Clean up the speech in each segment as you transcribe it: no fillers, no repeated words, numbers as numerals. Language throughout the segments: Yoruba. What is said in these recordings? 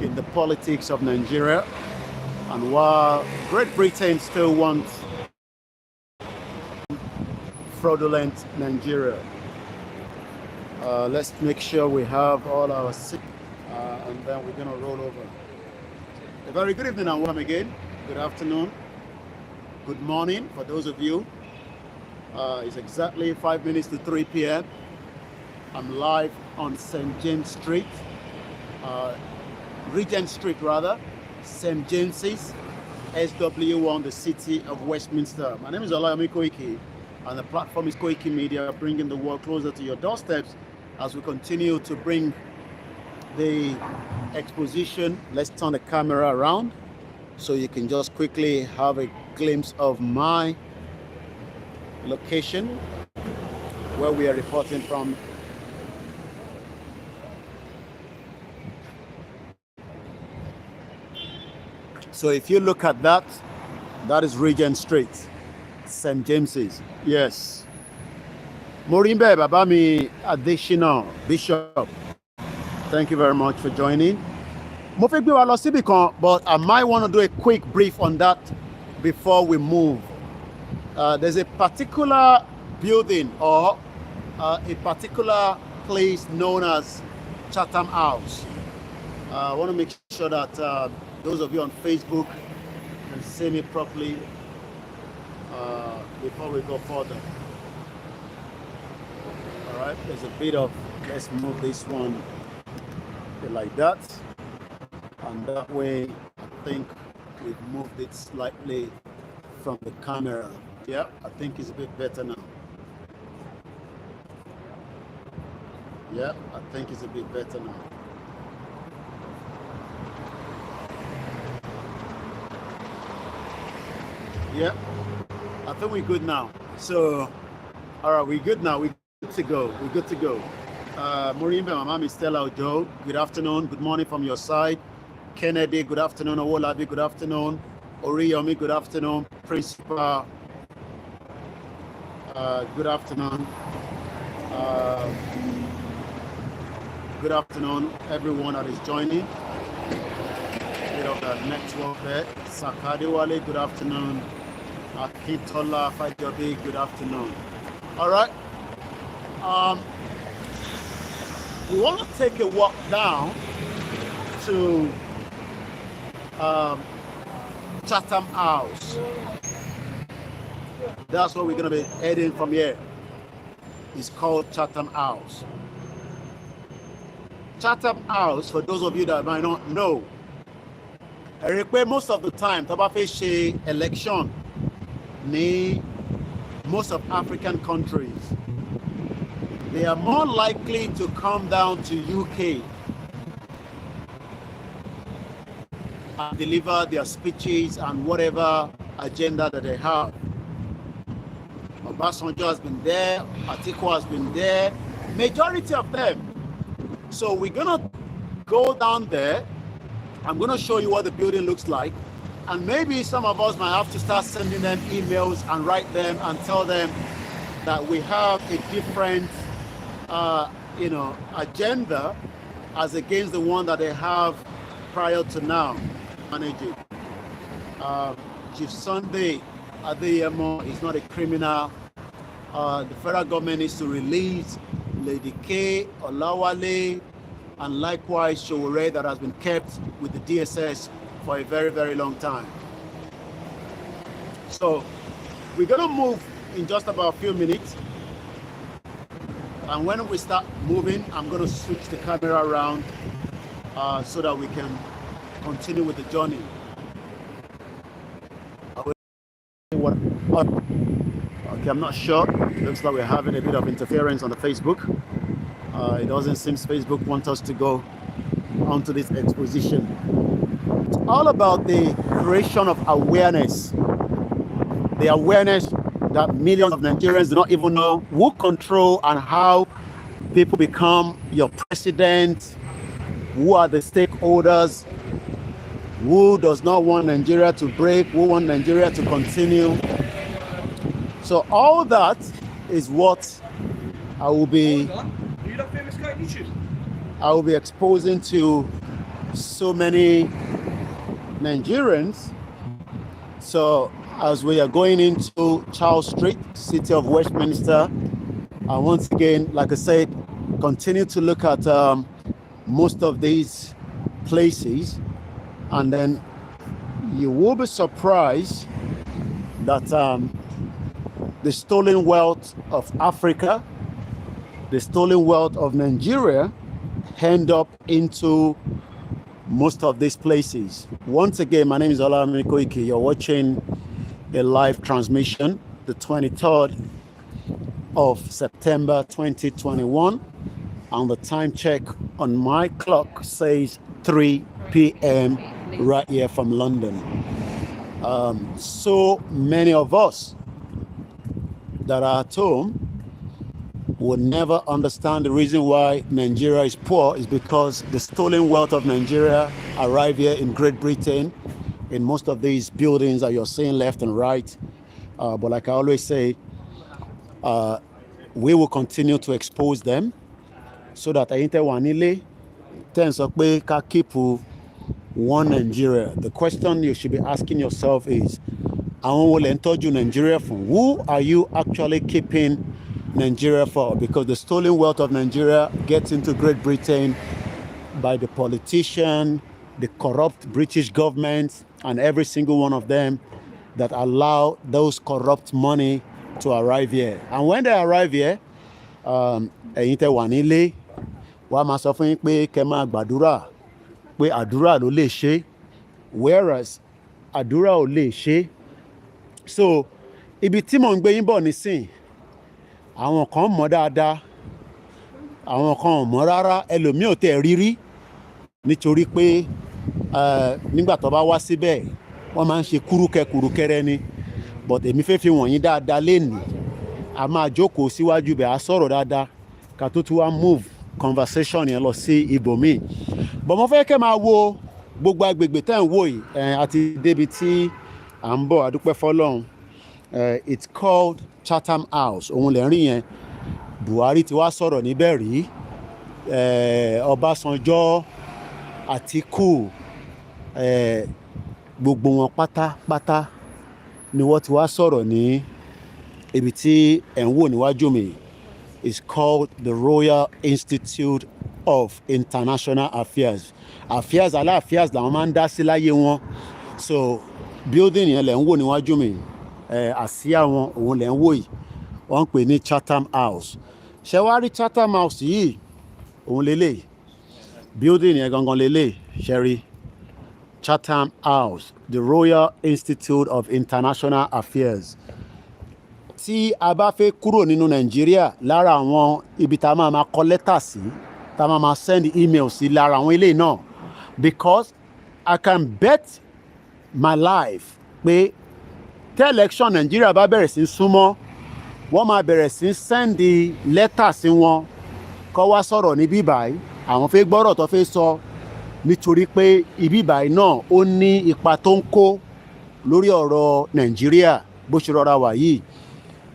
in the politics of Nigeria. And while Great Britain still wants fraudulent Nigeria, let's make sure we have all our and then we're going to roll over. A very good evening and welcome again. Good afternoon. Good morning for those of you. It's exactly 5 minutes to 3 p.m. I'm live on St. James Street, Regent Street rather, St. James's, SW1, the city of Westminster. My name is Olayemi Koiki, and the platform is KOIKIMEDIA, bringing the world closer to your doorsteps as we continue to bring the exposition. Let's turn the camera around so you can just quickly have a glimpse of my location where we are reporting from. So if you look at that, that is Regent Street, St. James's. Yes. Morimbe Babami Additional Bishop. Thank you very much for joining. But I might want to do a quick brief on that before we move. There's a particular building or a particular place known as Chatham House. I want to make sure that those of you on Facebook can see me properly before we go further. All right, there's a bit of, let's move this one like that. And that way, I think we've moved it slightly from the camera. Yeah, I think it's a bit better now. Yeah, I think it's a bit better now. Yeah, I think we're good now. So, all right, we're good now. We're good to go. We're good to go. Morimbe, my mom is Stella Ojo. Good afternoon. Good morning from your side. Kennedy, good afternoon. Owolabi, good afternoon. Oriyomi, good afternoon. Principal, good afternoon. Good afternoon, everyone that is joining. Bit of that network there. Sakadewale, good afternoon. Akintola Fajobi, good afternoon. All right. We want to take a walk down to Chatham House. That's where we're going to be heading from here. It's called Chatham House. Chatham House, for those of you that might not know, most of the time, Tabafe election, most of African countries, they are more likely to come down to UK and deliver their speeches and whatever agenda that they have. Obasanjo has been there, Atiku has been there, majority of them. So we're gonna go down there. I'm gonna show you what the building looks like. And maybe some of us might have to start sending them emails and write them and tell them that we have a different agenda as against the one that they have prior to now. Managing. Chief Sunday Adeyemo is not a criminal. The federal government needs to release Lady K, Olawale, and likewise Showore that has been kept with the DSS for a very, very long time. So we're gonna move in just about a few minutes. And when we start moving, I'm gonna switch the camera around so that we can continue with the journey. Okay, I'm not sure. It looks like we're having a bit of interference on the Facebook. It doesn't seem Facebook wants us to go onto this exposition. It's all about the creation of awareness. The awareness that millions of Nigerians do not even know who control and how people become your president, who are the stakeholders, who does not want Nigeria to break, who want Nigeria to continue. So all that is what I will be exposing to so many Nigerians. So as we are going into Charles Street, city of Westminster, and once again, like I said, continue to look at most of these places, and then you will be surprised that the stolen wealth of Africa, the stolen wealth of Nigeria end up into most of these places. Once again, my name is Olamide Koiki. You're watching a live transmission, the 23rd of September 2021, and the time check on my clock says 3 p.m. right here from London. So many of us that are at home would never understand the reason why Nigeria is poor is because the stolen wealth of Nigeria arrive here in Great Britain in most of these buildings that you're seeing left and right. But like I always say, we will continue to expose them so that keep one Nigeria. The question you should be asking yourself is, Nigeria from? Who are you actually keeping Nigeria for? Because the stolen wealth of Nigeria gets into Great Britain by the politician, the corrupt British government, and every single one of them that allow those corrupt money to arrive here. And when they arrive here, whereas àdúrà ò lè ṣe. So ibi tí mò ń gbé yín bọ̀ nísìn, àwọn kan mọ̀ dáadáa, àwọn kan ò mọ̀ rárá, ẹlòmíì ò tẹ̀ rírí nítorí pé nígbà tó bá wá síbẹ̀ wọ́n máa ń ṣe kúrúkẹ́rẹ́ ni. But èmi fẹ́ fi wọ̀nyí dáadáa lénìí, a máa jókòó síwájú bẹ̀ á sọ̀rọ̀ dáadáa ká tó tún wá move conversation yẹn lọ sí ibòmíì. But mo fẹ́ kẹ́ máa wo gbogbo agbègbè tẹ́ ń wò yìí, àti débi tí à ń bọ̀, àdúpẹ́ fọ́lọ́run. It's called Chatham House. Òun lè rí yẹn. Buhari ti wá sọ̀rọ̀ níbẹ̀ rí. Ọbásanjọ́, Àtíkù, gbogbo wọn pátápátá ni wọ́n ti wá sọ̀rọ̀ ní ibi tí ẹ̀ ń wò níwájú mi. It's called the Royal Institute of International Affairs. Affairs làwọn máa ń dá sí láyé wọn. So building yẹn lẹ̀ ń wò níwájú mi. Àsíá wọn òun lẹ̀ ń wò yìí. Wọ́n ń pè ní Chatham House. Ṣé wá rí Chatham House yìí? Òun lélẹ̀. Building yẹn gangan lélẹ̀. Ṣé rí? Chatham House, the Royal Institute of International Affairs. Tí a bá fẹ́ kúrò nínú Nàìjíríà, lára àwọn ibi tá a máa kọ lẹ́tà sí, tá a máa send email sí lára àwọn ilé náà. Because I can bet my life pé tí election Nàìjíríà bá bẹ̀rẹ̀ sí súnmọ́, wọ́n máa bẹ̀rẹ̀ sí send lẹ́tà sí wọn kó wá sọ̀rọ̀ ní bíbáyìí. Àwọn fẹ́ gbọ́rọ̀ tó fẹ́ sọ nítorí pé ibi báyìí náà ó ní ipa tó ń kó lórí ọ̀rọ̀ Nàìjíríà bó ṣe rọra wà yìí.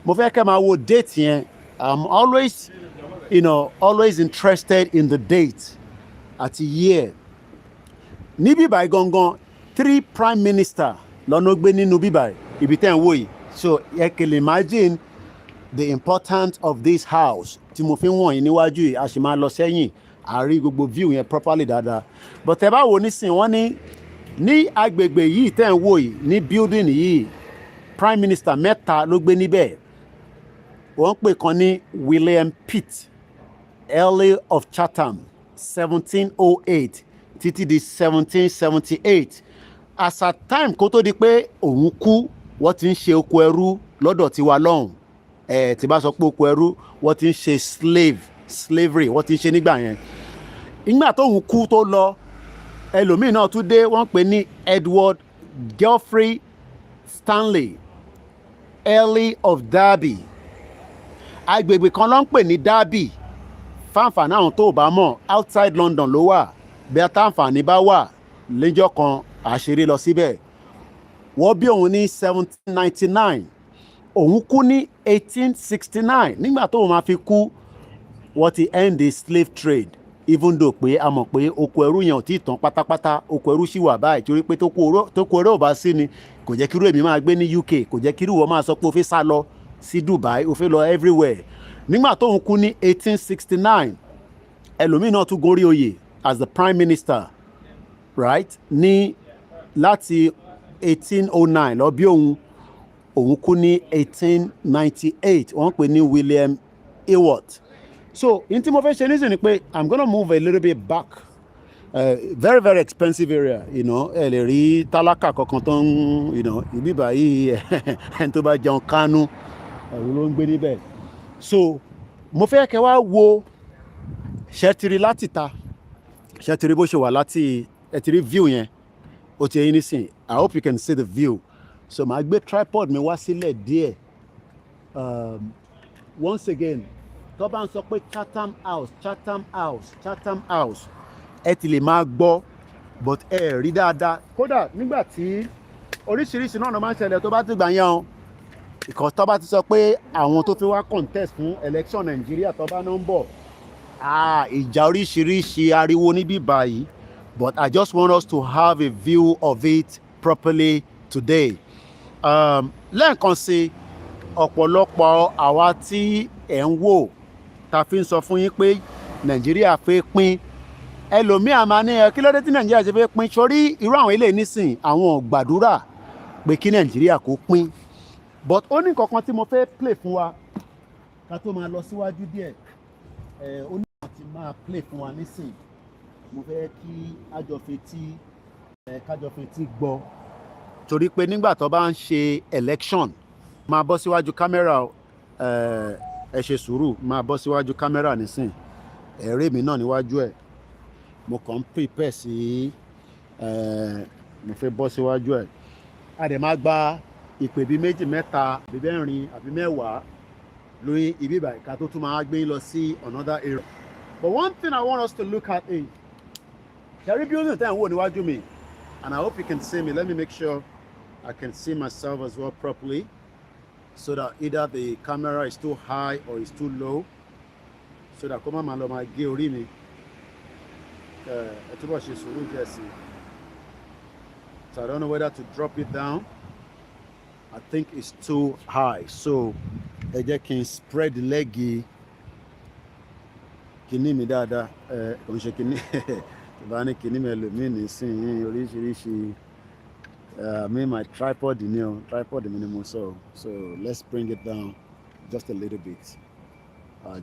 Mo fẹ́ kẹ́ máa wo date yẹn. I'm always, always interested in the date àti year. Ní bíbáyìí gangan, 3 prime minister lọ́nà gbé nínú bíbáyìí ibi tẹ́ ń wò yìí. So you can imagine the importance of this house. Tí mo fi ń wọ̀nyí níwájú yìí, a sì máa lọ sẹ́yìn. A rí gbogbo view yẹn properly dáadáa. But ẹ bá wo nísìn, wọ́n ní agbègbè yìí tẹ́ ń wò yìí, ní building yìí, prime minister mẹ́ta ló gbé níbẹ̀. Wọ́n pè kan ní William Pitt, Earl of Chatham, 1708 títí di 1778. As at time kó tó di pé òun kú, wọ́n ti ń ṣe oko ẹrú lọ́dọ̀ tiwa lọ́hùn. Tí bá sọ pé oko ẹrú, wọ́n ti ń ṣe slavery, wọ́n ti ń ṣe nígbà yẹn. Ìgbà tóun kú tó lọ, ẹlòmíì náà tún dé, wọ́n pè ní Edward Geoffrey Stanley, Earl of Derby. Agbègbè kan ló ń pè ní Derby. Fáǹfààní àwọn tó bá mọ̀, outside London ló wà. Bí àtàǹfààní bá wà lẹ́jọ́ kan, àṣírí lọ síbẹ̀. Wọ́n bí òun ní 1799. Òun kú ní 1869. Nígbà tóun máa fi kú, wọ́n ti end the slave trade even though pé a mọ̀ pé oko ẹrú yẹn ò tí ì tán pátápátá, oko ẹrú sì wà báyìí torí pé tó kó ẹrú ò bá sí ni kò jẹ́ kí irú èmi máa gbé ní UK, kò jẹ́ kí irú wọn máa sọ pé o fẹ́ sá lọ sí Dubai, o fẹ́ lọ everywhere. Nígbà tóun kú ní 1869 ẹlòmíì náà tún gorí oyè as the prime minister, right, ní láti 1809 lọ bí òun kú ní 1898, wọ́n pè ní William Ewart. So in tí mo fẹ́ ṣe nísìnyí ni pé I'm gonna move a little bit back, very very expensive area, you know, ẹ lè rí tálákà kankan tó ń, you know, ibi báyìí ẹni tó bá jẹun kánú ẹ̀rù ló ń gbé níbẹ̀. So mo fẹ́ kẹ́ wá wo ṣẹ́tìrì láti ta, ṣẹ́tìrì bó ṣe wà láti ẹ̀tìrì view yẹn ó ti yẹn nísìn. I hope you can see the view. So màá gbé tripod mi wá sílẹ̀ díẹ̀. Once again, tó bá ń sọ pé Chatham House, Chatham House, Chatham House, ẹ ti lè máa gbọ́ but ẹ rí dáadáa. Kódà nígbà tí oríṣiríṣi náà ló máa ń ṣẹlẹ̀ tó bá ti gbà yẹn o, because tó bá ti sọ pé àwọn tó fi wá contest fún election Nàìjíríà tó bá náà ń bọ̀, ìjà oríṣiríṣi ariwo níbí báyìí, but I just want us to have a view of it properly today. Lẹ́ẹ̀kan sí, ọ̀pọ̀lọpọ̀ àwa tí ẹ̀ ń wò ta fi ń sọ fún yín pé Nàìjíríà fẹ́ pín, ẹlòmíà máa ní kí ló dé tí Nàìjíríà ṣe fẹ́ pín. Sórí irú àwọn ilé nísìn àwọn ò gbàdúrà pé kí Nàìjíríà kó pín, but ó ní nǹkan kan tí mo fẹ́ play fún wa ká tó máa lọ síwájú díẹ̀. Ó ní nǹkan tí máa play fún wa nísìn, mo fẹ́ kí kájọfetí gbọ́, torí pé nígbà tó bá ń ṣe election máa bọ́ síwájú kámẹ́rà, ẹ ṣe sùúrù, máa bọ́ síwájú kámẹ́rà nísìn, ẹ̀rí mi náà níwájú ẹ̀, mo kàn ń prepare sí, mo fẹ́ bọ́ síwájú ẹ̀. A dẹ̀ máa gba ìpè bíi méjì mẹ́ta àbí mẹ́rin àbí mẹ́wàá lórí ibi ìbàyìí ká tó tún máa gbé lọ sí another area. But one thing I want us to look at is the building tẹ́ ń wò níwájú mi, and I hope you can see me. Let me make sure I can see myself as well properly, so that either the camera is too high or it's too low, so that kó má máa lọ máa gé orí mi. Ẹ túbọ̀ ṣe sùúrù díẹ̀ sí i. So I don't know whether to drop it down. I think it's too high, so ẹ jẹ́ kí n spread lẹ́gì kìíní mi dáadáa. Kò ń ṣe kìíní ìbá ní kìíní mi ẹlòmíì nísìnyí oríṣiríṣi. My tripod ni o, tripod mi ni mo sọ. So let's bring it down just a little bit.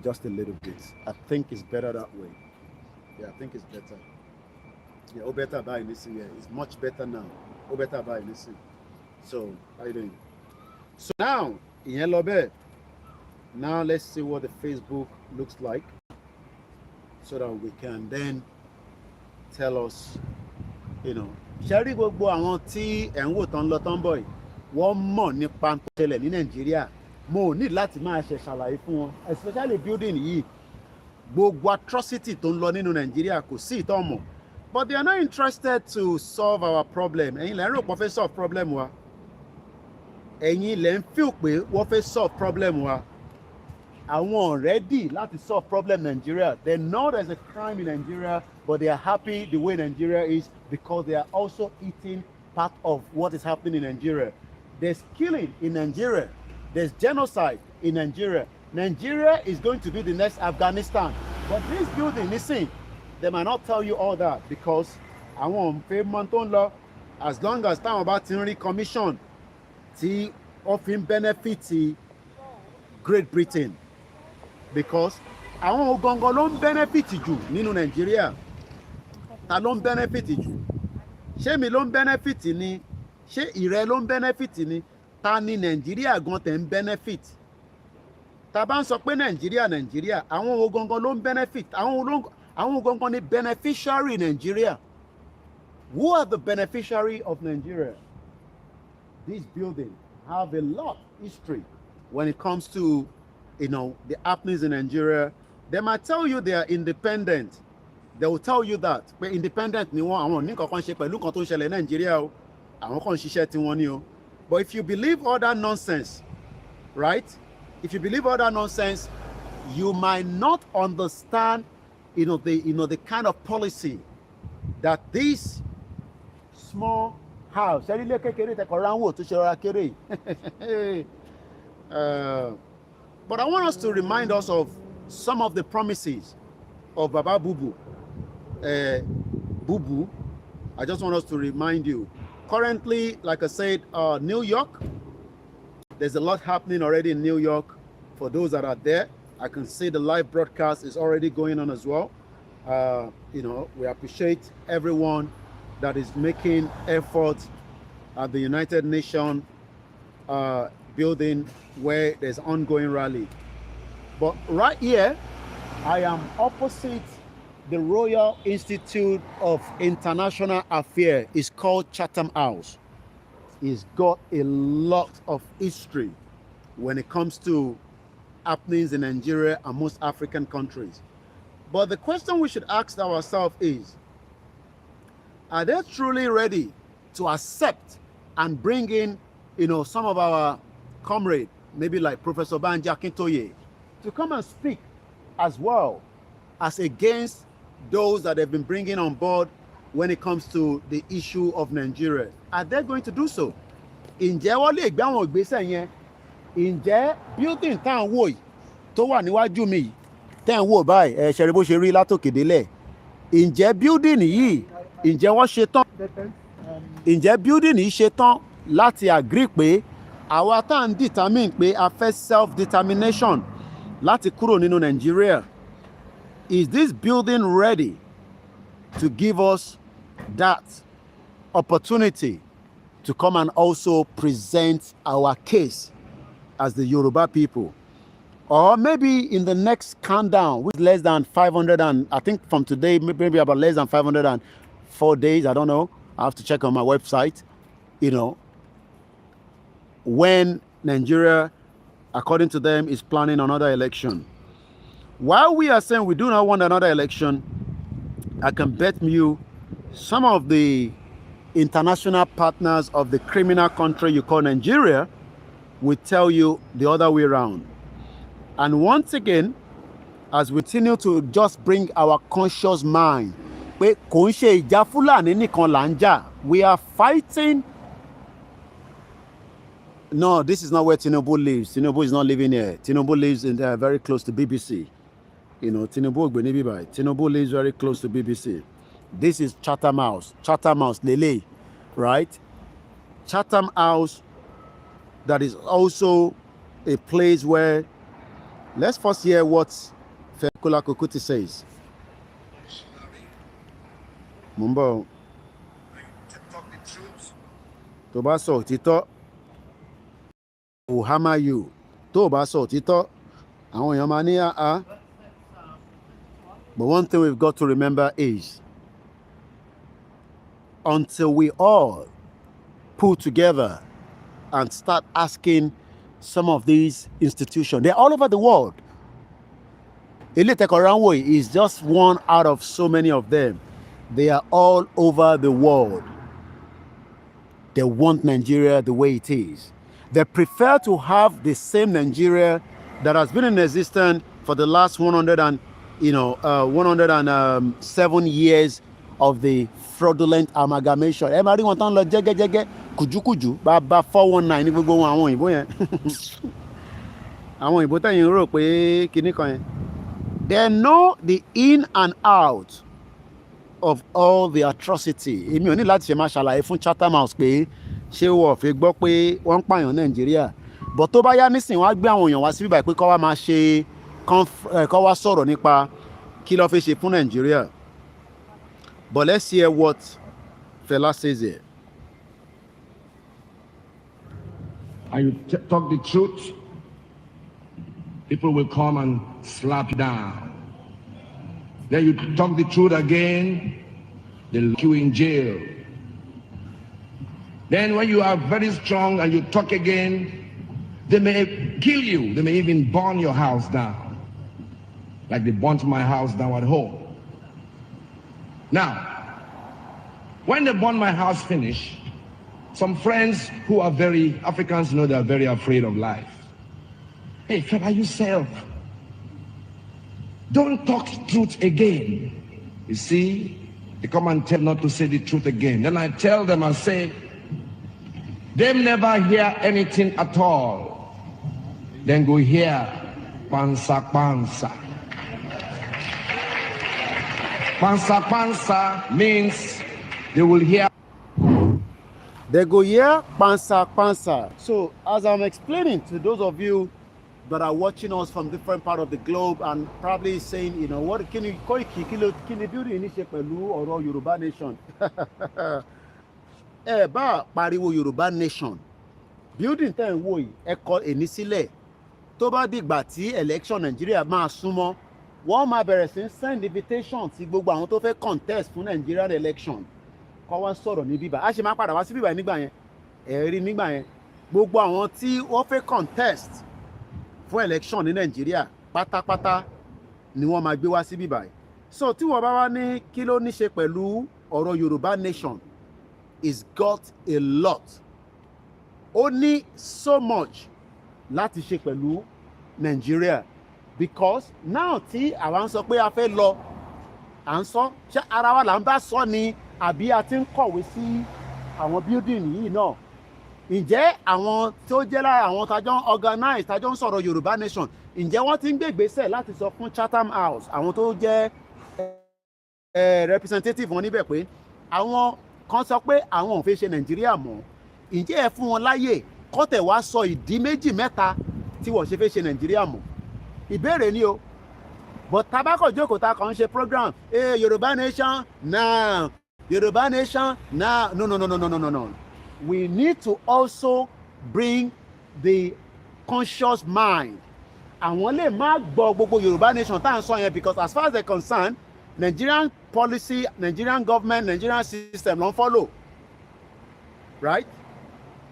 Just a little bit. I think it's better that way. Yeah, I think it's better. Yeah, ó better báyìí nísìnyí. Yeah, it's much better now. Ó better báyìí nísìnyí. So how you doing? So now ìyẹn lọ bẹ́ẹ̀. Now let's see what the Facebook looks like, so that we can then tell us, you know. Ṣé rí gbogbo àwọn tí ẹ̀ ń wò tán lọ tán bọ̀ yìí, wọ́n mọ̀ nípa tó ṣẹlẹ̀ ní Nàìjíríà. Mo ò ní láti máa ṣe ṣàlàyé fún wọn, especially building yìí. Gbogbo atrocity tó ń lọ nínú Nàìjíríà kò sí ìtọ́ mọ̀. But they are not interested to solve our problem. Ẹ̀yin lẹ́ ń rò pé wọ́n fẹ́ solve problem wa. Ẹ̀yin lẹ́ ń feel pé wọ́n fẹ́ solve problem wa. Àwọn ready láti solve problem Nigeria. They know there's a crime in Nigeria, but they are happy the way Nigeria is because they are also eating part of what is happening in Nigeria. There's killing in Nigeria. There's genocide in Nigeria. Nigeria is going to be the next Afghanistan. But this building, listen, they might not tell you all that because àwọn òǹfẹ́ mọ́ tó ń lọ, as long as táwọn bá ti ń rí commission tí wọ́n fi ń benefit Great Britain, because àwọn gangan ló ń benefit jù nínú Nàìjíríà. Ta ló ń benefit jù? Ṣé mi ló ń benefit ni? Ṣé ìrẹ ló ń benefit ni? Ta ni Nàìjíríà gan tẹ̀ ń benefit? Ta bá ń sọ pé Nàìjíríà, àwọn gangan ló ń benefit. Àwọn gangan ni beneficiary Nigeria. Who are the beneficiary of Nigeria? This building have a lot of history when it comes to, you know, the happenings in Nigeria. They might tell you they are independent. They will tell you that. But independent ni wọ́n, àwọn ní kankan ṣe pẹ̀lú kan tó ń ṣẹlẹ̀ Nigeria o. Àwọn kan ṣiṣẹ́ tí wọ́n ní o. But if you believe all that nonsense, right? If you believe all that nonsense, you might not understand the kind of policy that this small house, but I want us to remind us of some of the promises of Baba Bubu. Bubu, I just want us to remind you. Currently, like I said, New York, there's a lot happening already in New York. For those that are there, I can see the live broadcast is already going on as well. We appreciate everyone that is making efforts at the United Nations building where there's ongoing rally. But right here, I am opposite the Royal Institute of International Affairs. It's called Chatham House. It's got a lot of history when it comes to happenings in Nigeria and most African countries. But the question we should ask ourselves is, are they truly ready to accept and bring in, some of our comrades, maybe like Professor Banji Akintoye, to come and speak as well as against those that they've been bringing on board when it comes to the issue of Nigeria? Are they going to do so? Ǹjẹ́ wọ́n lè gbé àwọn ìgbésẹ̀ yẹn? Ǹjẹ́ building tá à ń wò yìí tó wà níwájú mi tẹ́ ń wò báyìí ṣe rí bó ṣe rí látòkè délẹ̀? Ǹjẹ́ building yìí ǹjẹ́ wọ́n ṣe tán? Ǹjẹ́ building yìí ṣe tán láti agree pé àwa tá à ń determine pé a fẹ́ self-determination láti kúrò nínú Nigeria? Is this building ready to give us that opportunity to come and also present our case as the Yoruba people? Or maybe in the next countdown, with less than 500, and I think from today, maybe about less than 504 days, I don't know, I have to check on my website, when Nigeria, according to them, is planning another election. While we are saying we do not want another election, I can bet you some of the international partners of the criminal country you call Nigeria will tell you the other way around. And once again, as we continue to just bring our conscious mind, we are fighting. No, this is not where Tinubu lives. Tinubu is not living here. Tinubu lives in there, very close to BBC. Tinubu lives very close to BBC. This is Chatham House. Chatham House, Lele, right? Chatham House, that is also a place where, let's first hear what Fekula Kukuti says. Mumbo. Tobaso, Tito. Will hammer you. Tobaso, Tito. But one thing we've got to remember is, until we all pull together and start asking some of these institutions, they're all over the world. Elite Koranwe is just one out of so many of them. They are all over the world. They want Nigeria the way it is. They prefer to have the same Nigeria that has been in existence for the last 107 years of the fraudulent amalgamation. Everybody want to lọ jẹ́gẹ́jẹ́gẹ́ kùjúkùjú bàbá 419 ní gbogbo àwọn òyìnbó yẹn. Àwọn òyìnbó tẹ̀yìn rò pé kinní kan yẹn. They know the in and out of all the atrocity. Èmi ò ní láti ṣe máa ṣàlàyé fún Chatham House pé ṣé wọ́n fi gbọ́ pé wọ́n ń pààyàn Nàìjíríà. But tó bá yá nísìnyí wọ́n á gbé àwọn èèyàn wá síbí báyìí pé kó wá máa ṣe kó wá sọ̀rọ̀ nípa kí ló fẹ́ ṣe fún Nàìjíríà. But let's hear what Fela says here. And you talk the truth, people will come and slap you down. Then you talk the truth again, they'll lock you in jail. Then when you are very strong and you talk again, they may kill you. They may even burn your house down, like they burnt my house down at home. Now, when they burn my house finish, some friends who are very, Africans know they are very afraid of life. Hey, fella, yourself. Don't talk truth again. You see, they come and tell not to say the truth again. Then I tell them, I say, they never hear anything at all. Then go hear pansa pansa. Pansa pansa means they will hear. They go here, pansa pansa. So as I'm explaining to those of you that are watching us from different parts of the globe and probably saying, you know, what can you building initiate pẹ̀lú ọ̀rọ̀ Yorùbá nation? Bá pariwo Yorùbá nation. Building tẹ́ ń wò yìí, ẹ kọ èní sílẹ̀. Tó bá dìgbà tí election Nigeria máa súnmọ́, wọ́n máa bẹ̀rẹ̀ sí send invitation sí gbogbo àwọn tó fẹ́ contest fún Nigerian election. Kọ́ wá sọ̀rọ̀ ní bíbá. A ṣe máa padà wá sí bíbá nígbà yẹn. Ẹ̀rí nígbà yẹn. Gbogbo àwọn tí wọ́n fẹ́ contest fún election ní Nàìjíríà pátápátá ni wọ́n máa gbé wá sí bíbá. So tí wọ́n bá wá ní kí ló ní ṣe pẹ̀lú ọ̀rọ̀ Yorùbá nation, it's got a lot. Ó ní so much láti ṣe pẹ̀lú Nàìjíríà because now tí àwa ń sọ pé a fẹ́ lọ à ń sọ ṣé ara wa là ń bá sọ ni àbí a ti ń kọ̀wé sí àwọn building yìí náà. Ǹjẹ́ àwọn tó jẹ́ lára àwọn tájọ́ ń organize tájọ́ ń sọ̀rọ̀ Yorùbá nation, ǹjẹ́ wọ́n ti ń gbé ìgbésẹ̀ láti sọ fún Chatham House àwọn tó jẹ́ representative wọn níbẹ̀ pé àwọn kan sọ pé àwọn ò fẹ́ ṣe Nàìjíríà mọ́. Ǹjẹ́ ẹ fún wọn láyè kọ́tẹ̀ wá sọ ìdí méjì mẹ́ta tí wọ́n ṣe fẹ́ ṣe Nàìjíríà mọ́? Ìbéèrè ni o. But tabako jókòó ta kàn ń ṣe program Yorùbá nation now, Yorùbá nation now. No. We need to also bring the conscious mind. Àwọn lè má gbọ́ gbogbo Yorùbá nation tá à ń sọ yẹn because as far as they're concerned, Nigerian policy, Nigerian government, Nigerian system ló ń follow. Right?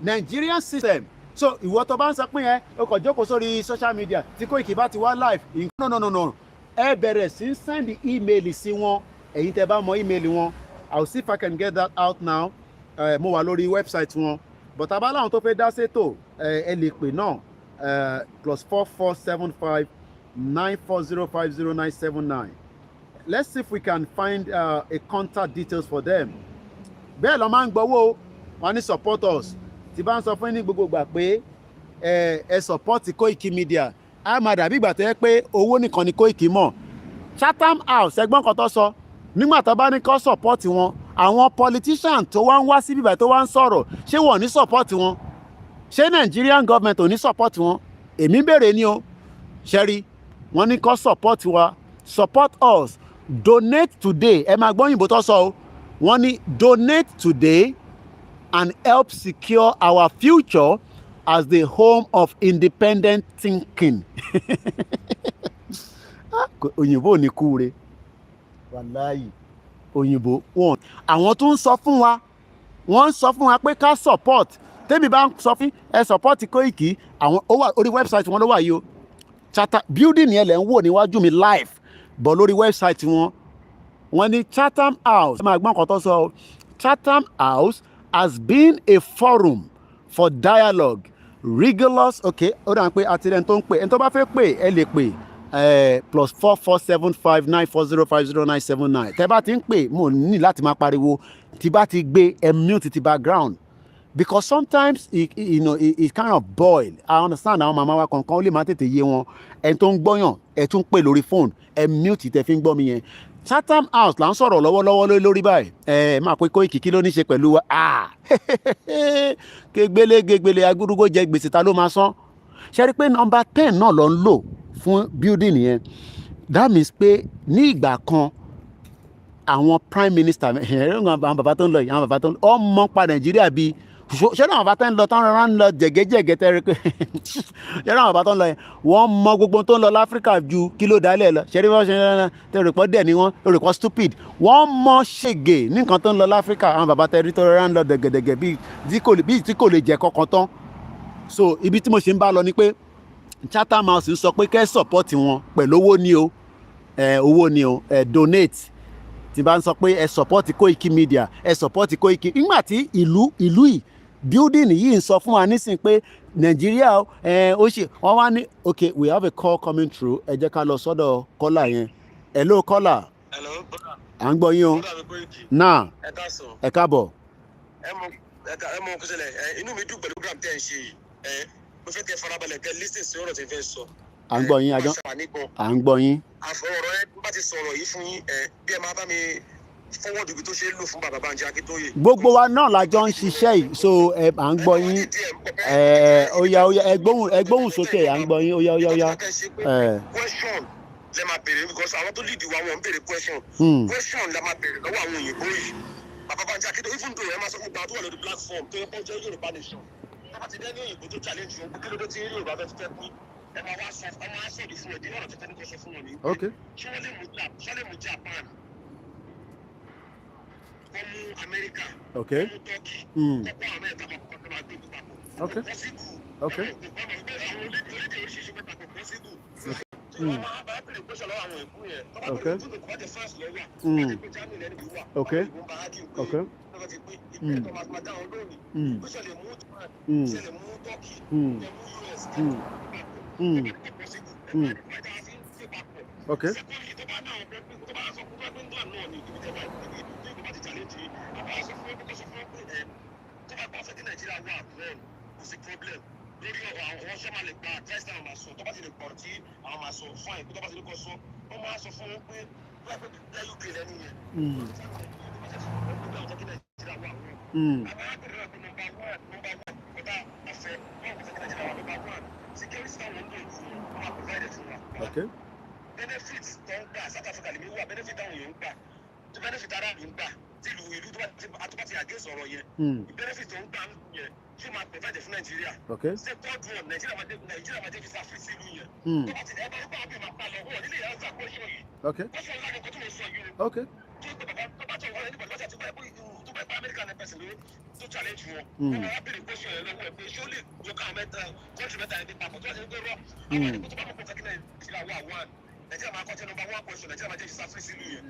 Nigerian system. So ìwọ tó bá ń sọ pé yẹn o kò jókòó sórí social media tí Koiki bá ti wá live. No. Ẹ bẹ̀rẹ̀ sí send email sí wọn. Ẹ̀yin tẹ́ bá mọ email wọn. I'll see if I can get that out now. Mo wà lórí website wọn. But abala àwọn tó fẹ́ dá sétò ẹ lè pè náà +4475 940500979. Let's see if we can find a contact details for them. Bẹ́ẹ̀ lọ máa ń gbowó wọn ní support us. Tí bá ń sọ fún ní gbogbo gbà pé ẹ support KOIKIMEDIA, a máa dàbí ìgbà tó yẹ pé owó nìkan ni Koiki mọ̀. Chatham House ẹgbọ́n kan tó sọ nígbà tó bá ní kó support wọn, àwọn politician tó wá ń wá sí bíbá tó wá ń sọ̀rọ̀ ṣé wọ́n ní support wọn? Ṣé Nigerian government ò ní support wọn? Èmi béèrè ni o. Ṣẹ́rí wọ́n ní kó support wa, support us, donate today. Ẹ máa gbọ́ òyìnbó tó sọ o. Wọ́n ní donate today and help secure our future as the home of independent thinking. Òyìnbó ní kúre. Wàláyì. Òyìnbó wọn. Àwọn tó ń sọ fún wa, wọ́n ń sọ fún wa pé ká support. Tẹ́mi bá ń sọ fún ẹ support Koiki, àwọn ó wà orí website wọn ló wà yìí o. Building yẹn lẹ̀ ń wò níwájú mi live, but lórí website wọn. Wọ́n ní Chatham House. Ẹ máa gbọ́n kan tó sọ. Chatham House has been a forum for dialogue, rigorous. Okay, ó dà pé àti ẹni tó ń pè, ẹni tó bá fẹ́ pè ẹ lè pè +4475 940500979. Tẹ́ bá ti ń pè mo ní láti máa pariwo tí bá ti gbé ẹ mute ti background because sometimes it kind of boil. I understand àwọn màmá wa kankan ó lè má tètè yé wọn. Ẹni tó ń gbọ́yàn ẹ tún pè lórí phone ẹ mute tẹ́ fi ń gbọ́ mi yẹn. Chatham House là ń sọ̀rọ̀ lọ́wọ́lọ́wọ́ lórí báyìí. Máa pé Koiki kí ló ní ṣe pẹ̀lú wa. Gegbele agúrúgbó jẹ gbèsè ta ló máa san. Ṣé rí pé number 10 náà ló ń lò fún building yẹn. That means pé ní ìgbà kan àwọn prime minister àwọn bàbá tó ń lọ yìí, àwọn bàbá tó ń lọ ọmọ pa Nàìjíríà bíi ṣé náà bàbá tó ń lọ tán rárá ń lọ jẹ̀gẹ́jẹ̀gẹ́ tẹ́rẹ́ pé ṣé náà bàbá tó ń lọ yẹn wọ́n mọ gbogbo tó ń lọ láfíríkà ju kí ló dálẹ̀ lọ ṣé rí wọ́n ṣe ń tẹ́rẹ́ pọ́ dẹ̀ ni wọ́n lórí pọ́ stupid wọ́n mọ ṣègè ní nǹkan tó ń lọ láfíríkà àwọn bàbá tẹ́rí tó rárá ń lọ dẹ̀gẹ̀dẹ̀gẹ̀ bíi tí kò lè jẹ́ kọ́kọ́ tán. So ibi tí mo ṣe ń bá lọ ni pé Chatham House ń sọ pé kẹ́ support wọn pẹ̀lú owó ni o donate. Tí bá ń sọ pé ẹ support KOIKIMEDIA ẹ support Koiki nígbà tí ìlú yìí building yìí ń sọ fún wa nísìn pé Nàìjíríà ó ṣe wọ́n wá ní okay we have a call coming through ẹ jẹ́ ká lọ sọ́dọ̀ kọ́là yẹn hello kọ́là. Hello. À ń gbọ́ yín o. Náà ẹ káàbọ̀. Ẹ mọ kó ṣẹlẹ̀ inú mi dùn pẹ̀lú program tẹ́ ẹ̀ ń ṣe yìí mo fẹ́ kẹ́ farabalẹ̀ kẹ́ lísìn sí ọ̀rọ̀ tí fẹ́ sọ. À ń gbọ́ yín àjọ à ń gbọ́ yín. Àfọwọ́rọ̀ ẹ bá ti sọ̀rọ̀ yìí fún yín bí ẹ máa bá mi fọwọ́ dùbí tó ṣe é lò fún bàbá Bánjí Akíntóyè. Gbogbo wa náà la jọ ń ṣiṣẹ́ yìí so à ń gbọ́ yín ó yá ẹ gbóhùn sókè à ń gbọ́ yín ó yá. Question lẹ máa béèrè because àwọn tó lead wa wọn ń béèrè question. Question la máa béèrè lọ́wọ́ àwọn òyìnbó yìí. Bàbá Bánjí Akíntóyè even though ẹ máa sọ fún gbàdúrà lórí platform tó yẹ kó jẹ́ Yorùbá nation. Bàbá ti dẹ́ni òyìnbó tó challenge wọn kí ló dé tí Yorùbá fẹ́ fẹ́ pín. Ẹ máa wá sọ ìdí fún ẹ dé ọ̀rọ̀ tó tẹ́ ní kó sọ fún wọn ní. Ṣé wọ́n lè mú Japan? Wọ́n mú Amẹ́ríkà. Wọ́n mú Turkey. Kọ́kọ́ Amẹ́ríkà kọ́kọ́ máa gbé papọ̀. Possible. Àwọn orílẹ̀-èdè oríṣiríṣi mẹ́ta kò possible. Wọ́n máa bá pèlè pẹ́sọ̀ lọ́wọ́ àwọn ìkú yẹn. Tọ́ba pèlè fún ìkọ́ jẹ́ France lọ́wọ́. Wọ́n ti pé Germany lẹ́nu bí wà. Wọ́n bá ájú pé wọ́n ti pé ìpínlẹ̀ tó máa dá wọn lónìí. Pẹ́sọ̀ lè mú Japan, ṣe lè mú Turkey, lè mú US. Okay. Lórí àwọn ṣẹ́ máa lè gba test àwọn máa sọ tó bá ti lè pọ̀ tí àwọn máa sọ fún àìkú tó bá ti lè kọ́ sọ wọ́n máa sọ fún wọn pé wọ́n pẹ́ bẹ́ẹ̀ UK lẹ́nu yẹn. Okay. Benefit tó ń gbà South Africa lè mi wà benefit àwọn èèyàn ń gbà tó benefit ara mi ń gbà tí ìlú tó bá ti àgé sọ̀rọ̀ yẹn benefit tó ń gbà yẹn ṣé máa provide fún Nàìjíríà. Ṣé third one Nàìjíríà máa dé visa free sí ìlú yẹn. Tó bá ti ẹ bá rí pàápàá máa pa lọ wọ́n nílé ìyá ọ̀sà question yìí. Question ńlá ni nǹkan tó lè sọ yìí o. Tó bá tó wọlé nígbà lọ́sà tó bá bá American person ló tó challenge wọn. Wọ́n máa bèrè question yẹn lọ́wọ́ ẹ̀ pé ṣé ó lè yọ káwọn country mẹ́ta ẹni papọ̀ tó bá ti ń gbé rọ. Àwọn àdìgbò tó bá mọ̀ pọ̀ kí Nàìjíríà wà one. Nàìjíríà máa kọ́ tẹ́ number one question Nàìjíríà máa jẹ́ visa free sí ìlú yẹn.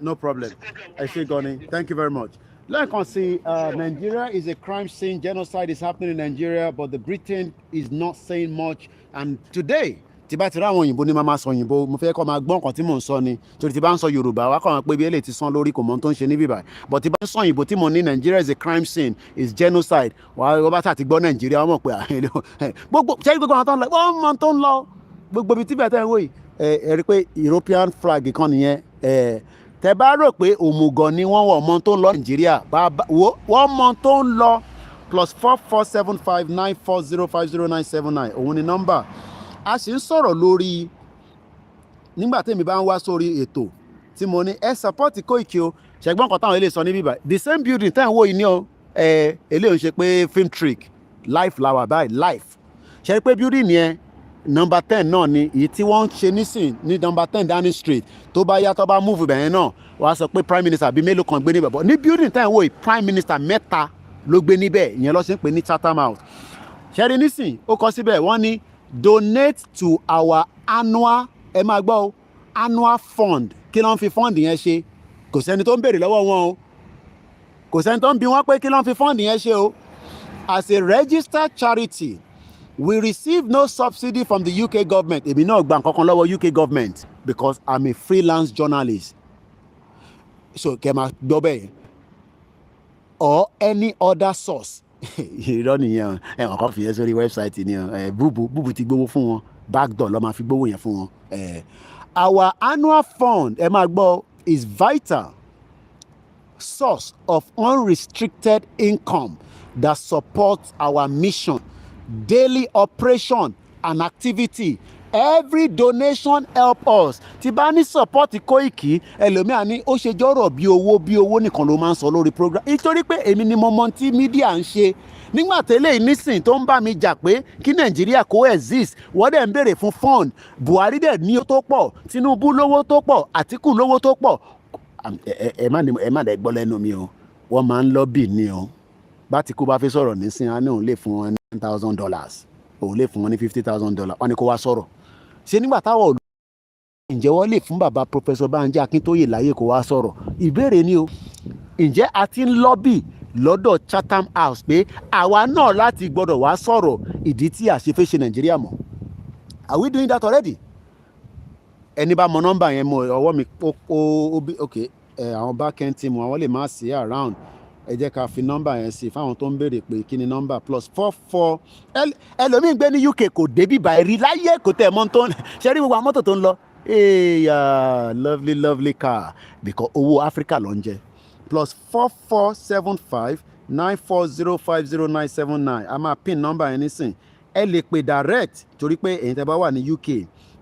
No problem. I say Goni. Thank you very much. Lẹ́ẹ̀kan sí Nigeria is a crime scene. Genocide is happening in Nigeria, but the Britain is not saying much. And today, tí bá ti rá àwọn òyìnbó ní máa sọ òyìnbó mo fẹ́ kọ́ máa gbọ́ nǹkan tí mò ń sọ ni torí tí bá ń sọ Yorùbá wá kọ́ wọn pé bí eléyìí ti sán lórí kò mọ tó ń ṣe ní bíbá but tí bá ń sọ òyìnbó tí mo ní Nigeria is a crime scene is genocide wọ́n bá tà ti gbọ́ Nigeria wọ́n mọ̀ pé gbogbo ṣé gbogbo àwọn tó ń lọ wọ́n mọ tó ń lọ gbogbo ibi tí bẹ́ẹ̀ tẹ́ ń wò yìí ẹ rí pé European flag kan nìyẹn tẹ́ bá rò pé òmùgọ̀ ni wọ́n wọ̀ mọ tó ń lọ Nigeria wọ́n mọ tó ń lọ +447594050979 òun ni nọ́mbà a sì ń sọ̀rọ̀ lórí nígbà tèmi bá ń wá sórí ètò tí mo ní ẹ support Koiki o ṣẹ̀gbọ́n kan táwọn ilé sọ ní bíbá the same building tẹ́ ń wò yìí ní o eléyìí ń ṣe pé film trick life làwà báyìí life ṣe pé building yẹn number 10 náà ni èyí tí wọ́n ń ṣe nísìn ní number 10 Downing Street tó bá yá tó bá move bẹ̀yẹn náà wàá sọ pé prime minister bíi mélòó kan gbé níbẹ̀ bọ̀ ní building tẹ́ ń wò yìí prime minister mẹ́ta ló gbé níbẹ̀ ìyẹn ló ṣe ń pè ní Chatham House ṣẹ́rí nísìn ó kọ síbẹ̀ wọ́n ní donate to our annual ẹ máa gbọ́ o annual fund kí ló ń fi fund yẹn ṣe kò sẹ́ni tó ń béèrè lọ́wọ́ wọn o kò sẹ́ni tó ń bi wọ́n pé kí ló ń fi fund yẹn ṣe o as a registered charity we receive no subsidy from the UK government èmi náà gba nǹkan kan lọ́wọ́ UK government because I'm a freelance journalist so kẹ́ máa gbọ́ bẹ́ẹ̀ or any other source irọ́ nìyẹn ẹ̀wọ̀n kan fi yẹn sórí wẹ́bsáìtì ni búbù ti gbowó fún wọn backdoor ló máa fi gbowó yẹn fún wọn. Our annual fund ẹ máa gbọ́ is vital source of unrestricted income that supports our mission daily operation and activity every donation help us tí bá ní support Koiki ẹlòmíà ní ó ṣe jọ́rọ̀ bí owó nìkan ló máa ń sọ lórí program nítorí pé èmi ni mo mọ tí mídíà ń ṣe nígbà tẹ́lẹ̀ nísìn tó ń bá mi jà pé kí Nàìjíríà coexist wọ́n dẹ̀ ń béèrè fún fund Buhari dẹ̀ ní tó pọ̀ Tinubu lówó tó pọ̀ Àtíkù lówó tó pọ̀ ẹ má dẹ̀ gbọ́ lẹ́nu mi o wọ́n máa ń lọ́bì ni o bá ti kú bá fi sọ̀rọ̀ nísìn á ní òun lè fún wọn ní $10,000 òun lè fún wọn ní $50,000 wọn ni kó wá sọ̀rọ̀ ṣé nígbà táwọn ǹjẹ́ wọ́n lè fún bàbá Professor Banji Akíntóyè láyè kó wá sọ̀rọ̀ ìbéèrè ni o ǹjẹ́ a ti ń lọ́bì lọ́dọ̀ Chatham House pé àwa náà láti gbọ́dọ̀ wá sọ̀rọ̀ ìdí tí àṣefẹ́ ṣe Nàìjíríà mọ́ are we doing that already? Ẹni bá mọ nọ́mbà yẹn mọ ọwọ́ mi ok àwọn backend team àwọn lè má sí around ẹ jẹ́ ká fi nọ́mbà yẹn sí fáwọn tó ń béèrè pé kí ni nọ́mbà +44 ẹlòmíín gbé ní UK kò débi báyìí láyé kò tẹ̀ mọ́ tó ń ṣe rí gbogbo àwọn mọ́tò tó ń lọ lovely car because owó Africa ló ń jẹ +4475 9405079 a máa pin nọ́mbà yẹn nísìn ẹ lè pè direct torí pé ẹ̀yin tẹ́ bá wà ní UK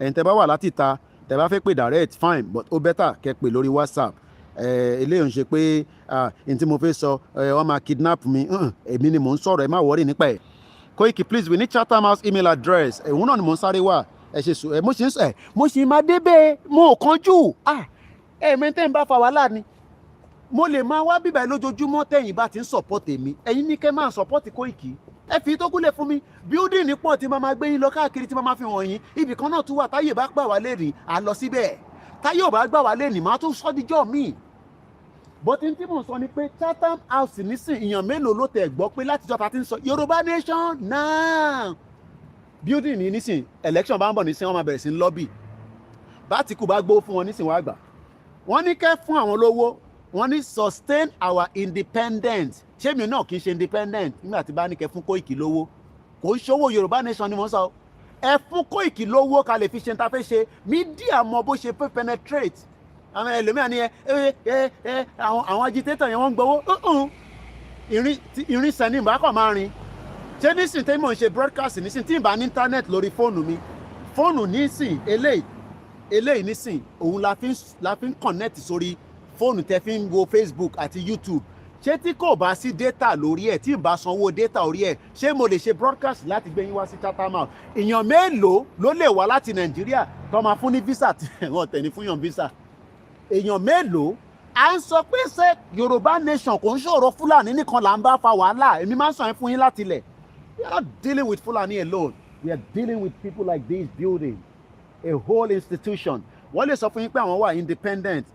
ẹ̀yin tẹ́ bá wà láti ta tẹ́ bá fẹ́ pè direct fine but ó better kẹ́ pè lórí WhatsApp eléyìí ń ṣe pé n tí mo fẹ́ sọ wọ́n máa kidnap mi èmi ni mò ń sọ̀rọ̀ ẹ má worry nípa ẹ̀ Koiki please we need Chatham House email address òun náà ni mò ń sáré wà ẹ ṣe sùn mo ṣì máa débẹ̀ mo ò kánjú mẹ́tẹ́ ń bá fa wàhálà ni mo lè máa wá bíbá lójoojúmọ́ tẹ̀yìn bá ti ń support èmi ẹ̀yin ní kẹ́ máa support Koiki ẹ fi tó kúlẹ̀ fún mi building ní pọ̀ tí máa gbé yín lọ káàkiri tí máa fi hàn yín ibì kan náà tún wà táyè bá gbà wá lẹ́rìí à lọ síbẹ̀ táyè ò bá gbà wá lẹ́rìí máa tún sọ́díjọ́ míì bọ́tí tí mò ń sọ ni pé Chatham House nísìn ìyàn mélòó ló tẹ̀ gbọ́ pé látijọ́ ta ti ń sọ Yorùbá nation now building ní nísìn election bá ń bọ̀ nísìn wọ́n máa bẹ̀rẹ̀ sí ń lobby bá ti kú bá gbó fún wọn nísìn wọ́n àgbà wọ́n ní kẹ́ fún àwọn lówó wọ́n ní sustain our independence ṣé mi náà kì í ṣe independent nígbà tí bá ní kẹ́ fún Koiki lówó kò ń ṣòwò Yorùbá nation ni mo ń sọ ẹ fún Koiki lówó ká lè fi ṣe ń ta fẹ́ ṣe mídíà mọ bó ṣe fẹ́ penetrate àwọn ẹlòmíà ni àwọn agitator yẹn wọ́n ń gbowó irin sẹ́ni ìbá kàn máa rin ṣé nísìn tí mò ń ṣe broadcast nísìn tí ìbá ní internet lórí fóònù mi fóònù nísìn eléyìí nísìn òun la fi ń connect sórí fóònù tẹ́ fi ń wo Facebook àti YouTube ṣé tí kò bá sí data lórí ẹ̀ tí ìbá sanwó data orí ẹ̀ ṣé mo lè ṣe broadcast láti gbé yín wá sí Chatham House èèyàn mélòó ló lè wá láti Nàìjíríà tó máa fún ní visa tí wọ́n tẹ̀ ní fún yàn visa èèyàn mélòó à ń sọ pé ṣé Yorùbá nation kò ń ṣòro Fúlàní nìkan là ń bá fa wàhálà èmi máa ń sọ yẹn fún yín láti ilẹ̀ we are not dealing with Fulani alone we are dealing with people like this building a whole institution wọ́n lè sọ fún yín pé àwọn wà independent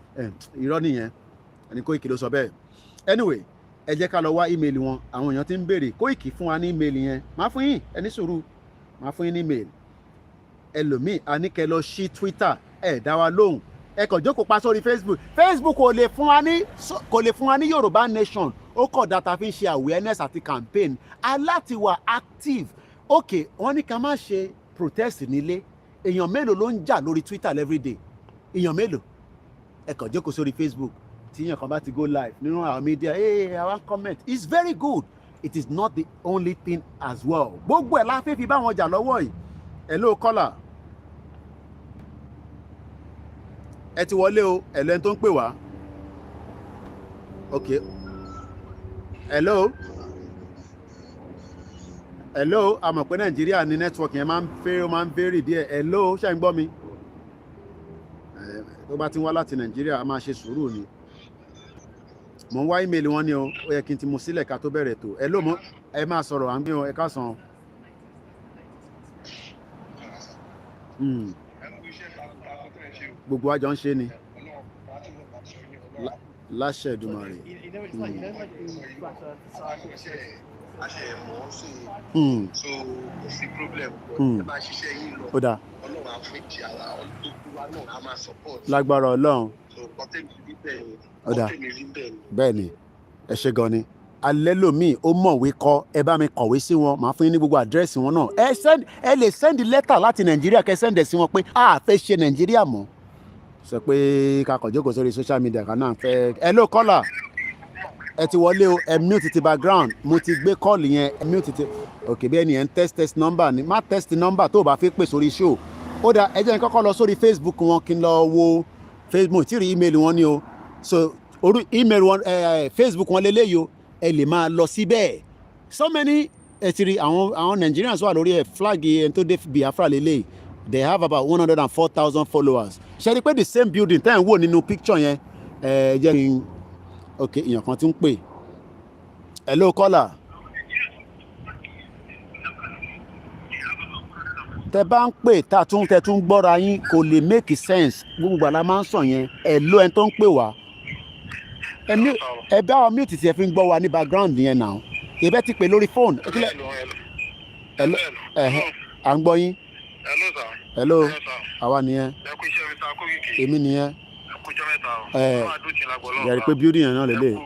irọ́ nìyẹn ẹni Koiki ló sọ bẹ́ẹ̀ anyway ẹ jẹ́ ká lọ wá ímeèlì wọn àwọn èèyàn ti ń béèrè Koiki fún wa ní ímeèlì yẹn máa fún yín ẹni sùúrù máa fún yín ní ímeèlì ẹlòmíì a ní kẹ́ lọ sí Twitter dá wa lóhùn ẹ kàn jókòó pa sórí Facebook kò lè fún wa ní Yorùbá nation ó kọ̀ data fi ń ṣe awareness àti campaign aláti wà active ok wọ́n ní ká má ṣe protest nílé èèyàn mélòó ló ń jà lórí Twitter everyday èèyàn mélòó ẹ kàn jókòó sórí Facebook tí èèyàn kan bá ti go live nínú àwọn media àwọn comment it's very good it is not the only thing as well gbogbo ẹ̀ la fẹ́ fi bá wọn jà lọ́wọ́ yìí hello caller ẹ ti wọlé o ẹ̀lẹ́ni tó ń pè wá ok hello a mọ̀ pé Nàìjíríà ní network yẹn máa ń vary díẹ̀ hello ṣé ń gbọ́ mi tó bá ti wá láti Nàìjíríà a máa ṣe sùúrù ni mo ń wá ímeèlì wọn ni o ó yẹ kí n ti mú sílẹ̀ ká tó bẹ̀rẹ̀ tó hello mo ẹ máa sọ̀rọ̀ à ń gbé wọn ẹ káàsán gbogbo àjọ ń ṣe ni láṣẹ Èdùmàrè. so kò sí problem ẹ máa ṣiṣẹ́ yín lọ Ọlọ́run á fún ìjì ara olùdókòwò wa náà á máa support. lágbára Ọlọ́run. so kọ́tẹ́mì rí bẹ́ẹ̀ ni bẹ́ẹ̀ ni ẹ ṣe gan ni alẹ́ lomi ó mọ̀wé kọ́ ẹ bá mi kọ̀wé sí wọn màá fún yín ní gbogbo àdírẹ́sì wọn náà ẹ lè send lẹ́tà láti Nàìjíríà kẹ́ send sí wọn pé a fẹ́ ṣe Nàìjíríà mọ́ sọ pé kakọ̀ jókòó sórí social media kan náà fẹ́ hello caller ẹ ti wọlé o ẹ mute ti background mo ti gbé kọ́ọ̀lù yẹn ẹ mute ti ok bẹ́ẹ̀ ni ẹ ń test number ni má test number tó o bá fi pè sórí show ó dà ẹ jẹ́ n kọ́kọ́ lọ sórí Facebook wọn kí n lọ wo Facebook tí rí email wọn ni o so orí email wọn Facebook wọn lélẹ́yìí o ẹ lè máa lọ síbẹ̀ so many ẹ ti rí àwọn Nigerians wà lórí ẹ flag ẹni tó dé Biafra lélẹ́yìí they have about 104,000 followers ṣe rí pé the same building tẹ́ ẹ̀ ń wò nínú picture yẹn jẹ́ kí n ok èèyàn kan ti ń pè hello caller tẹ bá ń pè tẹ tún gbọ́ra yín kò lè make sense gbogbo àlá máa ń sọ yẹn ẹ ló ẹni tó ń pè wá ẹ bá wa mute tí ẹ fi ń gbọ́ wa ní background yẹn náà ìbẹ́ ti pè lórí fóònù à ń gbọ́ yín. hello àwa nìyẹn èmi nìyẹn yẹri pé building yẹn náà lélẹ̀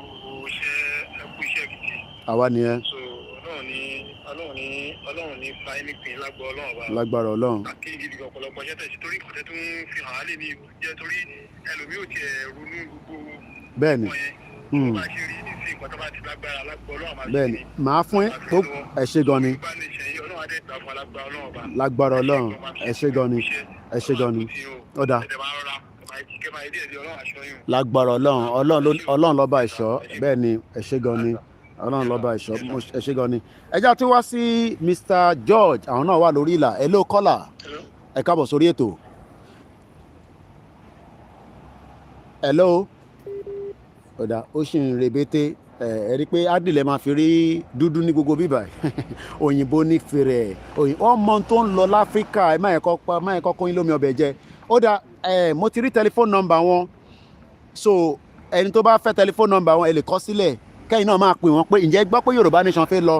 àwa nìyẹn. Ọlọ́run ní fa ẹni pin lágbára Ọlọ́run. akéyìn gidi ọ̀pọ̀lọpọ̀ ṣẹ́tẹ̀ sí torí kọ̀tẹ́ tó ń fi hàn á lè ní jẹ́ torí ẹlòmíì ò tiẹ̀ ronú gbogbo bẹ́ẹ̀ni bá ṣe rí ní sí ìpàtàkì àti lágbára lágbọ́ Ọlọ́run máa ṣe bẹ́ẹ̀ni màá fún tó ẹ ṣe gan ni lágbára Ọlọ́run ẹ ṣe gan ni ẹ ṣe gan ni ọ̀dà lágbára Ọlọ́run lọ́ba ìṣọ́ bẹ́ẹ̀ni ẹ ṣe gan ni Ọlọ́run lọ́ba ìṣọ́ ẹ ṣe gan ni ẹjá tí wá sí Mr. George àwọn náà wà lórí ìlà hello caller ẹ káàbọ̀ sórí ètò hello ọ̀dà ó ṣì ń rebete ẹ rí i pé adìlẹ̀ máa fi rí dúdú ní gbogbo bíbà òyìnbó ní fèrè ọmọ tó ń lọ láfíríkà ẹ má yẹ kọ́ kóyin lómi ọbẹ̀ jẹ ó dà mo ti rí tẹlifóònù nọ́mbà wọn so ẹni tó bá fẹ́ tẹlifóònù nọ́mbà wọn ẹ lè kọ sílẹ̀ kẹ́yìn náà máa pè wọ́n pé ǹjẹ́ gbọ́ pé Yorùbá Nation fẹ́ lọ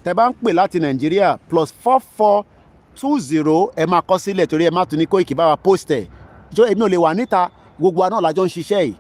tẹ bá ń pè láti Nàìjíríà +4420 ẹ máa kọ sílẹ̀ torí ẹ má tún ní Koiki bá wa post ẹ̀ so èmi ò lè wà níta gbogbo àná làjọ ń ṣiṣẹ́ yìí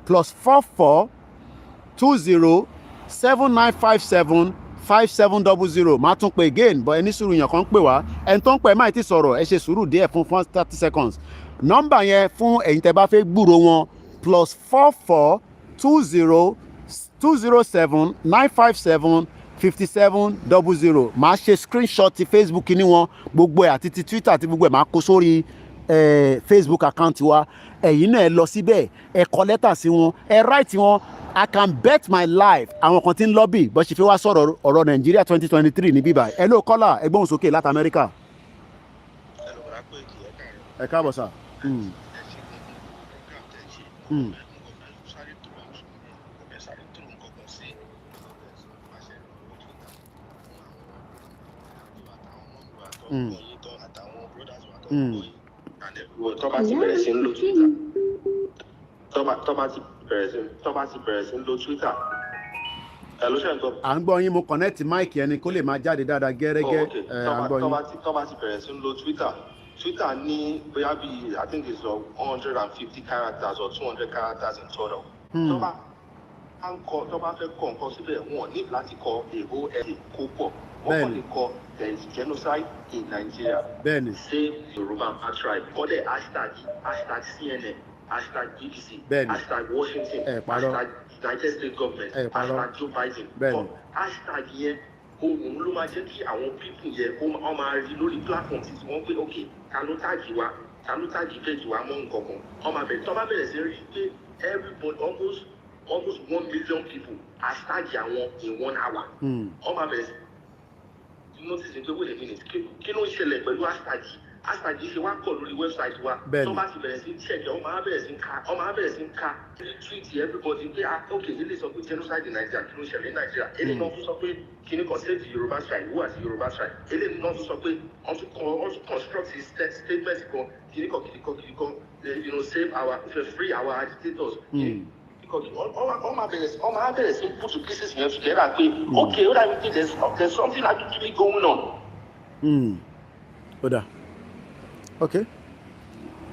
+442079575700 máa tún pè again but ẹni sùúrù yàn kan ń pè wá ẹni tó ń pè máa ti sọ̀rọ̀ ẹ ṣe sùúrù díẹ̀ fún 30 seconds nọ́mbà yẹn fún ẹ̀yin tẹ bá fẹ́ gbúrò wọn +442079575700 máa ṣe screenshot ti Facebook ní wọn gbogbo ẹ̀ àti ti Twitter àti gbogbo ẹ̀ máa kó sórí Facebook account wa ẹ̀yin náà ẹ lọ síbẹ̀ ẹ kọ lẹ́tà sí wọn ẹ write wọn I can bet my life àwọn kan tí ń lọ́bì bó ṣe fi wá sọ̀rọ̀ ọ̀rọ̀ Nàìjíríà 2023 ní bíbá ẹ ló kọ́là ẹ gbóhùn sókè láti Amẹ́ríkà. ẹ káàbọ̀ sà. Tó bá ti bẹ̀rẹ̀ sí ń lo Twitter tó bá ti bẹ̀rẹ̀ sí ń lo Twitter ẹ ló ṣe ń gbọ́. à ń gbọ́ yín mo connect mic ẹni kó lè máa jáde dáadáa gẹ́rẹ́gẹ́ à ń gbọ́ yín. tó bá ti bẹ̀rẹ̀ sí ń lo Twitter ní bóyá bíi I think it's 150 characters or 200 characters in total. tó bá fẹ́ kọ nǹkan síbẹ̀ wọn ní láti kọ èho ẹ̀dẹ̀ kó pọ̀ wọ́n kàn lè kọ there is genocide in Nigeria. bẹ́ẹ̀ni. save Yoruba tribe kọ́dẹ̀ hashtag CNN hashtag BBC hashtag Washington hashtag United States government hashtag Joe Biden bẹ́ẹ̀ni. hashtag yẹn ohun ló máa jẹ́ kí àwọn pípù yẹn ó máa rí lórí platform tí wọ́n pé ok ta ló tàgì wa mọ́ nǹkan kan wọ́n máa bẹ̀rẹ̀ tó bá bẹ̀rẹ̀ sí rí pé everybody almost 1 million people hashtag àwọn in 1 hour wọ́n máa bẹ̀rẹ̀ sí notice ní pé wait a minute kí ló ń ṣẹlẹ̀ pẹ̀lú hashtag yìí ṣe wá pọ̀ lórí website wa tó bá ti bẹ̀rẹ̀ sí check ọmọ á bẹ̀rẹ̀ sí ń ka tweet everybody pé ok ilé sọ pé genocide in Nigeria kí ló ń ṣẹlẹ̀ ní Nigeria eléyìí náà tún sọ pé kíní kan save the Yoruba tribe who are the Yoruba tribe eléyìí náà tún sọ pé wọ́n tún construct his statement kan kíní kan save our free our agitators. All my bẹ̀rẹ̀ sí put to pieces yẹn together pé okay ó dàbí pé there's something actually going on. Oda. Okay.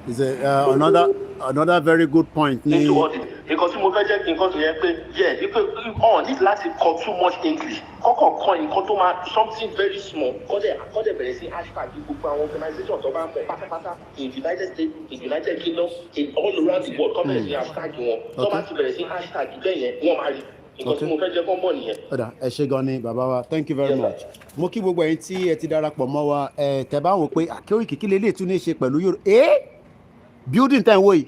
Is another very good point. Because mo fẹ́ jẹ́ kí nǹkan tó yẹ pé ipe ní láti kọ too much English kọ́kọ́ kọ́ nǹkan tó máa something very small kọ́dẹ̀ bẹ̀rẹ̀ sí hashtag gbogbo àwọn organisation tó bá ń bọ̀ pátápátá in United States in United Kingdom in all around the world kọ́ bẹ̀rẹ̀ sí hashtag wọn tó bá ti bẹ̀rẹ̀ sí hashtag bẹ́ẹ̀ yẹn wọ́n máa rí nǹkan tí mo fẹ́ jẹ́ kọ́ mọ̀ nìyẹn. ọ̀dà ẹ ṣé gan ni bàbá wa thank you very much. mo kí gbogbo ẹ̀yin tí ẹ ti darapọ̀ mọ́ wa tẹ́ bá wò pé Koiki kí lè tún ní í ṣe pẹ̀lú Yorùbá building time wo yìí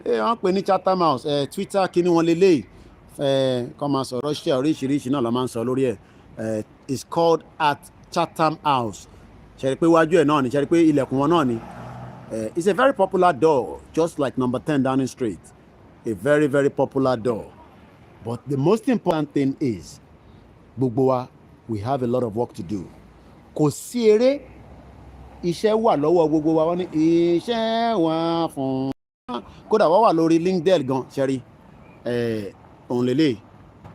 wọ́n pè ní Chatham House Twitter kíní wọn lélẹ́yìí kọ́ máa sọ̀rọ̀ ṣe oríṣiríṣi náà ló máa ń sọ lórí ẹ̀ it's called at Chatham House ṣẹ̀rí pé iwájú ẹ̀ náà ni ṣẹ̀rí pé ilẹ̀kùn wọn náà ni it's a very popular door just like number 10 Downing Street a very very popular door but the most important thing is gbogbo wa we have a lot of work to do kò sí eré, iṣẹ́ wà lọ́wọ́ gbogbo wa. Wọ́n ní iṣẹ́ wà fún kódà wọ́n wà lórí LinkedIn gan ṣẹ́rí òun lélẹ̀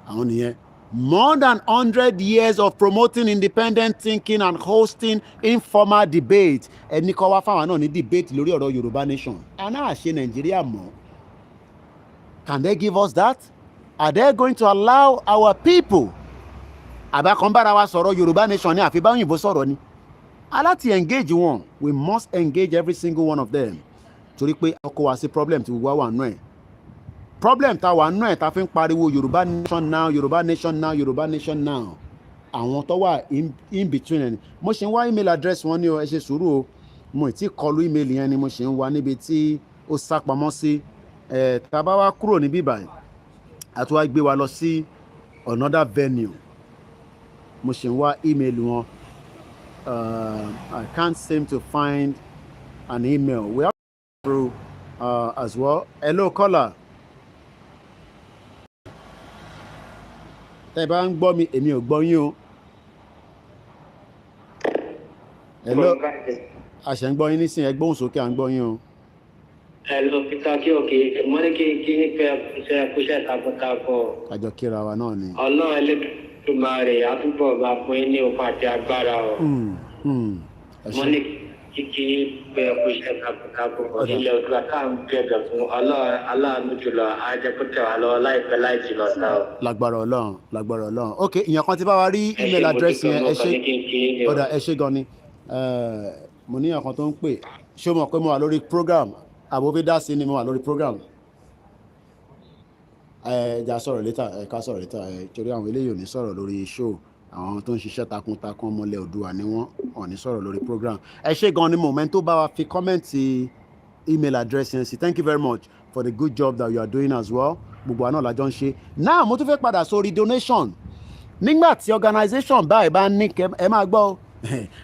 àwọn nìyẹn. More than 100 years of promoting independent thinking and hosting informal debate. Ẹni kọ́ wá fáwọn náà ní debate lórí ọ̀rọ̀ Yorùbá nation. Àná àṣẹ Nàìjíríà mọ̀. Can they give us that? Are they going to allow our people? Àbákan bára wa sọ̀rọ̀ Yorùbá nation ni àfi bá òyìnbó sọ̀rọ̀ ni. Aláti engage wọn. We must engage every single one of them. Torí pé ọkọ̀ wa sí problem tí gbogbo wa wà nù ẹ̀. Problem ta wà nù ẹ̀ ta fi ń pariwo Yorùbá nation now, Yorùbá nation now, Yorùbá nation now. Àwọn tó wà in between ẹni. Mo ṣe ń wá email address wọn ní o, ẹ ṣe sùúrù o. Mo ì tí kọlu email yẹn ni mo ṣe ń wá níbi tí ó sá pamọ́ sí. Tá bá wá kúrò níbí báyìí, a tún wá gbé wa lọ sí another venue. Mo ṣe ń wá email wọn. I can't seem to find an email. We have through as well. Hello caller. Tẹ́ bá ń gbọ́ mi, èmi ò gbọ́ yín o. Hello. A ṣe ń gbọ́ yín nísìnyí, ẹ gbóhùn sókè, à ń gbọ́ yín o. Hello, Peter Kioke. Mo ní kí ní pé kúṣẹ́ takuntakun. Àjọ kíra wa náà ni. Ọlọ́run Elédùmarè àtúbọ̀ bá fún yín ní okun àti agbára o. Mo ní kí pé kúṣẹ́ takuntakun. Ilẹ̀ Oòduà tá à ń bẹ̀rẹ̀ fún aláàánú jùlọ ajẹ́kọ̀tẹ̀ wa lọ láìpẹ́ láì jìnnà náà. Lágbára Ọlọ́run, lágbára Ọlọ́run. Ok, ìyẹn kan ti bá wa rí email address yẹn, ẹ ṣé. Ọ̀dà ẹ ṣé gan ni. Mo ní ìyẹn kan tó ń pè. Ṣé o mọ̀ pé mo wà lórí program? Àbófẹ́ dá sí ni mo wà lórí program. Ẹja sọ̀rọ̀ létà, ká sọ̀rọ̀ létà. Torí àwọn eléyìí ò ní sọ̀rọ̀ lórí show. Àwọn tó ń ṣiṣẹ́ takuntakun ọmọlẹ̀ Oòduà ni wọ́n ò ní sọ̀rọ̀ lórí program. Ẹ ṣé gan ni moment tó bá wa fi comment email address yẹn sí. Thank you very much for the good job that you are doing as well. Gbogbo àná làjọ ń ṣe. Now mo tún fẹ́ padà sórí donation. Nígbà tí organization báyìí bá ní ẹ máa gbọ́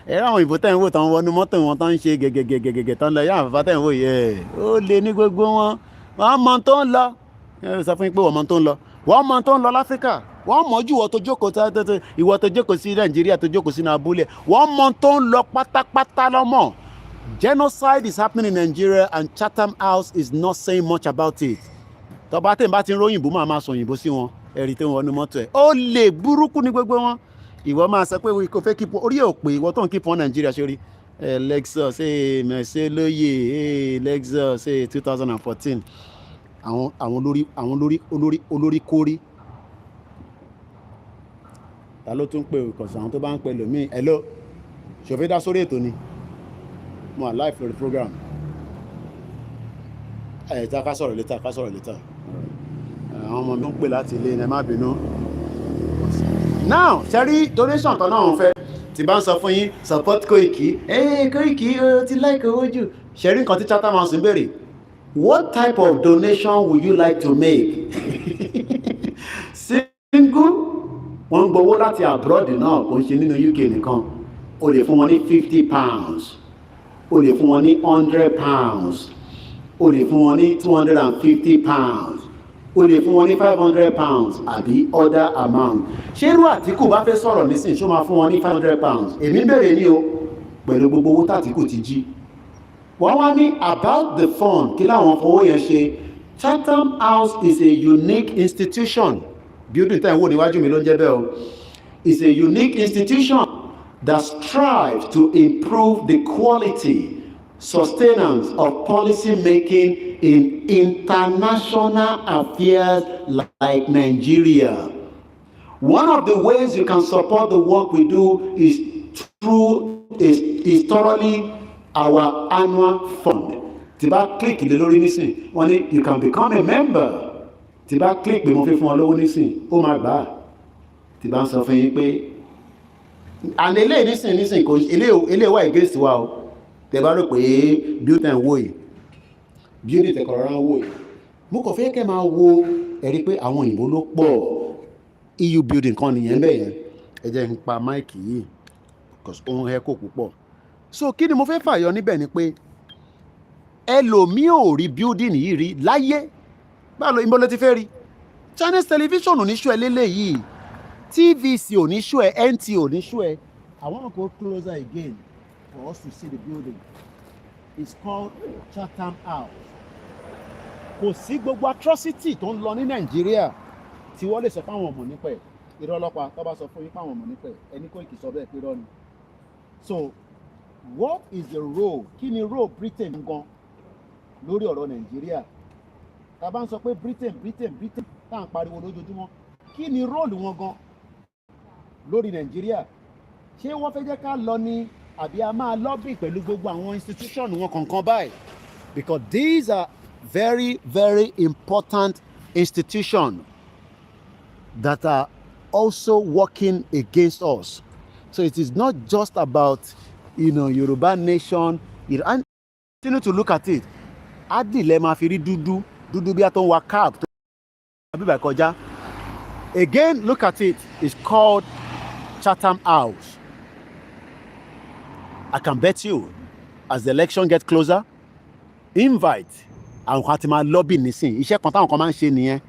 ẹ ráwọn ìbò tẹ̀ ń wò tán wọnú mọ́tò wọn tán ń ṣe gẹ́gẹ́gẹ́gẹ́gẹ́ tán lọ yá àfẹ́fà tẹ̀ ń wò yẹ ó lé ní gbogbo wọn. Wọ́n mọ tó ń lọ. Ẹ sọ fún yín pé wọ́n mọ tó ń lọ. Wọ́n mọ tó ń lọ láfíríkà. Wọ́n mọ̀ ju ìwọ tó jókòó ìwọ tó jókòó sí Nàìjíríà tó jókòó sínú abúlé. Wọ́n mọ tó ń lọ pátápátá lọ́mọ. Genocide is happening in Nigeria and Chatham House is not saying much about it. Tọ́ba tẹ̀ ń bá ti ń ròyìnbó máa sọ òyìnbó sí wọn. Ẹ̀rí tí wọ́n ní mọ́tò ẹ̀. Ó lè burúkú ní gbogbo wọn. Ìwọ máa sọ pé kò fẹ́ kípo orí ò pé ìwọ tó ń kípo Nàìjíríà ṣe rí Lexus mẹ̀sẹ̀ lóye Lexus 2014 àwọn olórí kórí ta ló tún pè ìkọ̀sọ̀ àwọn tó bá ń pè lómi hello ṣòfẹ́ dá sórí ètò ni mo wà live lórí program ẹ̀ẹ́ta ká sọ̀rọ̀ létà àwọn ọmọ mi ń pè láti ilé ẹ má bínú. Now ṣẹ́rí donation kan náà ń fẹ́ tí bá ń sọ fún yín support Koiki Koiki ti like owó jù ṣẹ́rí nǹkan tí Chatham House ń béèrè what type of donation would you like to make? Single wọ́n ń gbowó láti abroad náà kò ń ṣe nínú UK nìkan o lè fún wọn ní £50 o lè fún wọn ní £100 o lè fún wọn ní £250 o lè fún wọn ní £500 àbí other amount. Ṣé irú Àtíkù bá fẹ́ sọ̀rọ̀ nísìn ṣó máa fún wọn ní £500? Èmi bèrè ní o pẹ̀lú gbogbo owó tàtíkù ti jí. Wọ́n wá ní about the fund kí láwọn fowó yẹn ṣe. Chatham House is a unique institution. Building time wò níwájú mi ló ń jẹ́ bẹ́ẹ̀ o. It's a unique institution that strives to improve the quality, sustenance of policy making in international affairs like Nigeria. One of the ways you can support the work we do is thoroughly our annual fund. Tí bá click lé lórí nísìn, wọ́n ní you can become a member. Tí bá click pé mo fi fún ọ lówó nísìn, ó máa gbà á. Tí bá ń sọ fún yín pé and eléyìí nísìn kò eléyìí wà against wa o. Tẹ́ bá rò pé build and wo yìí build tẹ̀kọ̀ rárá wò yìí. Mo kàn fẹ́ kẹ́ máa wo ẹ̀rí pé àwọn òyìnbó ló pọ̀ EU building kan nìyẹn bẹ́ẹ̀ yẹn. Ẹ jẹ́ n pa máìkì yìí because ó ń hẹ́kò púpọ̀. So kí ni mo fẹ́ fàyọ níbẹ̀ ni pé ẹlòmíì ò rí building yìí rí láyé. Báwo ìbọn ló ti fẹ́ rí? Chinese television ò ní ṣú ẹ lélẹ̀ yìí. TVC ò ní ṣú ẹ, NT ò ní ṣú ẹ. I want to go closer again for us to see the building. It's called Chatham House. Kò sí gbogbo atrocity tó ń lọ ní Nàìjíríà tí wọ́n lè sọ pé àwọn ọmọ nípa ẹ̀. Irọ́ ọlọ́pàá tó bá sọ fún yín pé àwọn ọmọ nípa ẹ̀, ẹni Koiki sọ bẹ́ẹ̀ pé irọ́ ni. So what is the role? Kí ni role Britain gan lórí ọ̀rọ̀ Nàìjíríà? Tá bá ń sọ pé Britain tá à ń pariwo lójoojúmọ́, kí ni role wọn gan lórí Nàìjíríà? Ṣé wọ́n fẹ́ jẹ́ ká lọ ní àbí a máa lobby pẹ̀lú gbogbo àwọn institution wọn kankan báyìí? Because these are very, very important institutions that are also working against us. So it is not just about, Yoruba nation. And continue to look at it. Adile ma fi rí dúdú bí a tó ń wa cab tó bí bá kọjá. Again, look at it. It's called Chatham House. I can bet you, as the election gets closer, invite àwọn kan ti máa lobby nísìn. Iṣẹ́ kan táwọn kan máa ń ṣe nìyẹn.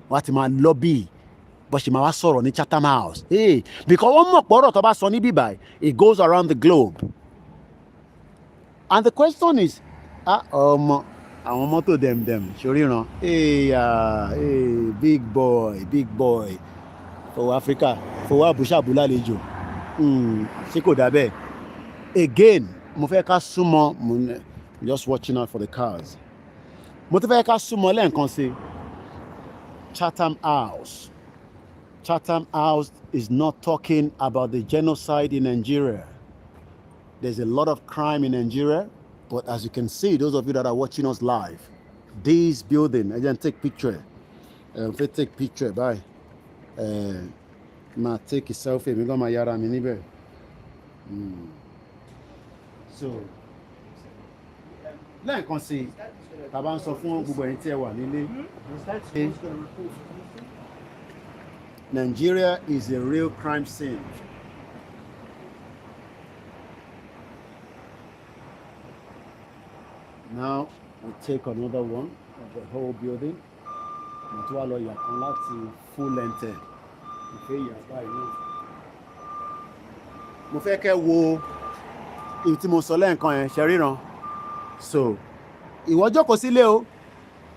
Wọ́n ti máa lobby bó ṣe máa wá sọ̀rọ̀ ní Chatham House. Hey, because wọ́n mọ̀ pọ̀rọ̀ tó bá sọ ní bíbáyìí, it goes around the globe. And the question is, àwọn mọ́tò dem ṣoríran. Hey, big boy for Africa, for Abushabu lálejò. Ṣé kò dà bẹ́ẹ̀? Again, mo fẹ́ ká súnmọ́, just watching out for the cars. Mo tún fẹ́ ká súnmọ́ lẹ́ẹ̀kan sí Chatham House. Chatham House is not talking about the genocide in Nigeria. There's a lot of crime in Nigeria, but as you can see, those of you that are watching us live, this building, again, take picture. If you take picture, bye. Ma take a selfie, mi go ma yara mi níbẹ̀. So, lẹ́ẹ̀kan sí, tá bá ń sọ fún gbogbo ẹ̀yin tí ẹ wà nílé. Nigeria is a real crime scene. Now we take another one of the whole building. Mo tún wá lọ yà kan láti full length. Ìfẹ́ yà báyìí náà. Mo fẹ́ kẹ́ wo ibi tí mo sọ lẹ́ẹ̀kan yẹn ṣe ríran. So ìwọ jókòó sílé o,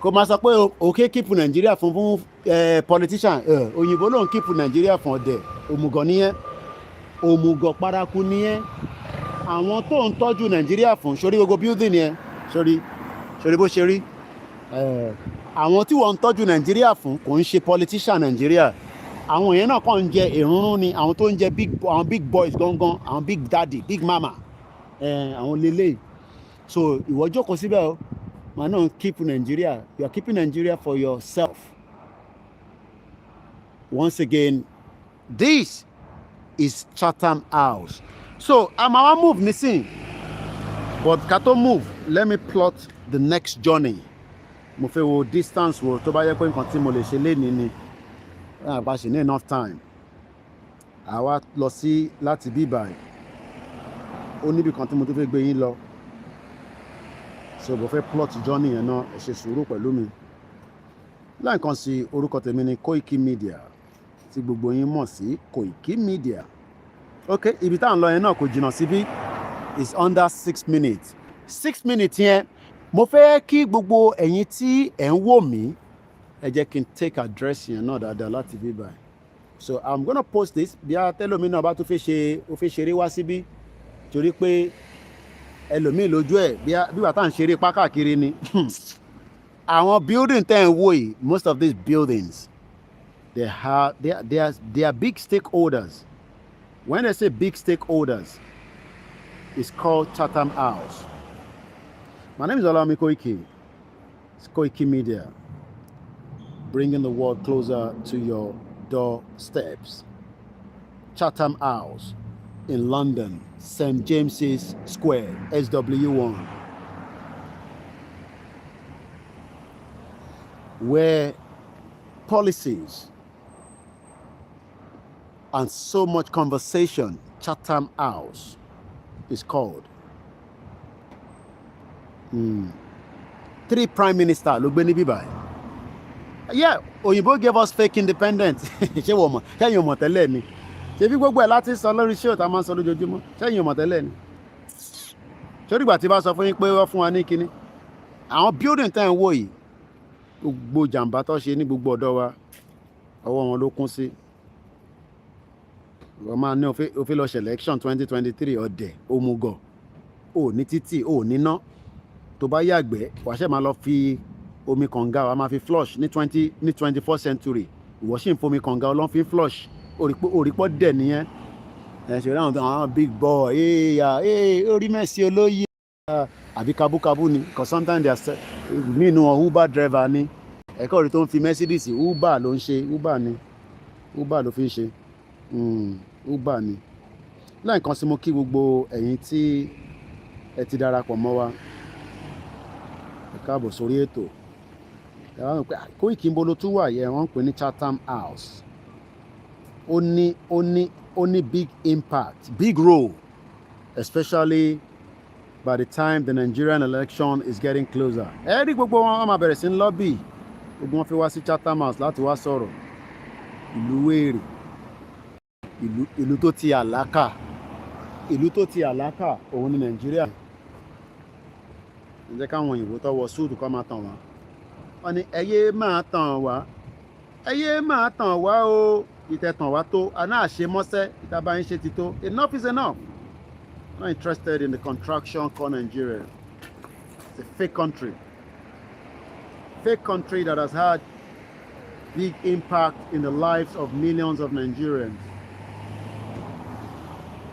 kò máa sọ pé òkè keep Nigeria fún politician. Òyìnbó ló ń keep Nigeria fún ọdẹ. Òmùgọ̀ nìyẹn. Òmùgọ̀ paraku nìyẹn. Àwọn tó ń tọ́jú Nigeria fún sórí gbogbo building yẹn. Sórí bó ṣe rí. Àwọn tí wọ́n ń tọ́jú Nigeria fún kò ń ṣe politician Nigeria. Àwọn yẹn náà kàn ń jẹ ìrúnrún ni. Àwọn tó ń jẹ big boys gangan, àwọn big daddy, big mama. Àwọn lélẹ̀. So ìwọ jókòó síbẹ̀ o. Man, no, keep Nigeria. You are keeping Nigeria for yourself. Once again, this is Chatham House. So I'm gonna move nisin. But kato move, let me plot the next journey. Mo fẹ́ wo distance wo tó bá yẹ pé nǹkan tí mo lè ṣe lénìí ni. Bá ṣe ní enough time. Àwa lọ sí láti bí báyìí. Ó níbi kan tí mo tó fẹ́ gbé yín lọ. So mo fẹ́ plot journey yẹn náà, ẹ ṣe sùúrù pẹ̀lú mi. Lẹ́ẹ̀kan sí orúkọ tèmi ni KOIKIMEDIA tí gbogbo yín mọ̀ sí KOIKIMEDIA. Okay, ibi tá à ń lọ yẹn náà kò jìnnà síbí. It's under 6 minutes. 6 minutes yẹn, mo fẹ́ kí gbogbo ẹ̀yin tí ẹ̀ ń wò mí, ẹ jẹ́ kí n take address yẹn náà dáadáa láti bí báyìí. So I'm gonna post this bí a tẹ́lómi náà bá tún fẹ́ ṣeré wá síbí torí pé ẹlòmíì lójú ẹ̀ bí wàá tá à ń ṣeré pákàkiri ni. Àwọn building tẹ́ ń wò yìí, most of these buildings, they are big stakeholders. When they say big stakeholders, it's called Chatham House. My name is Olami Koiki. It's KOIKIMEDIA, bringing the world closer to your doorsteps. Chatham House in London, St. James's Square, SW1, where policies and so much conversation, Chatham House is called. 3 prime ministers ló gbé níbí báyìí. Yeah, Òyìnbó gave us fake independence. Ṣé wọ́n mọ̀? Ṣé yóò mọ̀ tẹ́lẹ̀ ni? ṣe bí gbogbo ẹ̀ láti sọ lórí show tá a máa ń sọ lójoojúmọ́ sẹ́yìn ọmọ tẹ́lẹ̀ ni sórí ìgbà tí bá sọ fún yín pé wọ́n fún wa ní kinní àwọn building tẹ́ ń wò yìí gbogbo jàǹbá tó ṣe ní gbogbo ọ̀dọ́ wa ọwọ́ wọn ló kún sí wọ́n máa ní òfin lọ ṣe election 2023 ọ̀dẹ̀ òmùgọ̀ ò ní títì ò níná tó bá yàgbẹ́ wàṣẹ́ máa lọ fi omi kànga wa máa fi flush ní 21st century ìwọ sì ń fomi kànga ọlọ́run fi flush òrìpọ̀ dẹ̀ nìyẹn ẹ̀ṣẹ̀ ráhùn àwọn big boy orí mẹ́sì olóyè àbí kabúkabú ni because sometimes they are nínú uber driver ni ẹ̀kọ́ rí tó ń fi Mercedes uber ló ń ṣe uber ló fi ń ṣe uber ni lẹ́ẹ̀kan sí mo kí gbogbo ẹ̀yin tí ẹ ti darapọ̀ mọ́ wa ẹ káàbọ̀ sórí ètò ẹ wá pé Koiki Ibo ló tún wà yẹ wọ́n ń pè ní Chatham House ó ní big impact big role especially by the time the Nigerian election is getting closer ẹ rí gbogbo wọn máa bẹ̀rẹ̀ sí ń lobby gbogbo wọn fi wá sí Chatham House láti wá sọ̀rọ̀ ìlú wèrè ìlú tó ti àlákà òun ní Nàìjíríà ẹ jẹ́ káwọn òyìnbó tó wọ súùtù kọ́ máa tàn wá wọ́n ní ẹyẹ máa tàn wá o ìtẹ̀tàn wá tó àná àṣemọ́sẹ́ ìtàbá yín ṣe ti tó enough is enough I'm not interested in the contraction called Nigeria. It's a fake country that has had big impact in the lives of millions of Nigerians.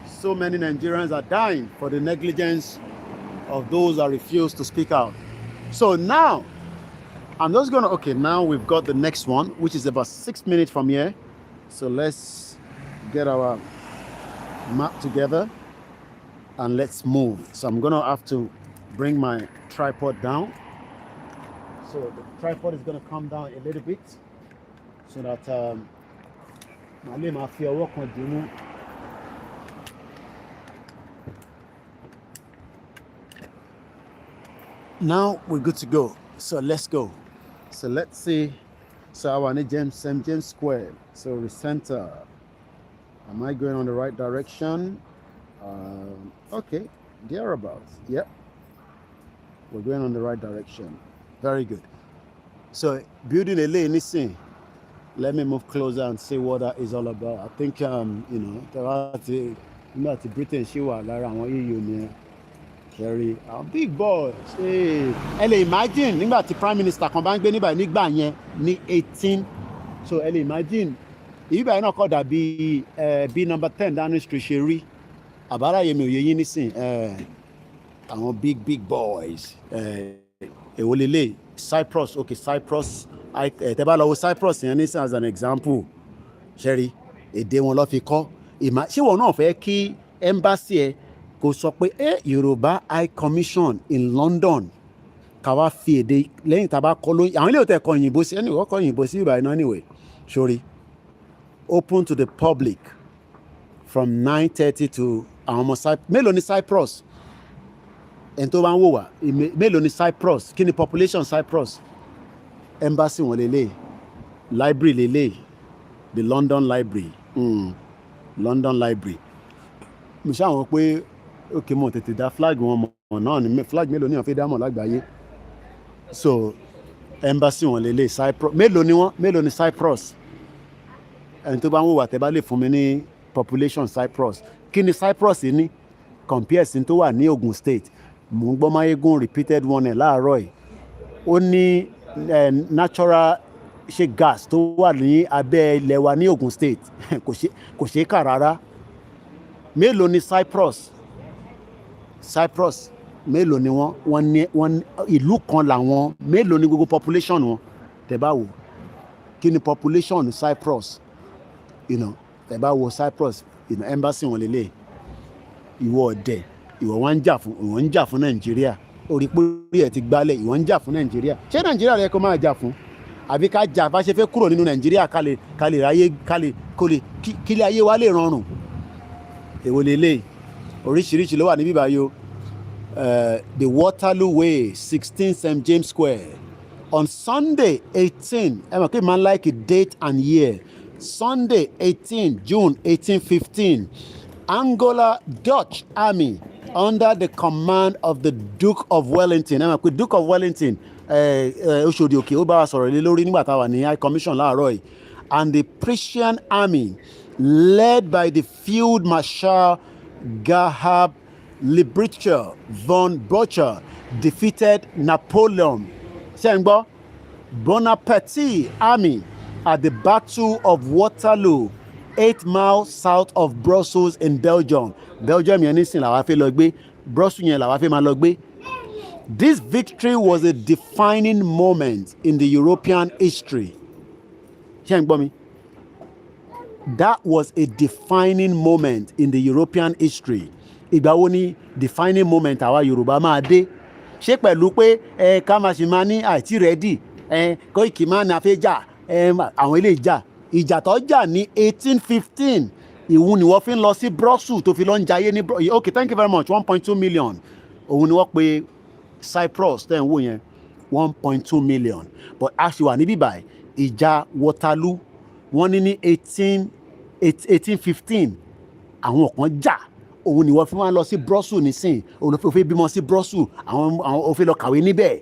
So many Nigerians are dying for the negligence of those that refuse to speak out. So now, I'm just gonna, okay, now we've got the next one, which is about 6 minutes from here. So let's get our map together and let's move. So I'm gonna have to bring my tripod down. So the tripod is gonna come down a little bit so that now we're good to go. So let's go. So let's see. So I want St. James Square. So the center. Am I going on the right direction? Okay, thereabouts. Yep. We're going on the right direction. Very good. So building a lane, listen. Let me move closer and see what that is all about. I think the Britain she was like EU Kerry, big boys. Ẹ lè imagine nígbà tí prime minister kan bá ń gbé níbà nígbà yẹn ní 18. So ẹ lè imagine ìbá yẹn náà kọ́ dàbí bí number 10 Downing Street ṣe rí. Àbára yẹmi òye yín nísìn àwọn big boys. Èwo lélẹ̀ Cyprus, okay, Cyprus. Tẹ́ bá lọ wo Cyprus yẹn nísìn as an example. Ṣẹ́rí èdè wọn lọ́ fi kọ́. Ṣé wọn náà fẹ́ kí embassy ẹ kò sọ pé Yorùbá High Commission in London káwá fi èdè lẹ́yìn tá a bá kọ́ lóyìn àwọn ilé ìtẹ̀ kọ òyìnbó sí ẹni ìwọ́ kọ òyìnbó sí ìbàdàn anyway sorry open to the public from 9:30 to àwọn ọmọ mélòó ní Cyprus ẹni tó bá ń wò wá mélòó ní Cyprus kí ni population Cyprus embassy wọn lélẹ̀ library lélẹ̀ the London Library London Library mo ṣàwọn pé okay mo tètè dá flag wọn mọ̀ náà ni flag mélòó ni wọ́n fi dá mọ̀ lágbàáyé so embassy wọn lélẹ̀ Cyprus mélòó ni Cyprus ẹni tó bá ń wò wá tẹ́ bá lè fún mi ní population Cyprus kí ni Cyprus ní compare sí tó wà ní Ogun State mò ń gbọ́ máyégún repeated one ẹ̀ láàárọ̀ yìí ó ní natural ṣe gas tó wà ní abẹ́ ilẹ̀ wa ní Ogun State kò ṣe é kà rárá mélòó ni Cyprus mélòó ni wọ́n ìlú kan làwọn mélòó ni gbogbo population wọn tẹ́ bá wò kí ni population Cyprus tẹ́ bá wò Cyprus embassy wọn lélẹ̀ ìwọ ọ̀dẹ̀ ìwọ wọn ń jà fún Nàìjíríà orí pé ẹ̀ ti gbálẹ̀ ìwọ ń jà fún Nàìjíríà ṣé Nàìjíríà rẹ kó máa jà fún àbí ká jà bá ṣe fẹ́ kúrò nínú Nàìjíríà ká lè ráyé kílé ayé wa lè rọrùn èwo lélẹ̀ oríṣiríṣi ló wà níbí báyìí o the Waterloo Way 16 St. James Square on Sunday 18 ẹ mọ̀ pé man like a date and year Sunday 18 June 1815, Angola Dutch army under the command of the Duke of Wellington. Duke of Wellington, Oshodi Oke, ó bá wa sọ̀rọ̀ lé lórí nígbà tá a wà ní High Commission láàárọ̀ yìí. And the Prussian army, led by the Field Marshal Gerhard Liebknecht von Bocher, defeated Napoleon Bonaparte's army at the Battle of Waterloo, 8 miles south of Brussels in Belgium. Belgium yẹn nísìn làwa fẹ́ lọ gbé, Brussels yẹn làwa fẹ́ máa lọ gbé. This victory was a defining moment in the European history. Ṣé ń gbọ́ mi? That was a defining moment in the European history. Ìgbà wo ni defining moment àwa Yorùbá máa dé? Ṣé pẹ̀lú pé ká máa ṣe máa ní àìtí rẹ́dì, Koiki máa ní afẹ́ jà, àwọn ilé ìjà tó jà ní 1815, ìwú ni wọ́n fi ń lọ sí Brussels tó fi lọ ń jayé ní Brussels. Okay, thank you very much. 1.2 million. Òun ni wọ́n pe Cyprus tẹ̀ ń wò yẹn, 1.2 million. But a ṣì wà níbí báyìí, ìjà Waterloo wọ́n ní 1815 àwọn kan jà, òun ni wọ́n fi máa lọ sí Brussels nísìn, òun ló fi bímọ sí Brussels, àwọn ò fi lọ kàwé níbẹ̀.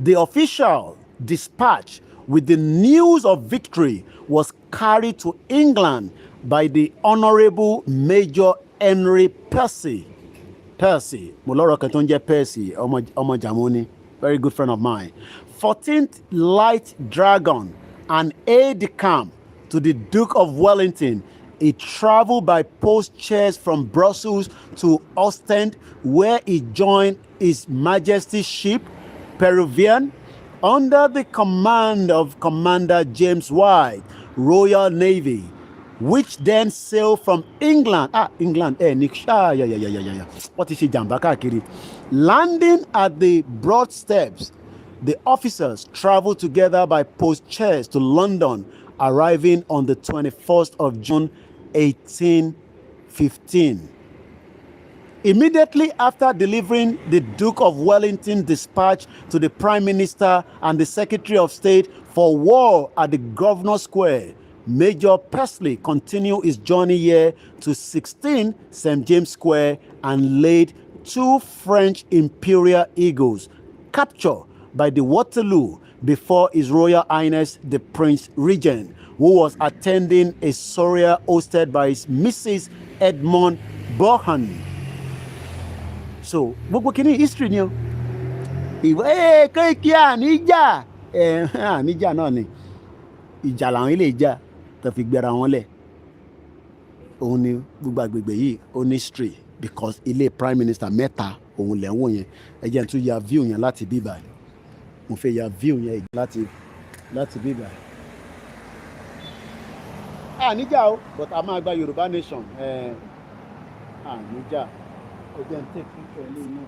The official dispatch with the news of victory was carried to England by the Honourable Major Henry Percy. Mo lọ́rọ̀ kan tó ń jẹ́ Percy, ọmọ Jamoni, very good friend of mine. 14th Light Dragon, an aide-de-camp to the Duke of Wellington. He traveled by post chairs from Brussels to Ostend, where he joined His Majesty's ship, Peruvian, under the command of Commander James White, Royal Navy, which then sailed from England. England, What is it, Jambaka? Landing at the Broad Steps, the officers traveled together by post chairs to London, arriving on the 21st of June, 1815. Immediately after delivering the Duke of Wellington dispatch to the Prime Minister and the Secretary of State for war at the Grosvenor Square, Major Percy continued his journey here to 16 St. James Square and laid 2 French Imperial Eagles captured by the Waterloo before His Royal Highness the Prince Regent, who was attending a soiree hosted by his Mrs. Edmund Bohan. So, gbogbo kini history ni o. Ìwé Koiki níjà, níjà náà ni. Ìjà làwọn ilé ìjà tó fi gbéra wọn lẹ̀. Òun ni gbogbo agbègbè yìí ó ní history because ilé Prime Minister mẹ́ta òun lẹ̀ ń wò yẹn. Ẹ jẹ́ n tún ya view yẹn láti bí báyìí. Mo fẹ́ ya view yẹn láti bí báyìí. Níjà o, but a máa gba Yorùbá nation. Níjà. Ó jẹ́ n take picture ilé náà.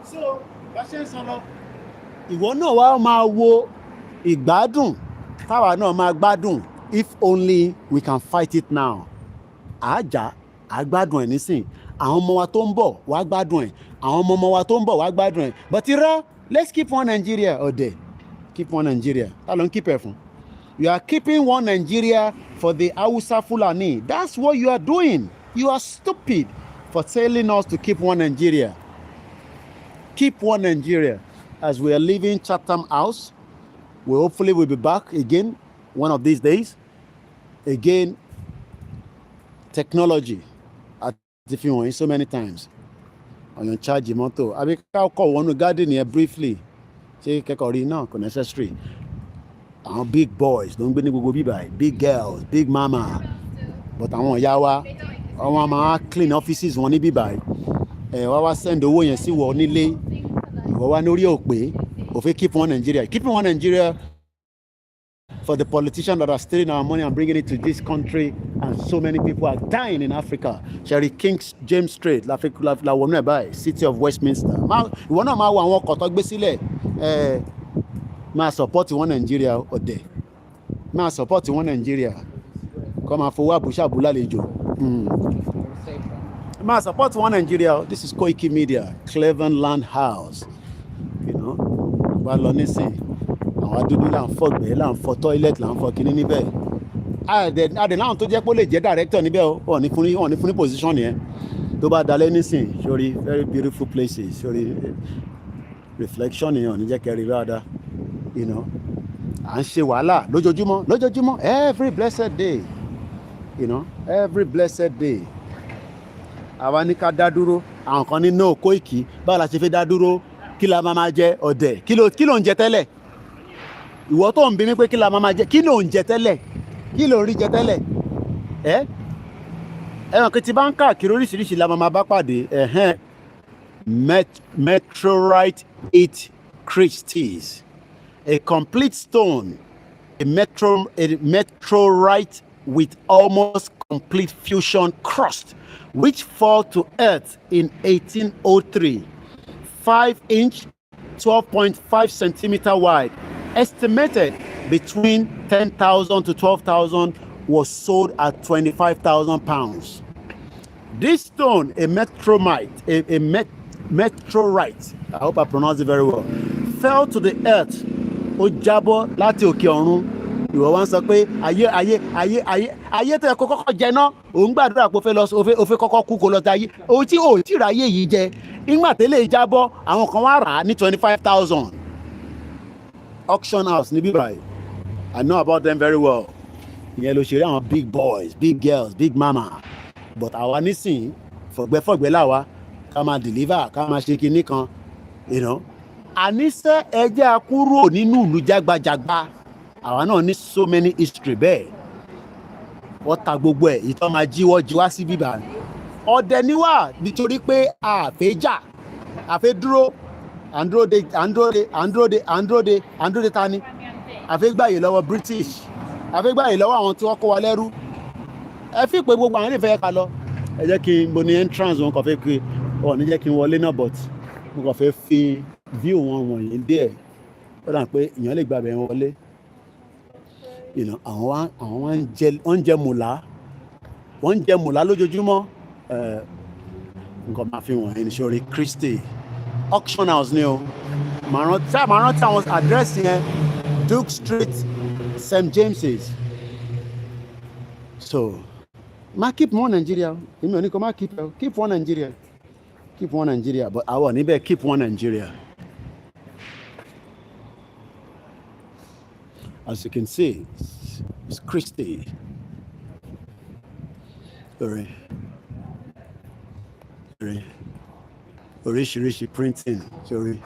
So, bá ṣe ń sọ lọ, ìwọ náà wá máa wo ìgbádùn táwa náà máa gbádùn if only we can fight it now. Àjà àgbádùn ẹ̀ nísìn, àwọn ọmọ wa tó ń bọ̀ wá gbádùn ẹ̀, àwọn ọmọ wa tó ń bọ̀ wá gbádùn ẹ̀. But irọ́, let's keep one Nigeria ọ̀dẹ̀, keep one Nigeria. Ta ló ń keep ẹ̀ fún? You are keeping one Nigeria for the Hausa Fulani. That's what you are doing. You are stupid for telling us to keep one Nigeria. Keep one Nigeria. As we are leaving Chatham House, we hopefully will be back again one of these days. Again, technology at the so many times on your charge motor. I mean, I'll call one garden here briefly. Say, Kekori, no, necessary. Our big boys don't be by big girls, big mama. But I want Yawa, I want my clean offices, one be by. I was send away and see what only keep one Nigeria. Keeping one Nigeria for the politicians that are stealing our money and bringing it to this country, and so many people are dying in Africa. Sherry King James Street, La City of Westminster. máa support wọn Nàìjíríà ọ̀dẹ̀ máa support wọn Nàìjíríà kọ́ máa fowó àbúṣàbù lálejò máa support wọn Nàìjíríà. This is KOIKIMEDIA, Cleveland House, you know, wà lọ nísìn àwọn adúlú là ń fọ̀gbẹ́ là ń fọ toilet là ń fọ kíní níbẹ̀ àdè láwọn tó jẹ́ pé ó lè jẹ́ director níbẹ̀ ọ̀ ní fún ní position yẹn tó bá dalẹ̀ nísìn sórí very beautiful places sórí reflection yẹn ò ní jẹ́ kẹrin rárá, you know, à ń ṣe wàhálà lójoojúmọ́ every blessed day, you know, every blessed day. Àwa ní ká dá dúró àwọn kan ní no Koiki báwo la ṣe fẹ́ dá dúró kí la máa jẹ ọ̀dẹ̀ kí ló ń jẹ tẹ́lẹ̀ ìwọ tó ń bí mi pé kí la máa jẹ kí ló ń jẹ tẹ́lẹ̀ kí ló ń rí jẹ tẹ́lẹ̀ ẹ̀wọ̀n kí ti bá ń káàkiri oríṣiríṣi la máa bá pàdé meteorite it Christie's, a complete stone, a meteorite with almost complete fusion crust, which fell to earth in 1803, 5-inch, 12.5 centimeter wide, estimated between 10,000 to 12,000, was sold at 25,000 pounds. This stone, a meteorite, I hope I pronounce it very well, fell to the earth. Ó jábọ́ láti òkè ọ̀run. Ìwọ wá ń sọ pé ayé tó yẹ kó kọ́kọ́ jẹ náà òun gbàdúrà pé ó fẹ́ kọ́kọ́ kú kó lọ sí ayé òun tí ò tí ráyé yìí jẹ ìgbà tẹ́lẹ̀ jábọ́ àwọn kan wá rà á ní 25,000. Auction house níbí báyìí, I know about them very well. Ìyẹn ló ṣe rí àwọn big boys, big girls, big mama, but àwa nísìnyí fọ̀gbẹ́fọ̀gbẹ́ làwa ká máa deliver ká máa ṣe kinní kan, you know. Àníṣe ẹjẹ́ akúrò nínú ìlú jágbajàgba àwa náà ní so many history bẹ́ẹ̀ wọ́n ta gbogbo ẹ̀ ìtọ́ máa jíwá sí bíbá ọ̀dẹ̀ níwà nítorí pé àfẹ́jà àfẹ́ dúró àndúróde tani àfẹ́gbàyè lọ́wọ́ British àfẹ́gbàyè lọ́wọ́ àwọn tí wọ́n kó wa lẹ́rú ẹ fi pé gbogbo àwọn ilé ìfẹ́ ká lọ ẹ jẹ́ kí n bo ní entrance wọn kàn fẹ́ pé ọ̀ ní jẹ́ kí n wọlé náà but mo kàn fẹ́ fi view wọn wọ̀nyí díẹ̀ ó dà pé èèyàn lè gbàgbé wọn wọlé, you know, àwọn wọ́n ń jẹ mùlá lójoojúmọ́ nǹkan máa fi wọ̀nyí ní sórí Christie auction house ni o màá rántí àwọn àdírẹ́sì yẹn Duke Street, St. James's. So má keep one Nigeria èmi ò ní kó má keep one Nigeria but àwọn níbẹ̀ keep one Nigeria. As you can see, it's Christie. Oríṣiríṣi printing, sorry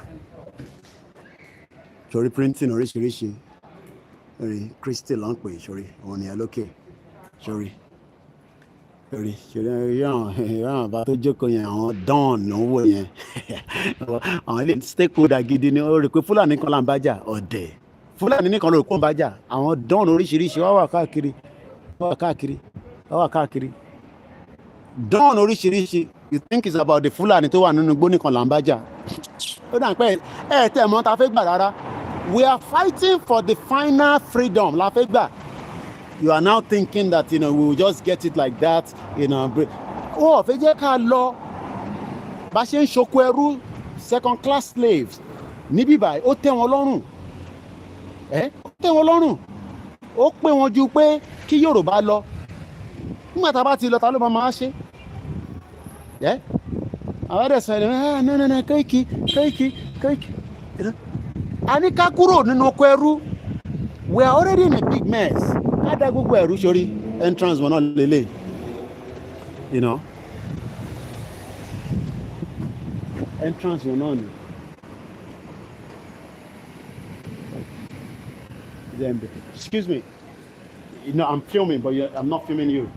printing oríṣiríṣi. Christie ló ń pè sorry òun ni ẹ lókè sorry àwọn bá tó jókòó yẹn àwọn Don ló ń wò yẹn àwọn ilé stakeholder gidi ni ó rí pé Fúlàní kan là ń bájà ọ̀dẹ̀. Fúlàní nìkan ló kún bájà àwọn Don oríṣiríṣi wá wà káàkiri Don oríṣiríṣi. You think it's about the Fúlàní tó wà nínú igbó nìkan là ń bájà ó dà pé tẹ̀ mọ́ ta fẹ́ gbà rárá. We are fighting for the final freedom la fẹ́ gbà. You are now thinking that, you know, we will just get it like that, you know. Ó fẹ́ jẹ́ ká lọ bá ṣe ń ṣoko ẹrú second class slaves níbí báyìí ó tẹ́ wọn lọ́rùn. Ó pé wọn ju pé kí Yorùbá lọ nígbà tá a bá ti lọ ta ló máa ṣe àwọn ẹ̀rẹ̀ sọ̀rọ̀ no Koiki a ní ká kúrò nínú oko ẹrú. We are already in a big mess. Ká dá gbogbo ẹrú sórí entrance wọn náà lélẹ̀, you know, entrance wọn náà ni. Excuse me. You know, I'm filming, but I'm not filming you.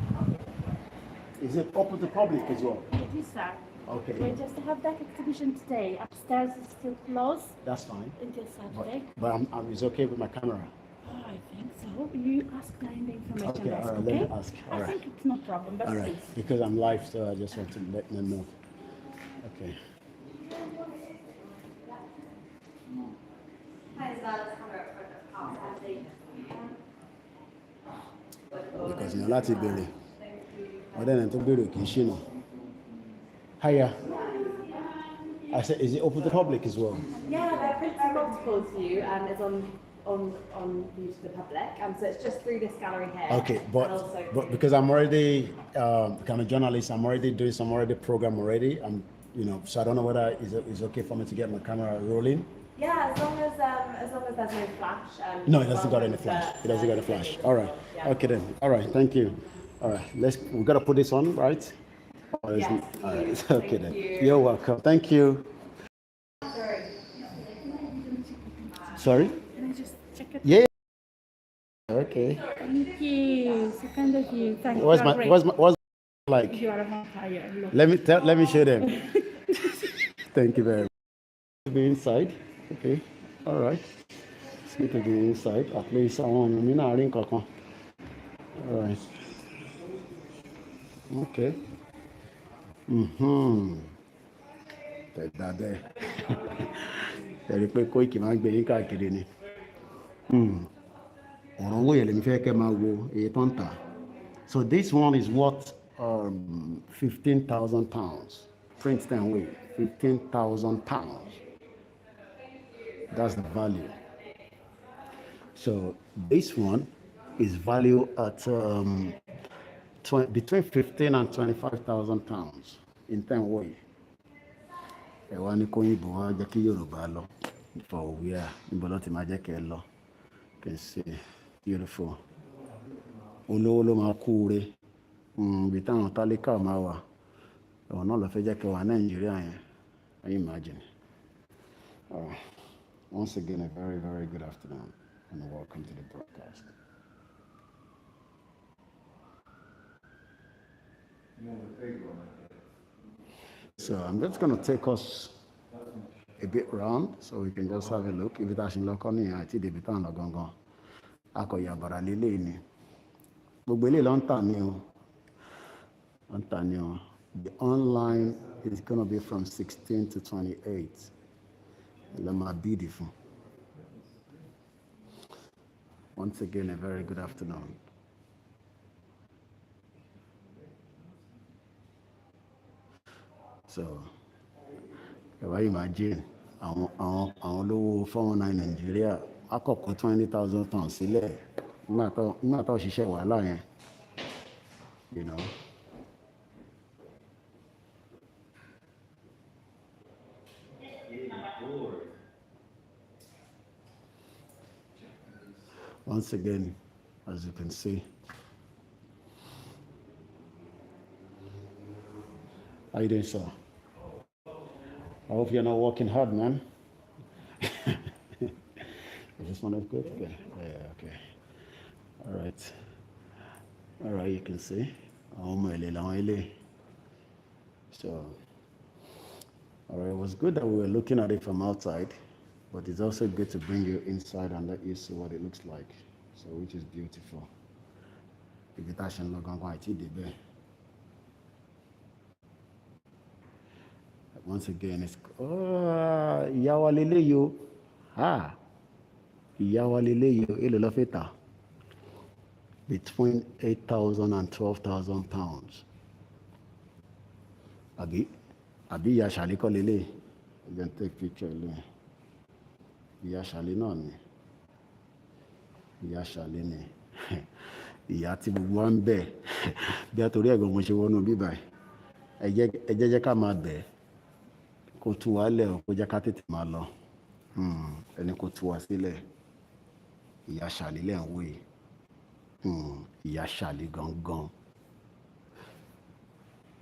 Is it open to public as well? It is, sir. Okay. We just have that exhibition today. Upstairs is still closed. That's fine. Until Saturday. But it's okay with my camera. Oh, I think so. You ask the information. Okay, all right, okay? let me ask. I think it's no problem, but all right, please. because I'm live, so I just want to let them know. Okay. Hi, is that camera? Because you're not berry. But then to berry kishino. Hiya. I said, is it open to the public as well? Yeah, they're printing multiple to you, and it's on view to the public, so it's just through this gallery here. Okay, but because I'm already kind of journalist, I'm already doing some program already. I'm, so I don't know whether it's okay for me to get my camera rolling. Yeah, as long as there's no flash. No, it doesn't got any flash. It doesn't got a flash. All right. Yeah. Okay then. All right. Thank you. All right. We gotta put this on, right? Yes. All right. Okay then. You're welcome. Thank you. Sorry. Can I just check it? Yeah. Okay. Thank you. So kind of you. Thank you. What's like? You are a vampire. Look. Let me show them. Thank you very much. Be inside. Okay. All right. It's good to be inside. At least I want to mean I ring All right. Okay. That there. Ẹ̀rí pé Koiki máa ń gbé yín káàkiri ni. Ọ̀rọ̀ owó yẹn lèmi fẹ́ kẹ́ máa wo èyí tó ń tà. So this one is worth 15,000 pounds. Princeton way, 15,000 pounds. That's the value. So this one is valued at between 15 and 25,000 pounds in 10 way. Ẹ wá ní kóyìnbó wá jẹ́ kí Yorùbá lọ for where níbo ló ti máa jẹ́ kẹ́ lọ. Can see beautiful. Olówó ló máa kú re. Ibi táwọn tálíkà máa wà. Ẹ̀wọ̀n náà lọ fẹ́ jẹ́ kẹ́ wà Nàìjíríà yẹn. Can you imagine? Once again, a very, very good afternoon and welcome to the broadcast. So I'm just going to take us a bit round so we can just have a look. If it has look on here, I think the bitan are gone. Akoya baralile ni. Gbogbo ile ló ń tà ní o. Ló ń tà ní o. The online is going to be from 16 to 28. Let me be beautiful. Once again, a very good afternoon. So, can you imagine? Àwọn olówó 419 Nigeria àkọ́kọ́ 20,000 pounds sílẹ̀ nígbà tó ṣiṣẹ́ wàhálà yẹn, you know. Once again, as you can see. How you doing, sir? I hope you're not working hard, man. This one is good? Okay. Yeah, okay. All right. All right, you can see. So, all right, it was good that we were looking at it from outside, but it's also good to bring you inside and let you see what it looks like. So, which is beautiful. Once again, it's Yawaleleyo. Yawaleleyo Ilolofeta. Between 8,000 and 12,000 pounds. Abi Yashali Kolele. You can take picture. Yashali nani. Yashali ni. Yati buwan be. Bí a torí ẹ̀gbọ́n mo ṣe wọnú bí báyìí. Ẹ jẹ́ ká máa bẹ̀. Kó tú wa lẹ̀ o, kó jẹ́ ká tètè máa lọ. Ẹni kó tú wa sílẹ̀. Ìyá Ṣàlí lẹ̀ ń wò yìí. Ìyá Ṣàlí gangan.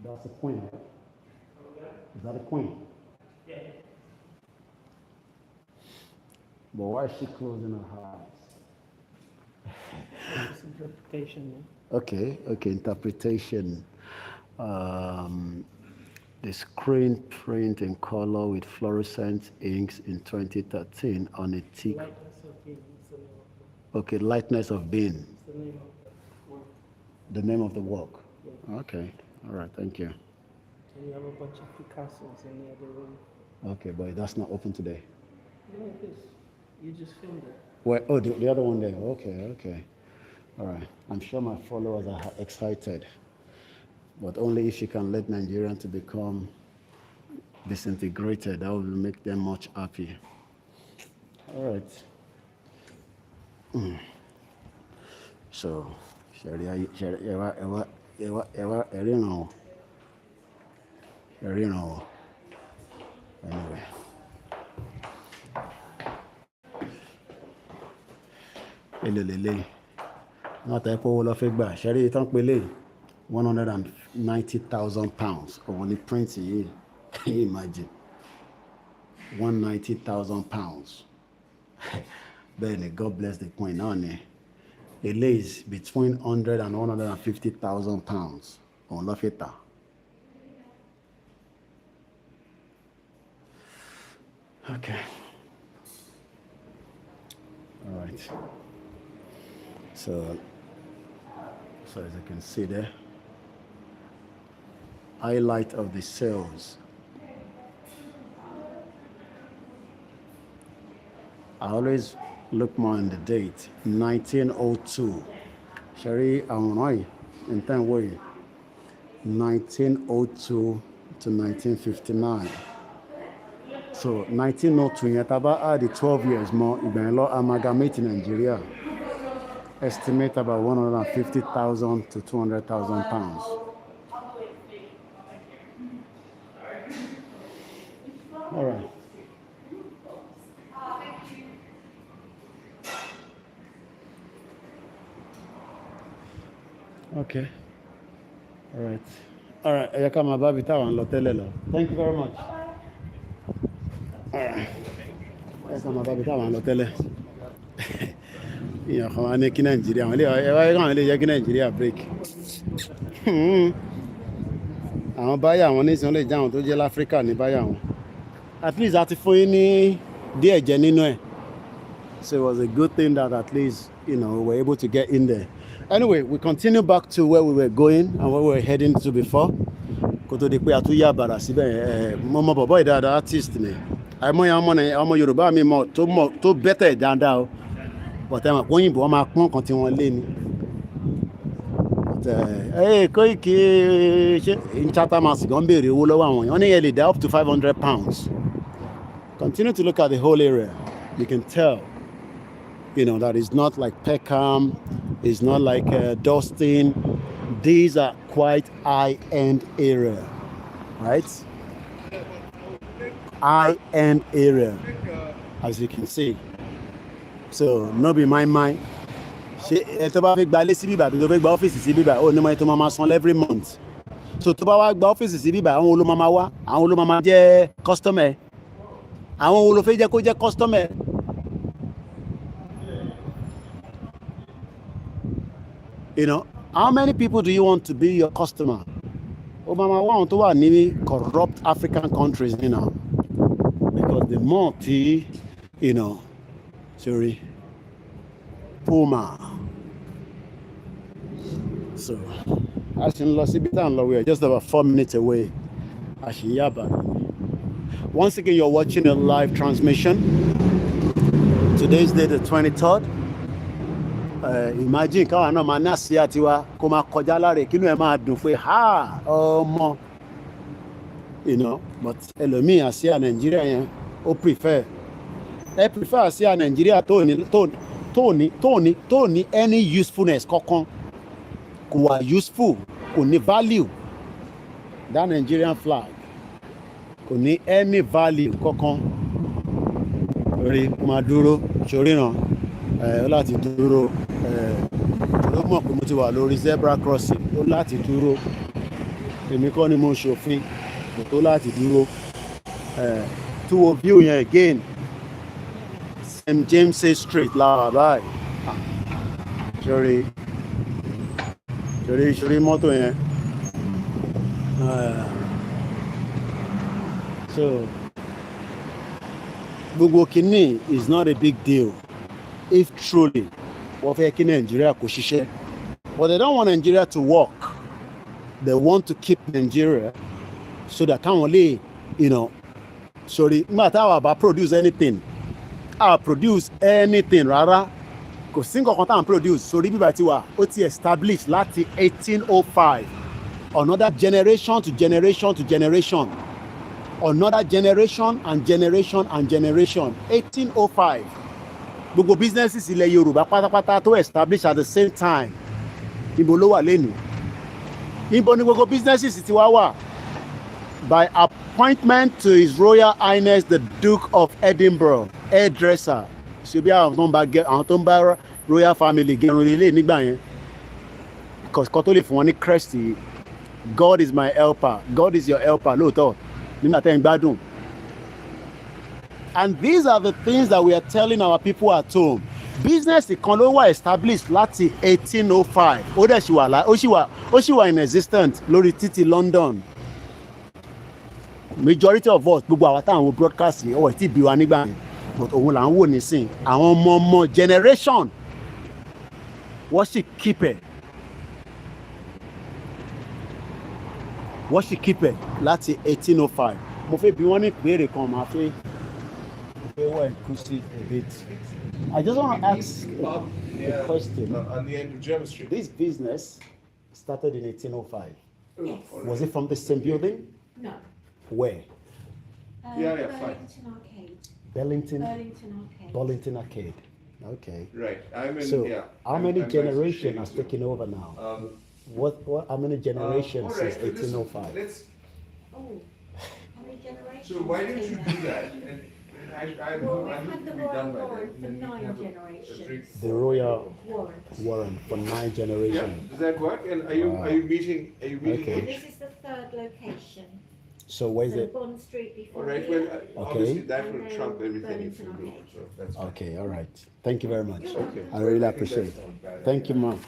That's a queen. Is that a queen? Yeah. But why is she closing her eyes? It's interpretation. Okay, interpretation. The screen print in color with fluorescent inks in 2013 on a thick. Lightness of being is the name of the Okay, lightness of being. It's the name of the work. The name of the work. Yeah. Okay, all right, thank you. And you have a bunch of Picassos in the other room. Okay, but that's not open today. Yeah, it is. You just filmed it. Where, oh, the other one there. Okay. All right. I'm sure my followers are excited, but only if you can let Nigerians to become disintegrated. That will make them much happy. All right. So, anyway. Not a whole of it, Sherry, don't believe 190,000 pounds. Or only print here. Can you imagine? 190,000 pounds. Then God bless the coin on it. It lays between 100 and 150,000 pounds on Lafita. Okay. All right. So as you can see there, highlight of the sales. I always look more on the date, 1902. Sherry, I'm in 10 way. 1902 to 1959. So 1902, yet about add 12 years more, you've been a lot amalgamate in Nigeria. Estimate about 150,000 to 200,000 pounds. All right. Okay. All right. All right. Thank you very much. All right. Yeah, I want to Nigeria. Nigeria break. Àwọn báyà wọn nísìnyí lè jáwọn tó jẹ́ láfíríkà ní báyà wọn. At least àti fún yín ní díẹ̀ jẹ nínú ẹ̀. So it was a good thing that at least, we were able to get in there. Anyway, we continue back to where we were going and where we were heading to before. Kó tó di pé àtúnyà bàrà síbẹ̀ mọ́mọ́ bọ̀bọ́ ìdáadáa artist ni. Àìmọye ọmọ Yorùbá mi mọ̀ tó bẹ́tẹ̀ dáadáa o. But I'm going to my punk continually. Koiki in Chatham House, Gombe, only up to 500 pounds. Continue to look at the whole area. You can tell, that it's not like Peckham, it's not like Dustin. These are quite high-end area, right? High-end area, as you can see. So no be my mind. Ṣé ẹ tó bá fẹ́ gba ilé sí bíbà bí tó fẹ́ gba ọ́fíìsì sí bíbà ó ní mọ́ ẹ tó máa san every month. So tó bá wá gba ọ́fíìsì sí bíbà àwọn olóma máa wá àwọn olóma máa jẹ́ customer àwọn wo ló fẹ́ jẹ́ kó jẹ́ customer. How many people do you want to be your customer? Ó máa wá àwọn tó wà ní corrupt African countries because the more tí sorry, Puma. So, as in Losibitan, we are just about 4 minutes away. Ashiyaba. Once again, you're watching a live transmission. Today's day, the 23rd. Imagine káwa náà máa ní àsíá tiwa kó máa kọjá láre kínú ẹ̀ máa dùn pé ọmọ. But ẹlòmíì àsíá Nàìjíríà yẹn ó prefer. I prefer see Nigeria Tony any usefulness kankan kò wà useful kò ní value that Nigerian flag kò ní any value kankan rí máa dúró sórí náà ó láti dúró ló mọ̀ pé mo ti wà lórí zebra crossing ó láti dúró èmi kọ́ ni mo ṣòfin kò tó láti dúró to wo view yẹn again. James Street la bye. Sorry mọ́tò yẹn. So gbogbo kìíní is not a big deal if truly wọ́n fẹ́ kí Nigeria kó ṣiṣẹ́. But they don't want Nigeria to work. They want to keep Nigeria so that káwọn lè, nígbà táwọn àbá produce anything. produce anything rárá. Kò sí nǹkan kan tá à ń produce. Sórí bíbá tiwa ó ti establish láti 1805. Another generation to generation to generation. Another generation and generation and generation. 1805. Gbogbo businesses ilẹ̀ Yorùbá pátápátá tó establish at the same time. Ibo ló wà lẹ́nu. Ibo ni gbogbo businesses ti wá wà. By appointment to His Royal Highness the Duke of Edinburgh, hairdresser. Ṣé bí àwọn tó ń bá royal family gẹrun ilé nígbà yẹn. Because kọ́ tó lè fún wọn ní crest yìí. God is my helper. God is your helper. Lóòótọ́ nígbà tẹ́ ń gbádùn. And these are the things that we are telling our people at home. Business kan ló wà established láti 1805. Ó dẹ̀ ṣì wà in existence lórí títì London. Majority of us gbogbo àwa táwọn broadcast yìí ọwọ́ tí bí wa nígbà yẹn but òun là ń wò nísìn àwọn ọmọ generation wọ́n sì keep it láti 1805. Mo fẹ́ bí wọ́n ní ìbéèrè kan máa fẹ́ wọ́n inclusive a bit. I just want to ask a question. On the end of German Street. This business started in 1805. Yes. Was it from the same building? No. Where? Yeah, fine. Burlington Arcade. Burlington Arcade. Burlington Arcade. Okay. Right. So how many generations has taken over now? How many generations since 1805? Oh, how many generations? So why don't you do that? Well, we've had the royal warrant for 9 generations. The royal Warrant. for 9 Yeah, generations. does that work? And are you meeting? Okay. And this is the 3rd location. So where is So it? Bond Street All before right. here. Well, obviously Okay. that will trump everything if you Burlington do. Arcade. So that's fine. Okay, all right. Thank you very much. Okay. I really appreciate it. Thank you, ma'am.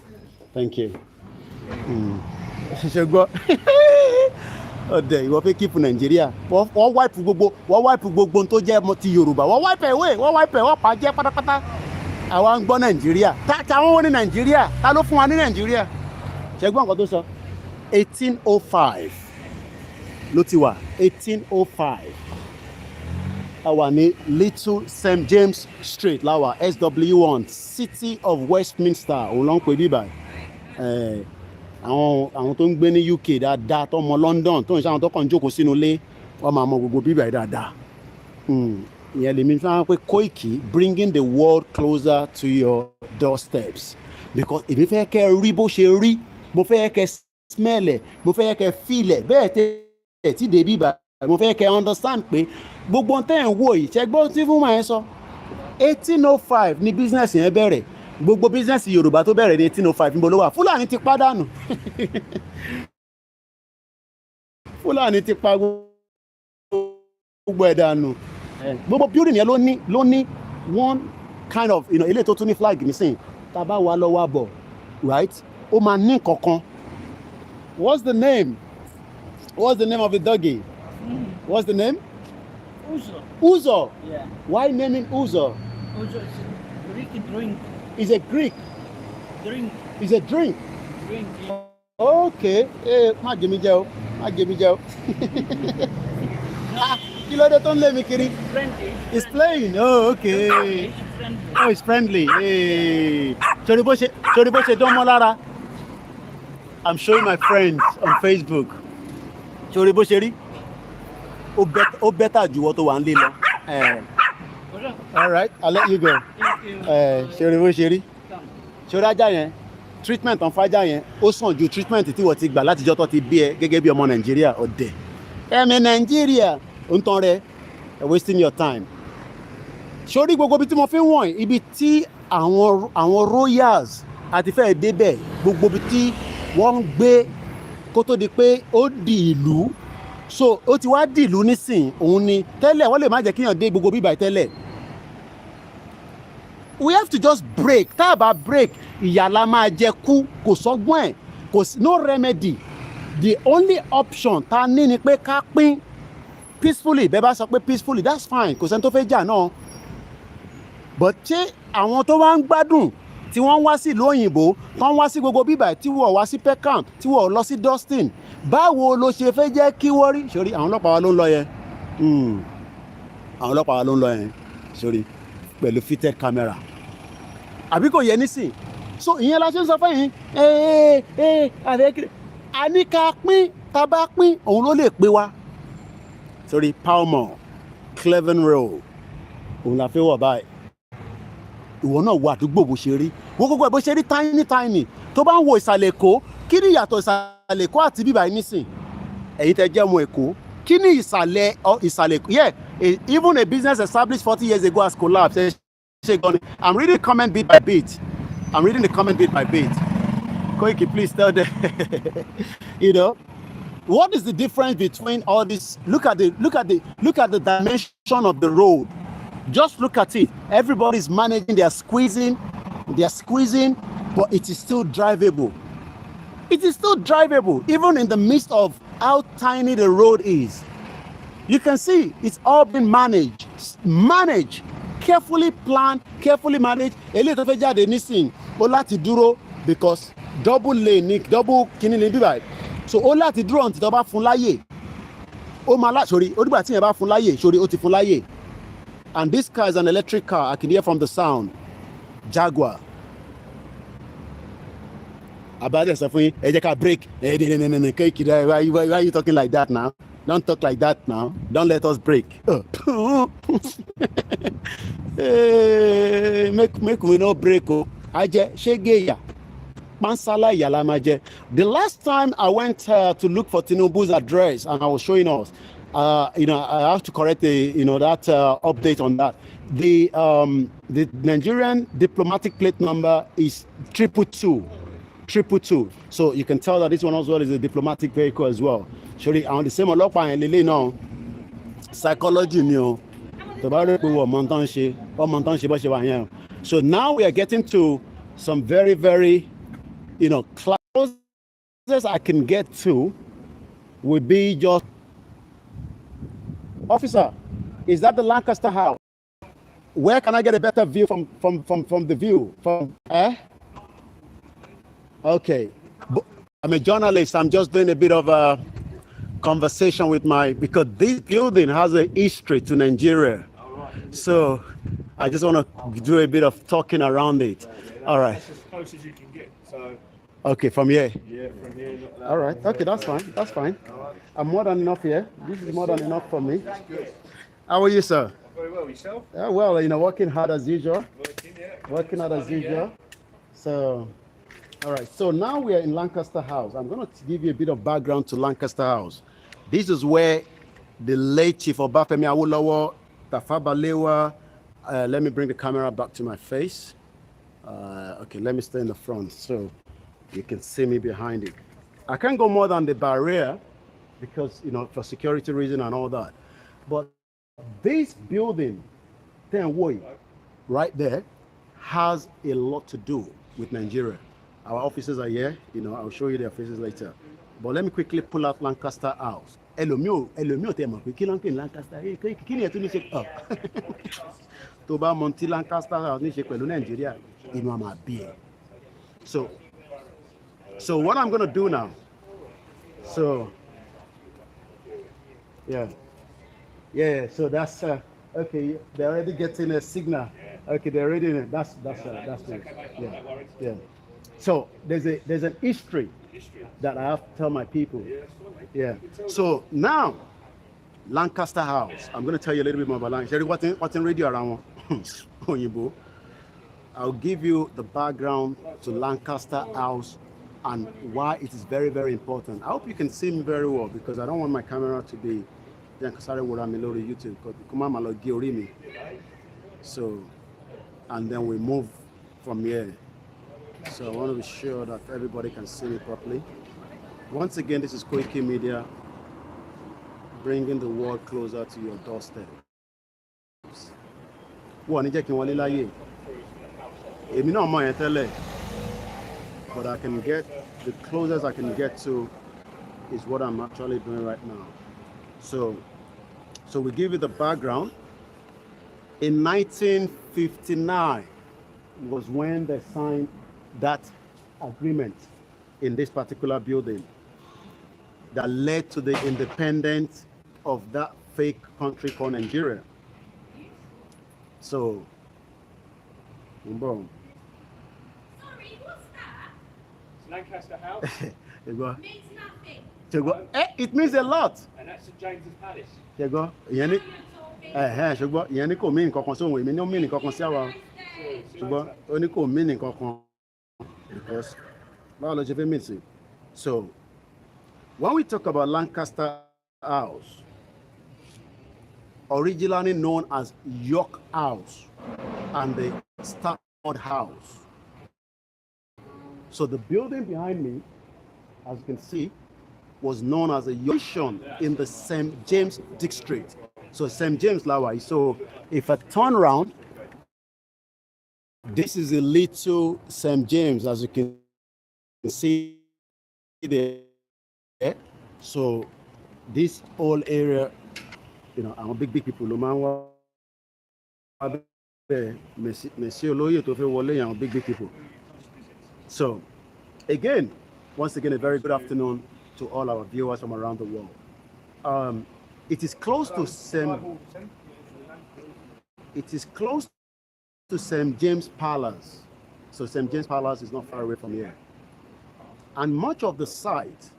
Thank you. Ṣùgbọ́n ọ̀dẹ̀ ìwọ fẹ́ kíìpù Nàìjíríà wọ́n wáìpù gbogbo tó jẹ́ ti Yorùbá wọ́n wọ́n pa jẹ́ pátápátá àwa ń gbọ́ Nàìjíríà táwọn wọ́n ní Nàìjíríà ta ló fún wa ní Nàìjíríà ṣẹ́gbọ́n nǹkan tó sọ 1805 ló ti wà 1805 a wà ní Little St James Street láwà SW1 City of Westminster òun ló ń pè bíbà àwọn tó ń gbé ní UK dáadáa tó mọ London tó ń ṣe àwọn tó kàn ń jókòó sínú ilé wọ́n máa mọ gbogbo bíbà yìí dáadáa ìyẹn lèmi fi hàn pé Koiki bringing the world closer to your doorsteps because èmi fẹ́ kẹ́ rí bó ṣe rí mo fẹ́ kẹ́ smell ẹ̀ mo fẹ́ kẹ́ feel ẹ̀ bẹ́ẹ̀ tẹ́ tí dé bíbà mo fẹ́ kẹ́ understand pé gbogbo tẹ́ ń wò yìí ṣẹ́gbọ́n tí fún màá sọ 1805 ni business yẹn bẹ̀rẹ̀ gbogbo business Yorùbá tó bẹ̀rẹ̀ ní 1805 níbo ló wà Fúlàní ti pàdánù Fúlàní ti pa gbogbo ẹ̀ dànù gbogbo building yẹn ló ní one kind of ilé tó tún ní flag nísìn tá a bá wà lọ́wọ́ àbọ̀ right ó máa ní kankan. What's the name of the doggy? What's the name? Uzo. Yeah. Why naming Uzo? Uzo is a Greek drink. It's a Greek. Drink. It's a drink. Drink. Yeah. Okay. Má jẹ mí jẹ o. Kí ló dé tó ń lé mi kiri? Friendly. It's playing. Oh, okay. It's friendly. Oh, it's friendly. Hey. Sori bó ṣe dán mọ́ lára. I'm showing my friends on Facebook. Sori bó ṣe rí. Ó better ju wọ́n tó wà ń lé lọ. All right, I'll let you go. Sori bó ṣe rí. Sori ajá yẹn treatment on fájá yẹn ó sàn ju treatment tí wọ́n ti gbà látijọ́ tó ti bí ẹ gẹ́gẹ́ bí ọmọ Nàìjíríà ọ̀dẹ̀. Ẹ̀mí Nàìjíríà ó ń tán rẹ wasting your time. Sori gbogbo ibi tí mo fi ń wọ̀nyí ibi tí àwọn royals àti fẹ́ẹ̀ débẹ̀ gbogbo ibi tí wọ́n ń gbé kó tó di pé ó di ìlú so ó ti wá di ìlú nísìn òun ni tẹ́lẹ̀ wọ́n lè má jẹ́ kíyàn dé gbogbo bíbá tẹ́lẹ̀. We have to just break tá a bá break ìyà la máa jẹ kú kò sọ́gbọ́n ẹ̀ kò sí no remedy the only option tá a ní ni pé ká pín peacefully bẹ́ẹ̀ bá sọ pé peacefully that's fine kò sẹ́ni tó fẹ́ jà náà but ṣé àwọn tó wá ń gbádùn tí wọ́n wá sí ìlú òyìnbó tí wọ́n wá sí gbogbo bíbà tí wọ́n wá sí Peckham tí wọ́n lọ sí Dustin báwo ló ṣe fẹ́ jẹ́ kí wọ́n rí sórí àwọn ọlọ́pàá wa ló ń lọ yẹn àwọn ọlọ́pàá wa ló ń lọ yẹn sórí pẹ̀lú fitted camera àbí kò yẹ nísìn so ìyẹn la ṣe ń sọ fún yín àdékìrì àní ká pín ká bá pín òun ló lè pé wa torí Palmer Cleven Road òun la fẹ́ wọ̀ báyìí ìwọ náà wo àdúgbò bó ṣe rí wọ́n gbogbo ẹ̀ bó ṣe rí tiny tó bá ń wo ìsàlẹ̀ Èkó kí ni ìyàtọ̀ ìsàlẹ̀ Èkó àti bíbá yìí nísìn ẹ̀yin tẹ́ jẹ́ ọmọ Èkó kí ni ìsàlẹ̀ yeah even a business established 40 years ago has collapsed. I'm reading the comment bit by bit. Koiki, please tell them. You know, what is the difference between all this? Look at the dimension of the road. Just look at it. Everybody's managing. They're squeezing, but it is still drivable. Even in the midst of how tiny the road is. You can see it's all been managed, carefully planned, carefully managed. Eléyìí tó fẹ́ jáde nísìn ó láti dúró because double kìíní ní bíbá so ó láti dúró until tó bá fún láyè ó máa sórí ó dìgbà tí yẹn bá fún láyè sórí ó ti fún láyè and this car is an electric car. I can hear from the sound. Jaguar. Abade sọ fún yín ẹ jẹ́ ká break why are you talking like that now? Don't talk like that now. Don't let us break. Make we no break. Aje shegeya. Pansala yalamaje. The last time I went to look for Tinubu's address and I was showing us, I have to correct that update on that. The Nigerian diplomatic plate number is 222. So you can tell that this one as well is a diplomatic vehicle as well. Surely on the same ọlọ́pàá yẹn lélẹ́yìn náà psychology ni o tó bá rí pé ọmọ tán ṣe bó ṣe wà yẹn. So now we are getting to some very closest I can get to would be just officer. Is that the Lancaster House? Where can I get a better view from the view Okay, I'm a journalist. I'm just doing a bit of a conversation with because this building has a history to Nigeria. So I just want to do a bit of talking around it. All right. That's as close as you can get. So. Okay, from here. Yeah, from here. All right. Okay, that's fine. I'm more than enough here. This is more than enough for me. How are you, sir? Very well. Yourself? Well, working hard as usual. Working hard as usual. So. All right, so now we are in Lancaster House. I'm going to give you a bit of background to Lancaster House. This is where the late Chief Obafemi Awolowo, Tafawa Balewa, let me bring the camera back to my face. Okay, let me stay in the front so you can see me behind it. I can't go more than the barrier because, for security reason and all that. But this building, right there, has a lot to do with Nigeria. Our officers are here, I'll show you their faces later. But let me quickly pull out Lancaster House. Elomio te mọ̀ pé kí ló ń pè Lancaster kí ni ẹ̀ tún ní ṣe tó bá mọ̀ tí Lancaster House ní ṣe pẹ̀lú Nàìjíríà inú àmà bí ẹ̀. So what I'm going to do now, so that's okay, they're already getting a signal. Okay, they're already in it. That's it. Yeah. So there's an history that I have to tell my people. Yeah. So now, Lancaster House. I'm going to tell you a little bit more about Lancaster. What's in radio around? I'll give you the background to Lancaster House and why it is very, very important. I hope you can see me very well because I don't want my camera to be YouTube. So, and then we move from here. So I want to be sure that everybody can see me properly. Once again, this is KOIKIMEDIA, bringing the world closer to your doorstep. But I can get, the closest I can get to is what I'm actually doing right now. So we give you the background. In 1959 was when they signed that agreement in this particular building that led to the independence of that fake country called Nigeria. So Boom. Sorry, what's that? It's Lancaster House, You go. Means nothing. You go. It means a lot. and that's St James's Palace. You go. Ìyẹn ní ṣùgbọ́n ìyẹn ní kò mí nǹkan kan sóhun èmi ní ó mí nǹkan kan sí àwa. Ṣùgbọ́n ó ní kò mí nǹkan kan. Because báwo ló ṣe fẹ́ mí sí? So when we talk about Lancaster House, originally known as York House and the Stafford House. So the building behind me, as you can see, was known as a Yorkshire in the St. James district. So St. James Lawai. So if I turn around, this is a little St. James, as you can see there. So this whole area, you know, I'm big people. Big people. So again, once again, a very good afternoon to all our viewers from around the world. It is close to St. James Palace. So St. James Palace is not far away from here. And much of the site,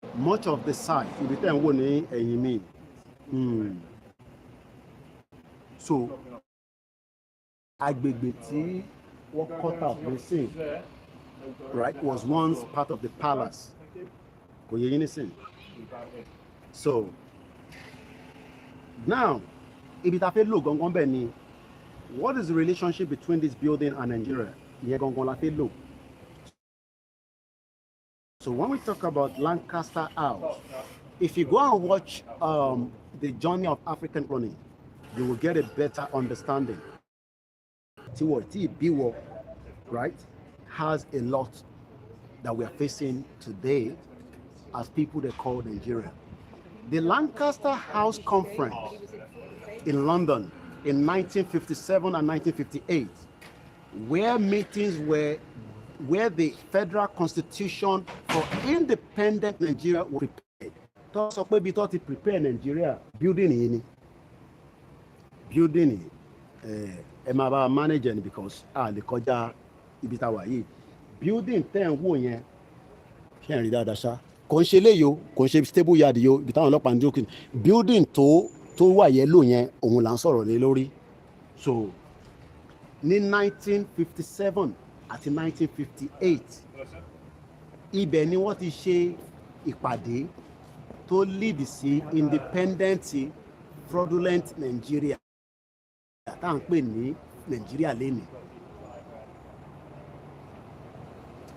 you return one and you mean. So Agbègbè what cut out the same, right, was once part of the palace. So now, if it have look, what is the relationship between this building and Nigeria? So when we talk about Lancaster House, if you go and watch the journey of African colony, you will get a better understanding. Biwo, right, has a lot that we are facing today as people they call Nigeria. The Lancaster House Conference in London in 1957 and 1958, where meetings were where the federal constitution for independent Nigeria was prepared. So we thought to prepare Nigeria, building Emaba manager because the koja ibitawa yi building ten wo yen ṣe rí dáadáa ṣá kò ń ṣe léyo kò ń ṣe stable yard yo ibi táwọn ọlọ́pàá ń jókòó building tó wà yellow yẹn òun là ń sọ̀rọ̀ lé lórí. So ní 1957 àti 1958 ibẹ̀ ni wọ́n ti ṣe ìpàdé tó lead sí independent fraudulent Nigeria tá à ń pè ní Nigeria lẹ́nìí.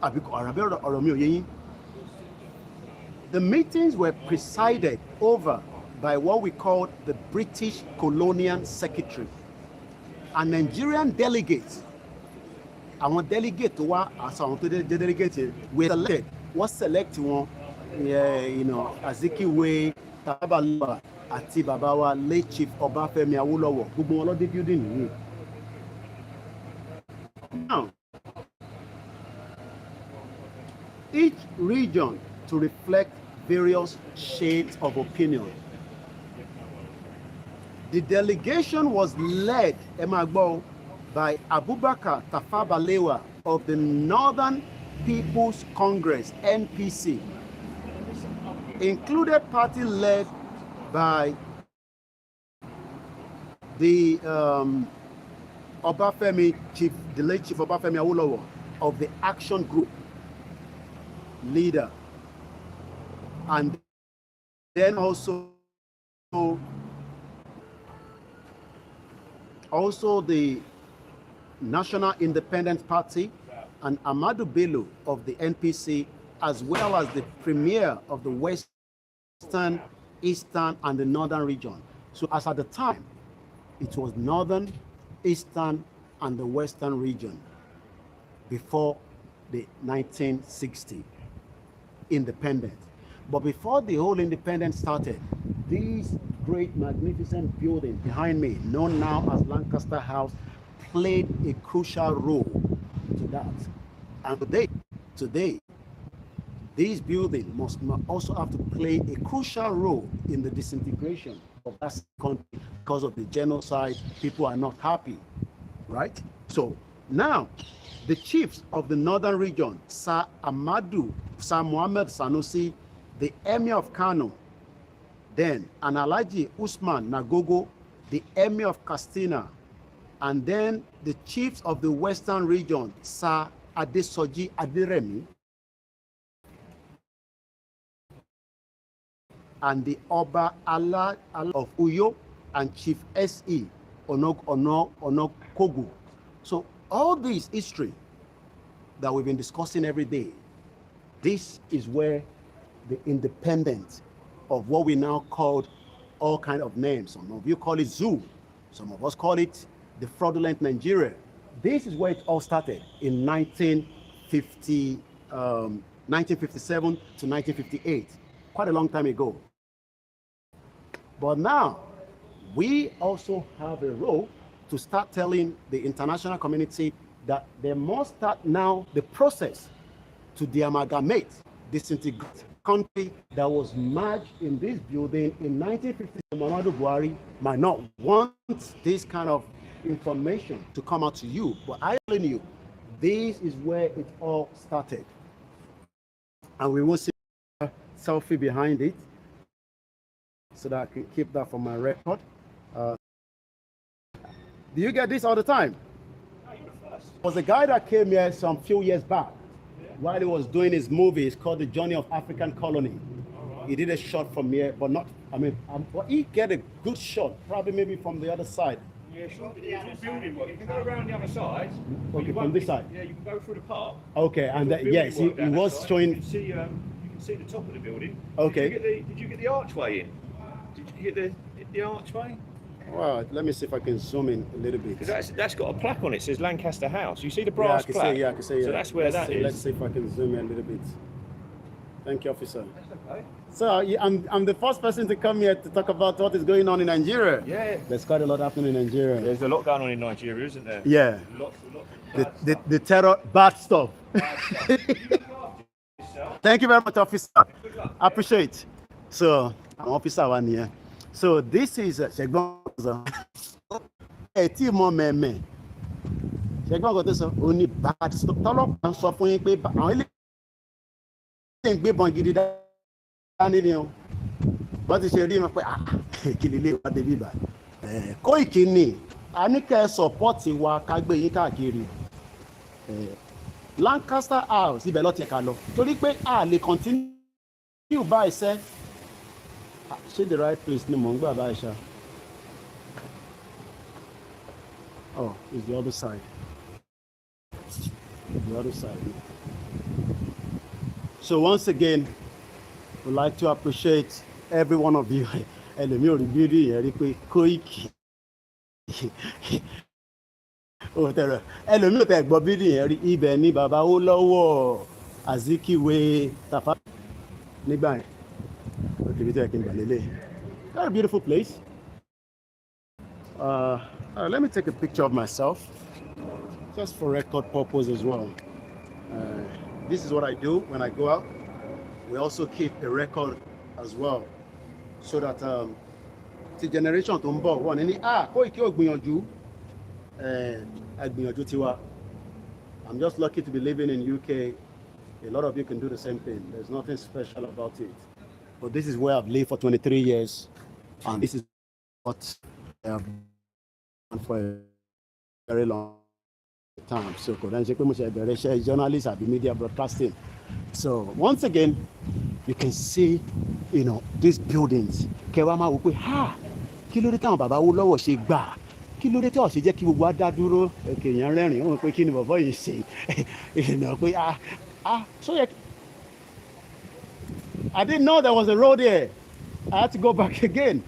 Àbí ọ̀rọ̀ mi ò yé yín. The meetings were presided over by what we call the British Colonial Secretary and Nigerian delegates. Àwọn delegate tó wá àṣà àwọn tó dé delegate were selected. Wọ́n select wọn, you know, Azikiwe, Tabaloba àti bàbá wa late Chief Ọbáfẹ́mi Awólọ́wọ̀ gbogbo wọn ló dé building yìí. Now, each region to reflect various shades of opinion. The delegation was led, by Abubakar Tafawa Balewa of the Northern People's Congress, NPC, included party led by the Obafemi Chief, the late Chief Obafemi Awolowo of the Action Group leader, and then also the National Independent Party and Ahmadu Bello of the NPC, as well as the Premier of the Western, Eastern, and the Northern region. So as at the time, it was Northern, Eastern, and the Western region before the 1960 independence. But before the whole independence started, these great magnificent building behind me, known now as Lancaster House, played a crucial role to that. And today, these buildings must also have to play a crucial role in the disintegration of that country because of the genocide. People are not happy, right? So now, the chiefs of the northern region, Sir Mohammed Sanusi, the Emir of Kano, then and Alhaji Usman Nagogo, the Emir of Katsina, and then the chiefs of the western region, Sir Adesoji Aderemi, and the Oba Allah of Uyo, and Chief S.E. Onokogu. So all this history that we've been discussing every day, this is where the independence of what we now call all kind of names. Some of you call it zoo. Some of us call it the fraudulent Nigeria. This is where it all started in 1957 to 1958. Quite a long time ago. But now, we also have a role to start telling the international community that they must start now the process to de-amalgamate, disintegrate country that was merged in this building in 1950. Muhammadu Buhari might not want this kind of information to come out to you, but I tell you, this is where it all started. And we will see a selfie behind it so that I can keep that for my record. Do you get this all the time? There was a guy that came here some few years back while he was doing his movie. It's called The Journey of African Colony. He did a shot from here, but not, but he get a good shot, probably maybe from the other side. Yeah, sure. It's building work. You can go around the other side. Okay, from this side? Yeah, you can go through the park. Okay, and yes, he was showing. You can see the top of the building. Okay. Did you get the archway in? Did you get the archway? Well, let me see if I can zoom in a little bit. Because that's got a plaque on it. It says Lancaster House. You see the brass plaque? I can see. Yeah. So that's where that is. Let's see if I can zoom in a little bit. Thank you, officer. That's okay. So I'm the first person to come here to talk about what is going on in Nigeria. Yeah. There's quite a lot happening in Nigeria. There's a lot going on in Nigeria, isn't there? Yeah. Lots the terror, bad stuff. Thank you very much, officer. I appreciate. So I'm officer one here. So this is a team of men. Only bad stuff. Tọ́lọ́pàá sọ fún yín pé àwọn ilé ń gbébọn gidi dání ni o. Wọ́n ti ṣe rí wọn pé kí ni ilé wa débi bá. Koiki ni a ní kẹ́ sọ́pọ́ọ̀tì wa ká gbé yín káàkiri. Lancaster House ibẹ̀ ló ti ká lọ. Torí pé a lè continue bá iṣẹ́. Ṣé the right place ni mò ń gbà bá iṣẹ́? Oh, it's the other side. The other side. So once again, we'd like to appreciate every one of you. Ẹlòmí ò rí bídí yẹn rí pé Koiki. Ẹlòmí ò tẹ̀ gbọ́ bídí yẹn rí ibẹ̀ ní bàbá ó lọ́wọ́ Azikiwe Tafa nígbà yẹn. Okay, bí tẹ́ kí n gbà lélẹ̀. Very beautiful place. Let me take a picture of myself, just for record purpose as well. This is what I do when I go out. We also keep a record as well, so that the generation tó ń bọ̀ wọ́n ní Koiki ò gbìyànjú gbìyànjú tiwa. I'm just lucky to be living in UK. A lot of you can do the same thing. There's nothing special about it. But this is where I've lived for 23 years, and this is what I have done for a very long time. So, journalist at the media broadcasting. So, once again, you can see, these buildings. Kẹwàá wò pé kí ló dé táwọn bàbá wo lọ́wọ́ ṣe gbà? Kí ló dé tí wọ́n ṣe jẹ́ kí gbogbo wa dá dúró? Èèyàn rẹ́rìn-ín wọ́n pé kí ni bàbá yìí ṣe? Pé so yẹ. I didn't know there was a road here. I had to go back again.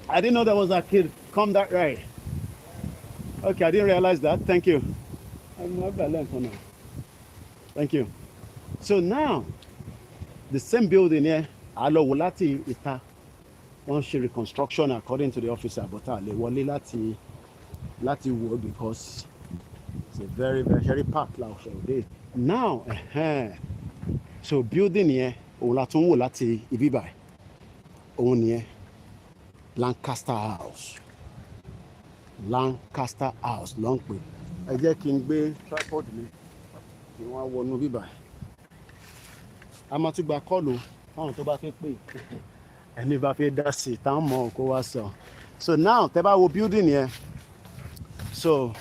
I didn't know there was a kid come that right. Okay, I didn't realize that. Thank you. Thank you. So now, the same building here, Alowolati Ita, one she reconstruction according to the officer, but Wale Lati work because it's a very, very packed day. Now, so building here, òun la tún wò láti ibi báyìí òun nìyẹn Lancaster House. Lancaster House long pé ẹ jẹ́ kí n gbé tripod mi kí wọ́n wọnú bíbá a máa tún gba kọ́ọ̀lù fáwọn tó bá fẹ́ pè ẹni bá fẹ́ dá sí táwọn mọ̀ kó wá sọ. So now tẹ́ bá wo building yẹn so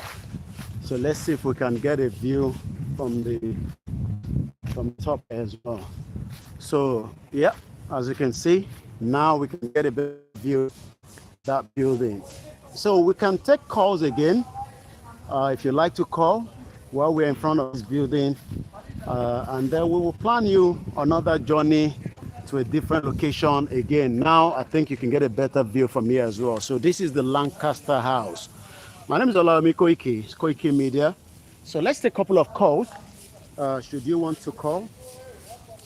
let's see if we can get a view from the top as well. So yeah, as you can see now we can get a better view of that building. So we can take calls again if you like to call while we're in front of this building, and then we will plan you another journey to a different location again. Now I think you can get a better view from here as well. So this is the Lancaster House. My name is Olawumi Koiki, it's KOIKIMEDIA. So let's take a couple of calls. Should you want to call,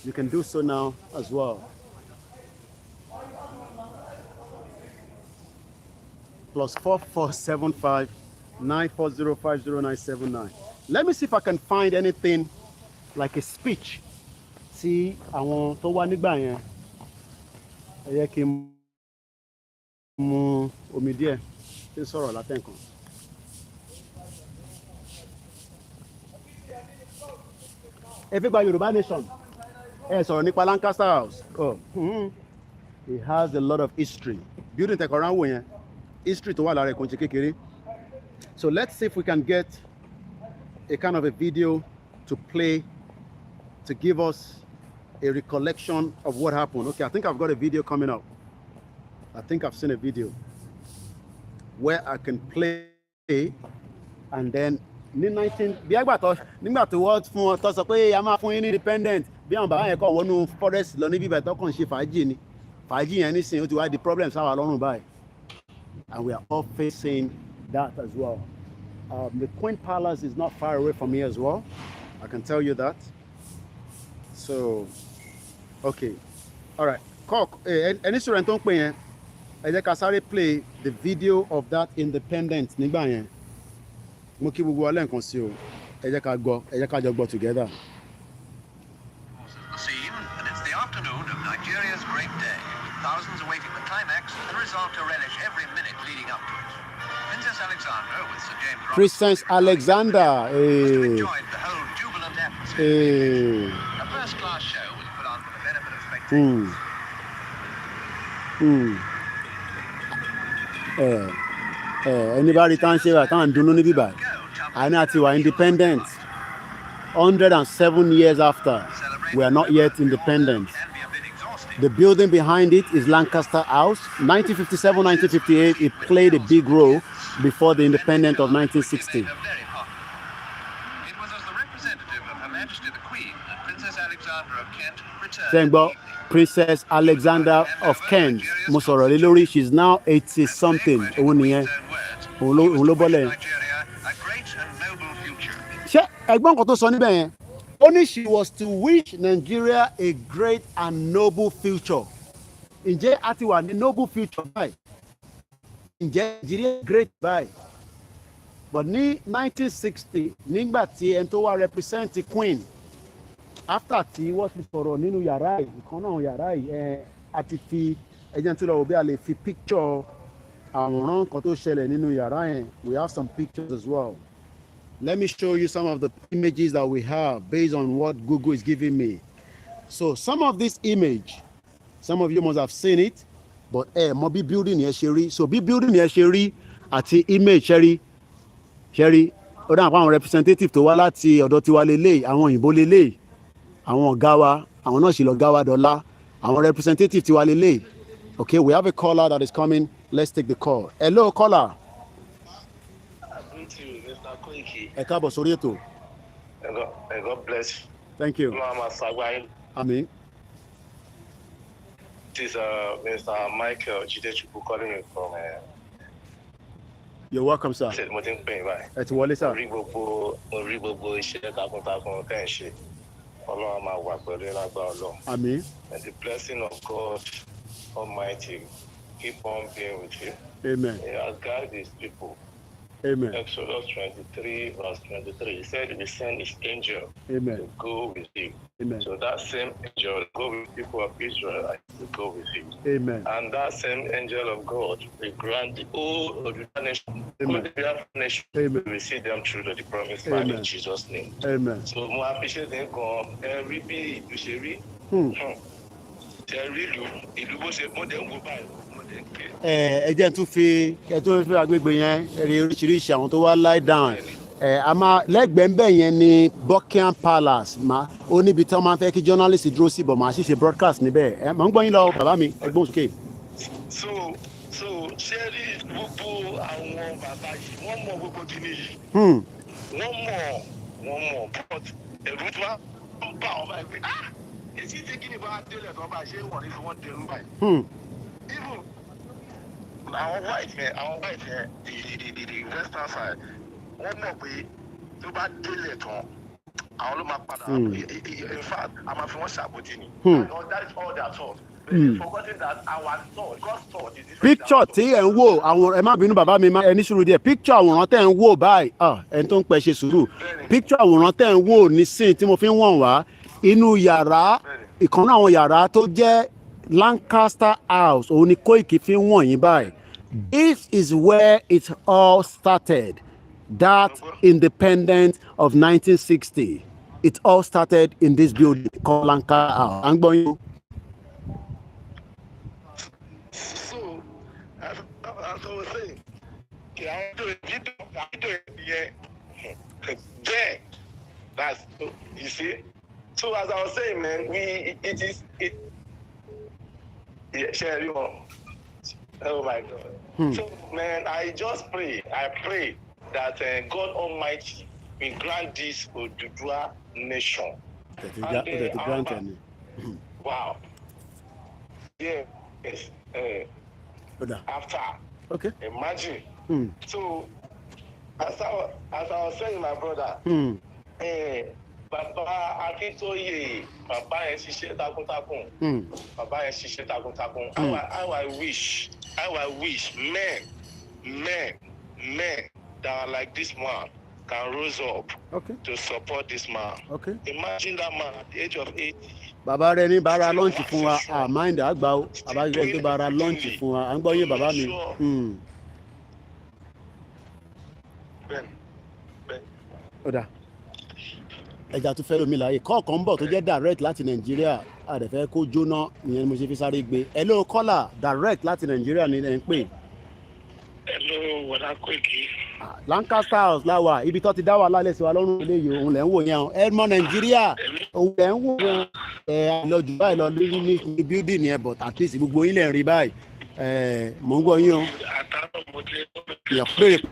you can do so now as well. +4475 940500979. Let me see if I can find anything like a speech. See, àwọn tó wà nígbà yẹn. Ẹ yẹ kí n mu omi díẹ̀ tí ń sọ̀rọ̀ látẹ̀kàn. Ẹ fi gba Yorùbá Nation. Ẹ sọ̀rọ̀ nípa Lancaster House. It has a lot of history. Building tẹ̀kọ̀ ránwó yẹn. History to wà lára ẹ̀kọ́ ṣe kékeré. So let's see if we can get a kind of a video to play to give us a recollection of what happened. Okay, I think I've got a video coming up. I think I've seen a video where I can play and then ní 19 bí àgbà tó nígbà tó wọ́n fún ọ tó sọ pé a máa fún yín ní independent bí àwọn bàbá yẹn kọ́ wọnú forest lọ ní bíbẹ̀ tó kàn ṣe fàájì ni fàájì yẹn nísìnyí ó ti wá di problem sáwà lọ́rùn báyìí. And we are all facing that as well. The Queen Palace is not far away from here as well. I can tell you that. So, okay. All right. Any student don't play, I just play the video of that independence. Nígbà yẹn. Mo kí gbogbo alẹ́ nǹkan sí o. Ẹ jẹ́ ká jọ gbọ́ together. The scene, and it's the afternoon of Nigeria's great day. Thousands awaiting the climax and resolved to relish every minute leading up to it. Princess Alexandra with Sir James Robert. Princess Alexandra. Enjoyed the whole jubilant atmosphere. A first-class show was put on for the benefit of spectators. Anybody can say that and do no need bad. I know we are independent. 107 years after, we are not yet independent. The building behind it is Lancaster House. 1957, 1958, it played a big role before the independence of 1960. It was as the representative of Her Majesty the Queen that Princess Alexandra of Kent returned. Princess Alexandra of Kent, Mosoro Lori, she's now 80 something. Nigeria, a great and noble future. Only she was to wish Nigeria a great and noble future. Ǹjẹ́ a ti wà ní noble future báyìí? Ǹjẹ́ Nigeria great báyìí? But ní 1960, nígbà tí ẹni tó wá represent the Queen, after tí wọ́n ti sọ̀rọ̀ nínú yàrá yìí, ìkan náà yàrá yìí, a ti fi ẹjẹ́ tó lọ wò bí a lè fi picture àwòrán kan tó ṣẹlẹ̀ nínú yàrá yẹn. We have some pictures as well. Let me show you some of the images that we have based on what Google is giving me. So some of this image, some of you must have seen it, but mo bí building yẹn ṣe rí. So bí building yẹn ṣe rí àti image ṣe rí ó dáhùn àwọn representative tó wá láti ọ̀dọ̀ tiwa lélẹ̀, àwọn òyìnbó lélẹ̀, àwọn ọ̀gá wa, àwọn náà sì lọ ọ̀gá wa dọ́là, àwọn representative tiwa lélẹ̀. Okay, we have a caller that is coming. Let's take the call. Hello, caller. Ẹ káàbọ̀ sórí ètò. God bless. Thank you. Amen. This is Mr. Michael Jidechuku calling me from. You're welcome, sir. Mo ti ń pè yín báyìí. Ẹ ti wọlé, sir. Mo rí gbogbo iṣẹ́ takuntakun tẹ́ ń ṣe. Ọlọ́run máa wà pẹ̀lú lágbára Ọlọ́run. Amen. And the blessing of God Almighty keep on being with you. Amen. He has guided these people Amen. Exodus 23, verse 23. He said he will send his angel Amen. to go with you. Amen. So that same angel will go with people of Israel to go with you. Amen. And that same angel of God will grant the whole of the nation. Amen. Nation. Amen. We will see them through the promised land in Jesus' name. Amen. So more appreciate them come every day to share. Ẹ jẹ́ tún fi agbègbè yẹn rí oríṣiríṣi àwọn tó wá lie down a máa lẹ́gbẹ̀ẹ́ ńbẹ̀ yẹn ní Buckingham Palace ó níbi tí wọ́n máa ń fẹ́ kí journalist dúró sí bọ̀ máa sì ṣe broadcast níbẹ̀ mọ̀ ń gbọ́ yín lọ bàbá mi ẹgbọ́n sókè. so ṣé rí gbogbo àwọn bàbá yìí wọ́n mọ̀ gbogbo kìíní yìí wọ́n mọ̀ but ẹ̀rù tí wọ́n bá wọn báyìí pé èsì tí kìíní bá délẹ̀ tó bá ṣe wọ̀n ní fi wọ́n dẹrù báyìí. even àwọn white yẹn the western side wọ́n mọ̀ pé tó bá délẹ̀ tán àwọn ló máa padà in fact a máa fi wọ́n ṣàbòjì ni. that is all their thought. Forgetting that our thought, God's thought is different. Picture tí ẹ̀ ń wò àwọn ẹ má bínú bàbá mi ẹ ní sùúrù díẹ̀ picture àwòrán tẹ̀ ń wò báyìí ẹni tó ń pẹ́ ṣe sùúrù picture àwòrán tẹ̀ ń wò nísìn tí mo fi ń wọ̀n wá inú yàrá ìkan náà àwọn yàrá tó jẹ́ Lancaster House òun ni Koiki fi ń wọ̀n yín báyìí. This is where it all started, that independence of 1960. It all started in this building called Lancaster House. I'm going. So, as I was saying, that's, you see. So as I was saying, man, share you on. Oh my God. So, man, I pray that God Almighty will grant this Odudua nation. Wow. Yes. After. Okay. Imagine. So, as I was saying, my brother, Baba Akintoye, Baba yẹn ṣiṣẹ́ takuntakun. Baba yẹn ṣiṣẹ́ takuntakun. How I wish men that are like this man can rise up to support this man. Imagine that man at the age of 80. Bàbá rẹ ní bàrà lọ́ǹchì fún wa mind àgbà ó bàbá rẹ ní bàrà lọ́ǹchì fún wa à ń gbọ́ yín bàbá mi. Ọ̀dà ẹja tó fẹ́ lómi láàyè kọ́ọ̀kan ń bọ̀ tó jẹ́ direct láti Nàìjíríà àdẹ̀fẹ́ kó jóná ìyẹn mo ṣe fi sáré gbé hello caller direct láti Nàìjíríà ní ẹ̀ ń pè. Hello wọ̀dà Koiki. Lancaster House láwà ibi tó ti dá wà lálẹ́ sí wa lọ́rùn eléyìí òun lẹ̀ ń wò yẹn ẹ mọ Nàìjíríà òun lẹ̀ ń wò yẹn lọ jù báyìí lọ lórí ní building yẹn but at least gbogbo yín lẹ̀ ń rí báyìí mò ń gbọ́ yín o.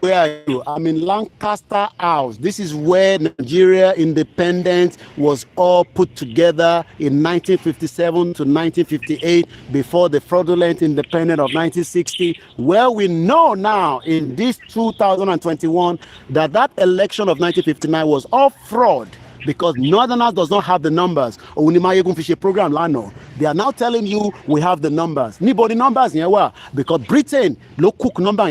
Where are you? I'm in Lancaster House. This is where Nigeria independence was all put together in 1957 to 1958 before the fraudulent independence of 1960. Where we know now in this 2021 that election of 1959 was all fraud. Because Northerners does not have the numbers. Program they are now telling you we have the numbers. Nobody numbers because Britain low cook number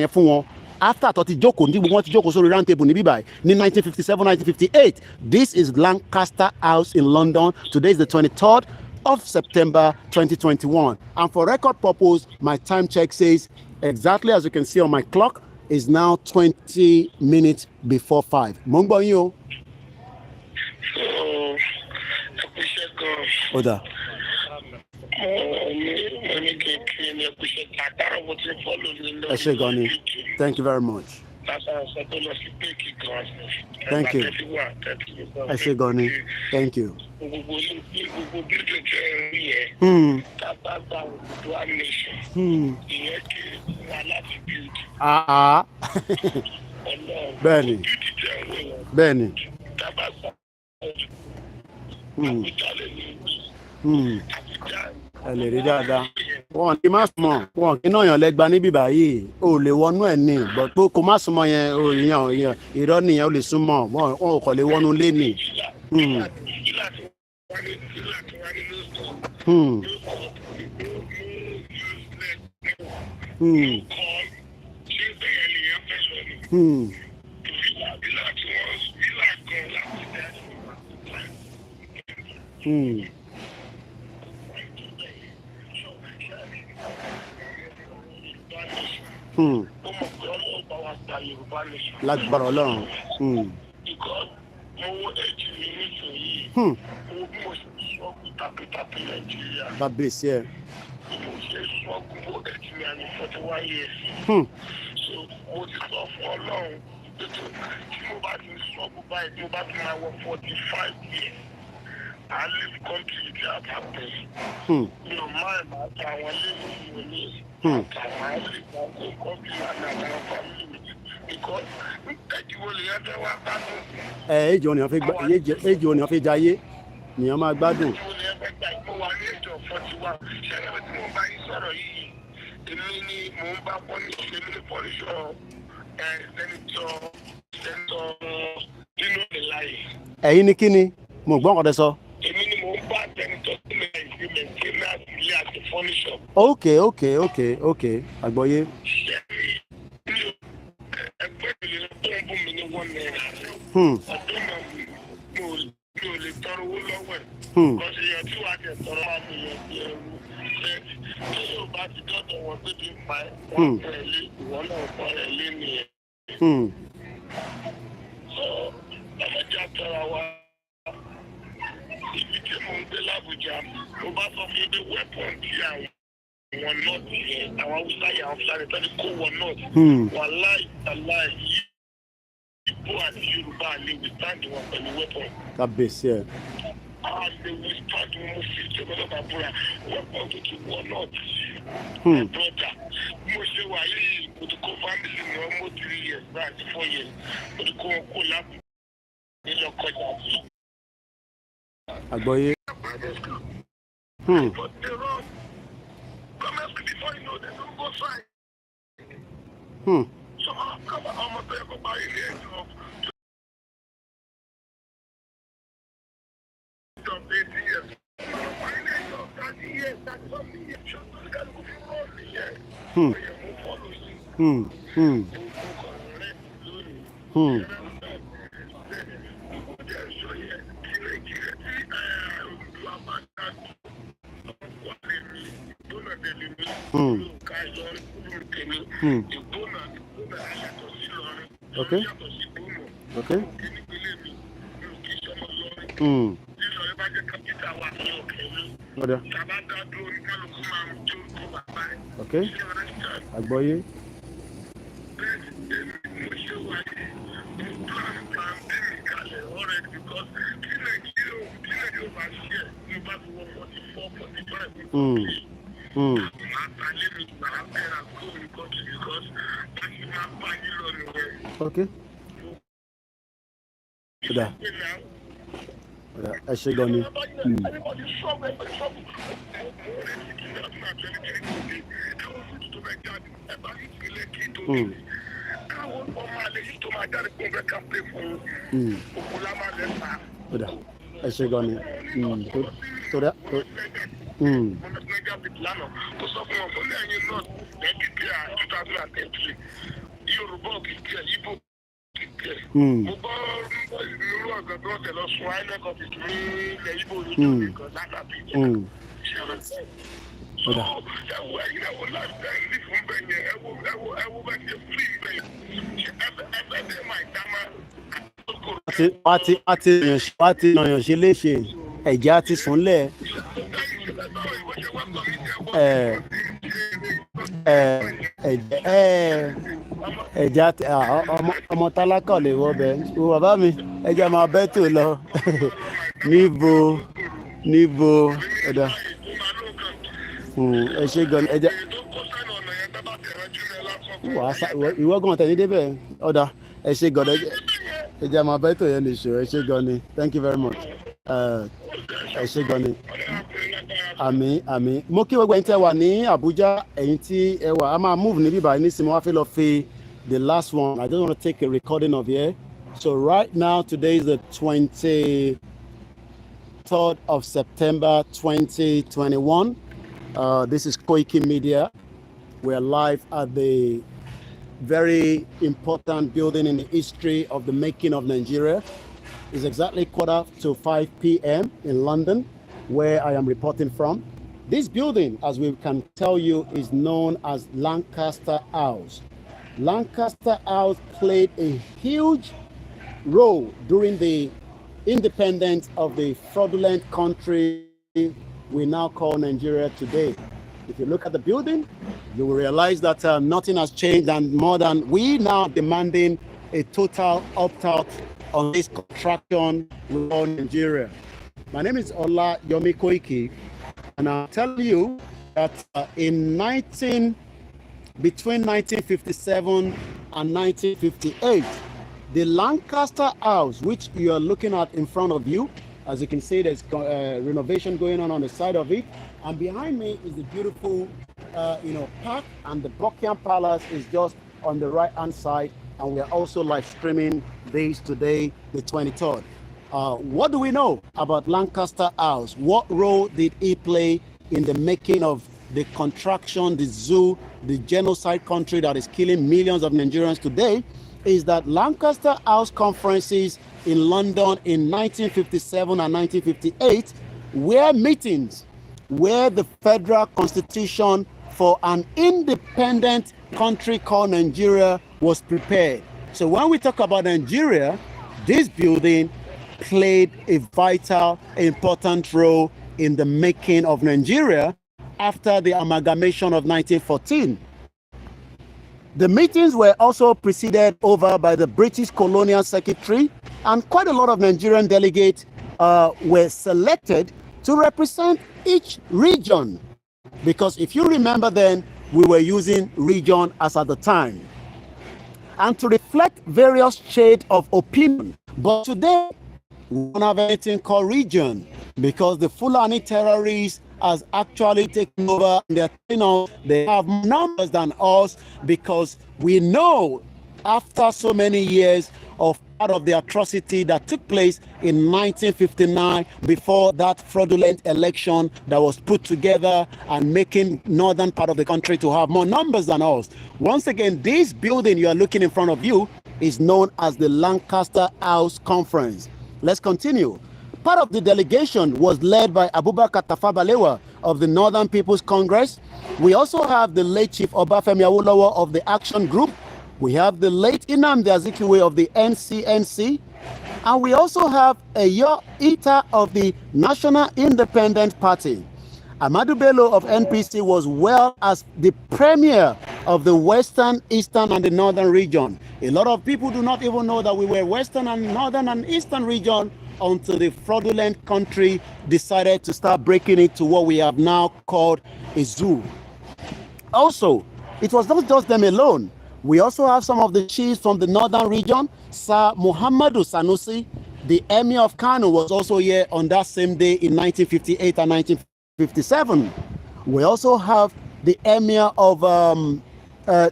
after 30 joko we want to joko so round table in 1957 1958. This is Lancaster House in London. Today is the 23rd of September 2021. And for record purpose, my time check says exactly as you can see on my clock is now 20 minutes before 5. Mongbo yo. Oda. Thank you very much. Thank you. Thank you. Benny. Ẹ lè rí dáadáa wọn kì í má súnmọ́ wọn kì í náà yàn lẹ́gba níbí báyìí o lè wọnú ẹ̀ ní bọ̀ kó má súnmọ́ yẹn irọ́ nìyẹn o lè súnmọ́ wọn ò kọ̀ lè wọnú lé nì. Lágbára Ọlọ́run. Kábíyèsí ẹ̀. So mo ti sọ fún Ọlọ́run pé tí mo bá ti sọ gbogbo àìsí mo bá ti máa wọ 45 years I live country tí a bá bẹ̀. Mi ò máa ń máa ta àwọn léwu ìwé ní àtàwọn àìsíkò country àti àtàwọn family mi because ẹ̀dínwó lè yẹn fẹ́ wá gbádùn. Èjì ò ní wọ́n fi jayé nìyẹn máa gbádùn. Ẹ̀dínwó lè yẹn fẹ́ gbà ìpò wa ní ètò 41 ṣẹlẹ̀ tí mo bá yín sọ̀rọ̀ yìí èmi ni mò ń bá pọ́líṣì èmi ní pọ́líṣì sẹ́ńtọ̀ nínú ìláyè. Ẹ̀yin ni kí ni mo gbọ́ ọ̀kọ̀dẹ sọ. Èmi ni mò ń bá sẹ́ńtọ̀ nínú maintenance ilé àti furniture. ok àgbọ́yé. Ẹgbẹ́ mi lè tó ń bú mi ní $1. Ọdún náà mi ò lè tọrọ owó lọ́wọ́ ẹ̀. Kọ́sì yẹn tí wàá tẹ̀ tọrọ máa fi yẹn di ẹrú. Tí yóò bá ti dọ́dọ̀ wọn tó ti pa ẹ̀ wọ́n pẹ̀ lé ìwọ náà pọ̀ ẹ̀ lé nìyẹn. So ọmọdé àtọ́ra wa ibi tí mò ń gbé l'Àbújá mo bá sọ fún mi wẹ́pọ̀n tí àwọn náà ti yẹn àwọn Haúsá yà ń fúlàní tó ní kó wọn náà wàláì Ìgbò àti Yorùbá lè withstand wọn pẹ̀lú wẹ́pọ̀n. Kábíyèsí ẹ̀. A lè withstand wọn mo fi ìjọba náà máa búra wẹ́pọ̀n tó ti wọ náà ti brọ́dà. Bí mo ṣe wà yìí mo ti kó family mi ọmọ 3 years náà àti 4 years mo ti kó wọn kó lápò nílò kọjá sí. Àgbọ́yé. But they run. Come ask me before you know they don't go side. So come on, I'm going to buy the end of 80 years. Buy the end of 30 years, that's something you should look at for all the years. Okay. Okay. Àgbọ́yé. Okay. Ẹ ṣé gan ni. Ẹ ṣé gan ni. Mo gbọ́ irú ọ̀gá tó tẹ̀ lọ sun INEC office ní ilẹ̀ Ìgbò ní ìjọba látàbí ìjọba. So ẹ̀wọ̀ ẹ̀yin ẹ̀wọ̀ láti ẹ̀rí fún bẹ̀yẹn ẹ̀wọ̀ bẹ̀ ṣe fún ìbẹ̀yẹn ẹ̀fẹ̀ dẹ̀ máa dáná. Wá ti nàyàn ṣe léṣe ẹ̀jẹ̀ á ti súnlẹ̀. Ẹ̀jẹ̀ ọmọ tálákà lè wọ bẹ́ẹ̀ wo bàbá mi ẹ̀jẹ̀ máa bẹ́ tó lọ níbo ẹ̀dá ẹ ṣé gan ẹ̀jẹ̀ ìwọ́gàn tẹ̀yìn débẹ̀ ọ̀dà ẹ ṣé gan ẹ̀jẹ̀ máa bẹ́ tó yẹn lè ṣe ẹ ṣé gan ni thank you very much ẹ ṣé gan ni àmín mo kí gbogbo ẹ̀yin tẹ́ wà ní Àbújá ẹ̀yin tí ẹ wà á máa move níbí báyìí nísìnyí mo wá fẹ́ lọ fi the last one I just want to take a recording of here so right now today is the 23rd of September 2021 this is KOIKIMEDIA. We're live at the very important building in the history of the making of Nigeria. It's exactly 4:45 p.m. in London, where I am reporting from. This building, as we can tell you, is known as Lancaster House. Lancaster House played a huge role during the independence of the fraudulent country we now call Nigeria today. If you look at the building, you will realize that nothing has changed, and more than we now demanding a total opt-out on this contraction we call Nigeria. My name is Ola Yomi Koiki, and I'll tell you that between 1957 and 1958, the Lancaster House, which you are looking at in front of you, as you can see, there's renovation going on the side of it, and behind me is the beautiful, park, and the Buckingham Palace is just on the right-hand side, and we are also live streaming this today, the 23rd. What do we know about Lancaster House? What role did it play in the making of the contraction, the zoo, the genocide country that is killing millions of Nigerians today? Is that Lancaster House conferences in London in 1957 and 1958 were meetings where the federal constitution for an independent country called Nigeria was prepared. So when we talk about Nigeria, this building played a vital, important role in the making of Nigeria after the amalgamation of 1914. The meetings were also presided over by the British Colonial Secretary, and quite a lot of Nigerian delegates were selected to represent each region. Because if you remember then, we were using region as at the time. And to reflect various shades of opinion. But today, we don't have anything called region, because the Fulani terrorists has actually taken over, and they have more numbers than us, because we know after so many years of part of the atrocity that took place in 1959, before that fraudulent election that was put together and making northern part of the country to have more numbers than us. Once again, this building you are looking in front of you is known as the Lancaster House Conference. Let's continue. Part of the delegation was led by Abubakar Tafawa Balewa of the Northern People's Congress. We also have the late Chief Obafemi Awolowo of the Action Group. We have the late Nnamdi Azikiwe of the NCNC. And we also have Eyo Ita of the National Independent Party. Amadu Bello of NPC was well as the premier of the Western, Eastern, and the Northern region. A lot of people do not even know that we were Western and Northern and Eastern region until the fraudulent country decided to start breaking it to what we have now called a zoo. Also, it was not just them alone. We also have some of the chiefs from the Northern region. Sir Muhammadu Sanusi, the Emir of Kano, was also here on that same day in 1958 and 1957. We also have the Emir of,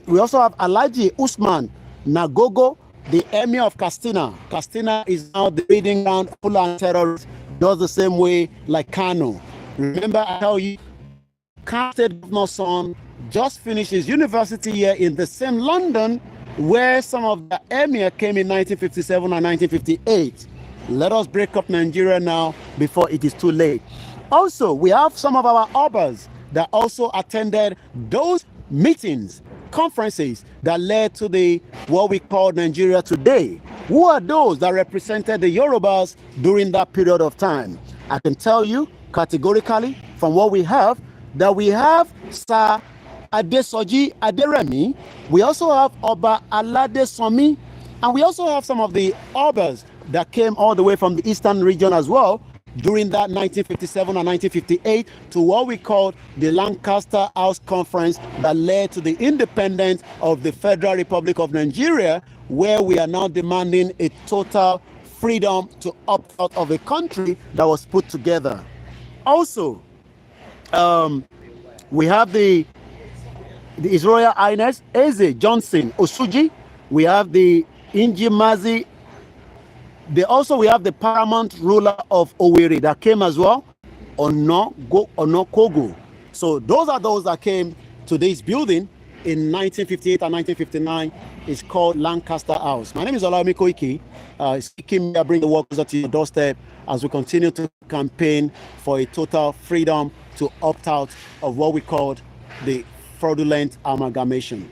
we also have Alhaji Usman Nagogo, the Emir of Katsina. Katsina is now the breeding ground of Fulani terrorists, does the same way like Kano. Remember, I tell you, Kano State Governor's son just finished his university here in the same London where some of the Emir came in 1957 and 1958. Let us break up Nigeria now before it is too late. Also, we have some of our Obas that also attended those meetings, conferences that led to the what we call Nigeria today. Who are those that represented the Yorubas during that period of time? I can tell you categorically from what we have that we have Sir Adesoji Aderemi, we also have Oba Alade Somi, and we also have some of the Obas that came all the way from the Eastern region as well during that 1957 and 1958 to what we called the Lancaster House Conference that led to the independence of the Federal Republic of Nigeria, where we are now demanding a total freedom to opt out of a country that was put together. Also, we have His Royal Highness Eze Johnson Osuji. We have the Injimazi. We have the paramount ruler of Owerri that came as well, Onokogo. So those are those that came to this building in 1958 and 1959 is called Lancaster House. My name is Olawumi Koiki. KOIKIMEDIA bring the workers to your doorstep as we continue to campaign for a total freedom to opt out of what we called the fraudulent amalgamation.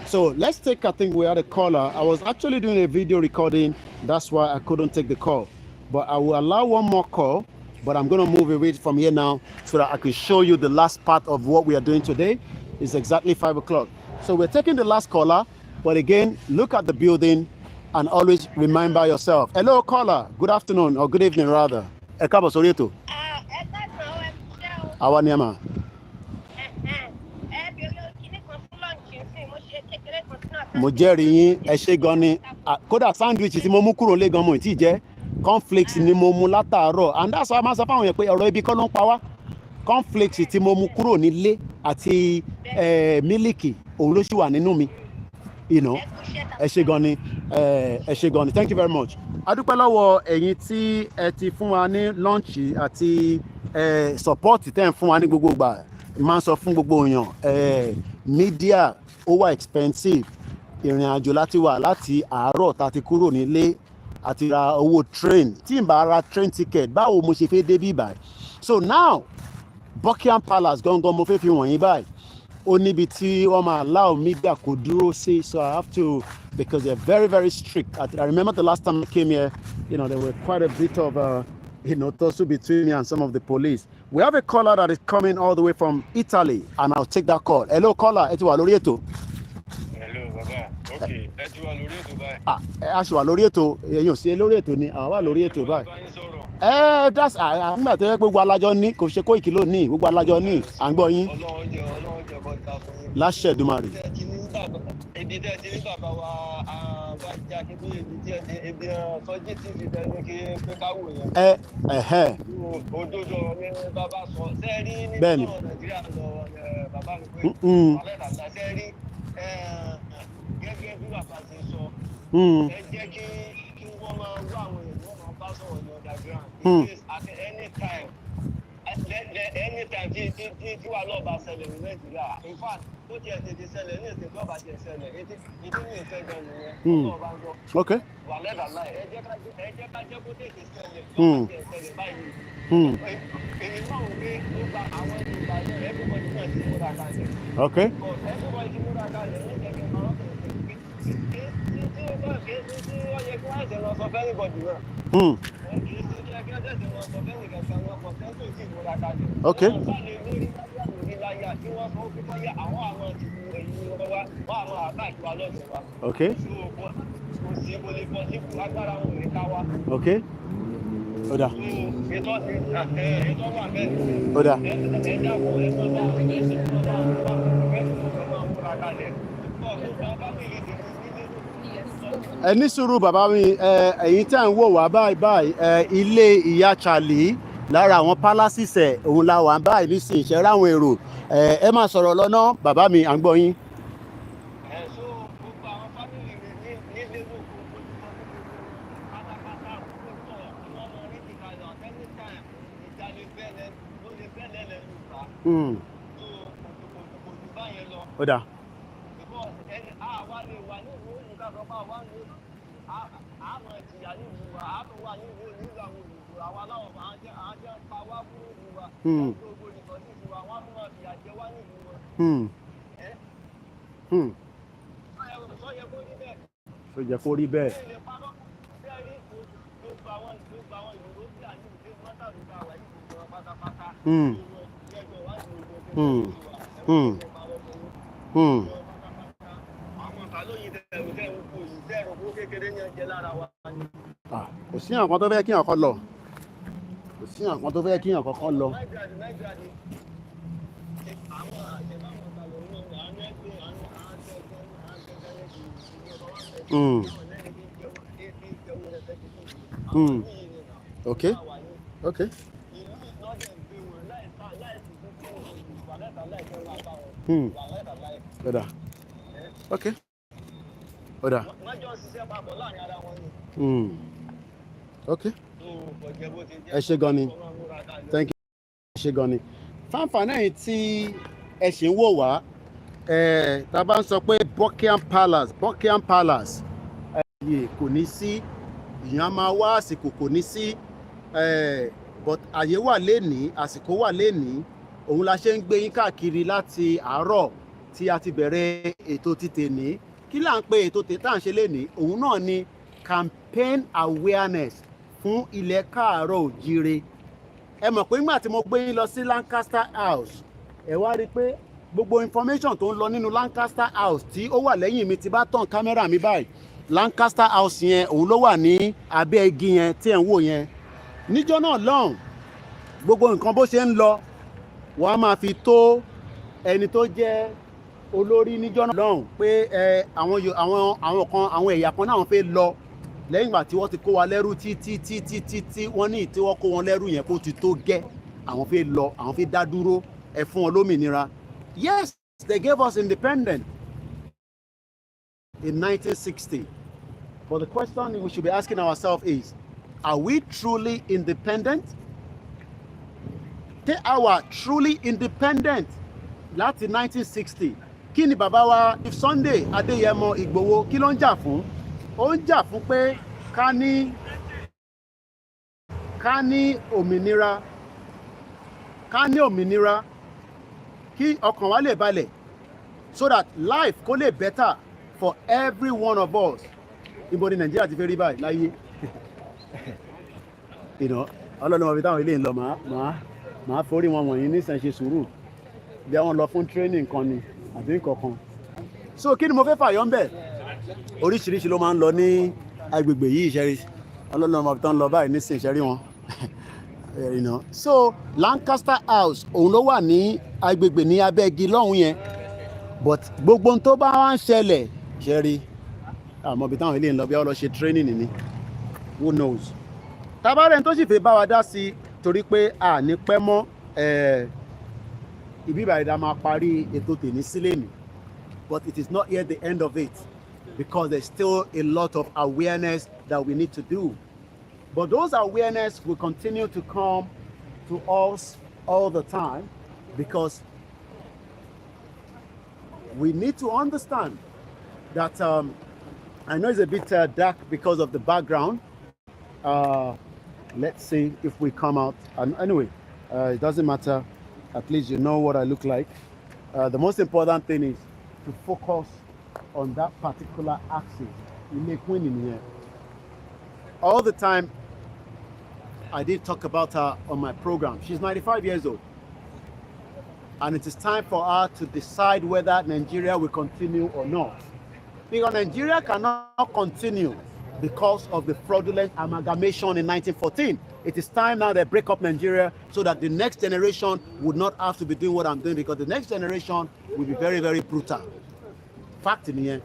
So let's take, I think we had a caller. I was actually doing a video recording. That's why I couldn't take the call. But I will allow one more call. But I'm going to move away from here now so that I can show you the last part of what we are doing today. It's exactly 5 o'clock. So we're taking the last caller. But again, look at the building and always remember yourself. Hello, caller. Good afternoon or good evening, rather. Ekabo Sorieto. Awaniama. Mo jẹ́rìí yín ẹ ṣé gan ni kódà sandwich tí mo mú kúrò lé gan mo tí jẹ cornflakes ni mo mú látàárọ̀ and that's why máa sọ fáwọn yẹn pé ọ̀rọ̀ ibi kọ́ ló ń pa wá cornflakes tí mo mú kúrò nílé àti mílìkì òun ló ṣì wà nínú mi ẹ ṣé gan ni ẹ ṣé gan ni thank you very much. A dúpẹ́ lọ́wọ́ ẹ̀yin tí ẹ ti fún wa ní lunch àti support tẹ́ ń fún wa ní gbogbo ìgbà máa ń sọ fún gbogbo èèyàn media ó wà expensive ìrìn àjò láti wà láti àárọ̀ tá ti kúrò nílé àti ra owó train tí n bá ra train ticket báwo mo ṣe fẹ́ dé bí báyìí. So now Buckingham Palace gangan mo fẹ́ fi wọ̀nyí báyìí ó níbi tí wọ́n máa allow media kò dúró sí so I have to because they're very very strict. I remember the last time I came here there were quite a bit of tussle between me and some of the police. We have a caller that is coming all the way from Italy and I'll take that call. Hello caller, ẹ ti wà lórí ètò. Hello baba. Okay, ẹ ti wà lórí ètò báyìí. A ṣì wà lórí ètò èyí ò sí lórí ètò ni àwọn wà lórí ètò báyìí. That's nígbà tó yẹ pé gbogbo alájọ ní kò ṣe Koiki ló ní gbogbo alájọ ní à ń gbọ́ yín. Ọlọ́run jẹ́ bọ́ta fún yín. Láṣẹ Èdùmàrè. Ibi tẹ́ ti ní bàbá wa àbájá kébí ibi sọ́jí tí ti tẹ́ ní kí pé káwò yẹn. Òdodo ni bàbá sọ sẹ́ẹ̀rí ní sọ̀rọ̀ Nàìjíríà lọ bàbá mi pé wàlẹ́ tàbí sẹ́ẹ̀rí gẹ́gẹ́ bí bàbá ti sọ ẹ jẹ́ kí wọ́n máa wá àwọn èèyàn wọ́n máa bá sọ̀rọ̀ ní underground because at any time tí wà lọ́ọ̀bà ṣẹlẹ̀ ní Nàìjíríà in fact ó tiẹ̀ tètè ṣẹlẹ̀ ní ètò ìjọba tiẹ̀ ṣẹlẹ̀ ètò ní ìfẹ́ gan nìyẹn ọlọ́ọ̀bà ń gbọ́ wà lẹ́bàá láì ẹ jẹ́ ká jẹ́ kó tètè ṣẹlẹ̀ lọ́ọ̀bà tiẹ̀ ṣẹlẹ̀ báyìí èyí náà ń gbé nípa àwọn ìgbà yẹn everybody náà ti múra kalẹ̀ everybody ti múra kalẹ̀ ní ìjẹ́kẹ́ máa ń tí ó yẹ kí wọ́n ṣe lọ sọ fẹ́ẹ́ bọ̀dì náà. Okay. Okay. Okay. Oda. Oda. Ní sùúrù bàbá mi ẹ̀yin tẹ́ ń wò wá báyìí ilé ìyá Charlie lára àwọn palaces òun la wà báyìí nísìnyí ṣe ráwọn èrò ẹ máa sọ̀rọ̀ lọ́nà bàbá mi à ń gbọ́ yín. Ó dáa. Ó jẹ́ kó rí bẹ́ẹ̀. Kò sí nǹkan tó fẹ́ kí nǹkan lọ. Kò sí nǹkan tó fẹ́ kí nǹkan lọ. Okay. Okay. Oda. Okay. Oda. Okay. Ẹ ṣé gan ni. Thank you. Ẹ ṣé gan ni. Fáǹfààní ẹ̀yin tí ẹ ṣì ń wò wá tá a bá ń sọ pé Buckingham Palace kò ní sí, ìyẹn máa wá àsìkò kò ní sí, but àyè wà lénìí, àsìkò wà lénìí, òun la ṣe ń gbé yín káàkiri láti àárọ̀ tí a ti bẹ̀rẹ̀ ètò títè ní. Kí là ń pe ètò tá à ń ṣe lénìí? Òun náà ni campaign awareness fún ilẹ̀ káàárọ̀ òjíire. Ẹ mọ̀ pé nígbà tí mo gbé yín lọ sí Lancaster House, ẹ wá rí i pé gbogbo information tó ń lọ nínú Lancaster House tí ó wà lẹ́yìn mi, ti bá tàn kámẹ́rà mi báyìí, Lancaster House yẹn òun ló wà ní abẹ́ igi yẹn tí ẹ̀ ń wò yẹn. Níjọ́ náà lọ́hùn, gbogbo nǹkan bó ṣe ń lọ, wọ́n á máa fi tó ẹni tó jẹ́ olórí níjọ́ náà lọ́hùn pé àwọn ẹ̀yà kan náà fẹ́ lọ lẹ́yìn ìgbà tí wọ́n ti kó wa lẹ́rú tí wọ́n ní tí wọ́n kó wọn lẹ́rú yẹn kó ti tó gẹ́, àwọn fẹ́ lọ, àwọn fẹ́ dá dúró, ẹ fún wọn lómìnira. Yes, they gave us independence in 1960. But the question we should be asking ourselves is, are we truly independent? They are truly independent. Láti 1960. Kí ni bàbá wa Sunday Adéyẹmọ Ìgbòho kí ló ń jà fún? Ó ń jà fún pé ká ní òmìnira, kí ọkàn wa lè balẹ̀, so that life kó lè better for every one of us. Ibo ni Nàìjíríà ti fẹ́ rí báyìí láyé? Ọlọ́run ọbẹ̀ táwọn ilé ń lọ máa forí wọn wọ̀nyí ní ìsẹ̀nṣe sùúrù bí wọ́n lọ fún training kan ni àbí nǹkan kan. So kí ni mo fẹ́ fàyọ́ ń bẹ̀? Oríṣiríṣi ló máa ń lọ ní agbègbè yìí, ìṣẹ́rí. Ọlọ́run ọbẹ̀ tán lọ báyìí ní ìsẹ̀nṣẹ́rí wọn. So Lancaster House òun ló wà ní agbègbè ní abẹ́gi lọ́hùn yẹn, but gbogbo ohun tó bá wá ń ṣẹlẹ̀, ṣẹ́rí àmọ́ ibi táwọn ilé ń lọ bí wọ́n lọ ṣe training ni, who knows. Tabarẹ́ni tó sì fẹ́ bá wa dá sí, torí pé a ní pẹ́ mọ́ ibi ìbàdí a máa parí ètò tèmi sílé mi, but it is not yet the end of it, because there's still a lot of awareness that we need to do. But those awareness will continue to come to us all the time, because we need to understand that I know it's a bit dark because of the background. Let's see if we come out. And anyway, it doesn't matter. At least you know what I look like. The most important thing is to focus on that particular axis. You make winning here. All the time, I did talk about her on my program. She's 95 years old. And it is time for her to decide whether Nigeria will continue or not. Because Nigeria cannot continue because of the fraudulent amalgamation in 1914. It is time now they break up Nigeria so that the next generation would not have to be doing what I'm doing, because the next generation will be very, very brutal. Fact in the end.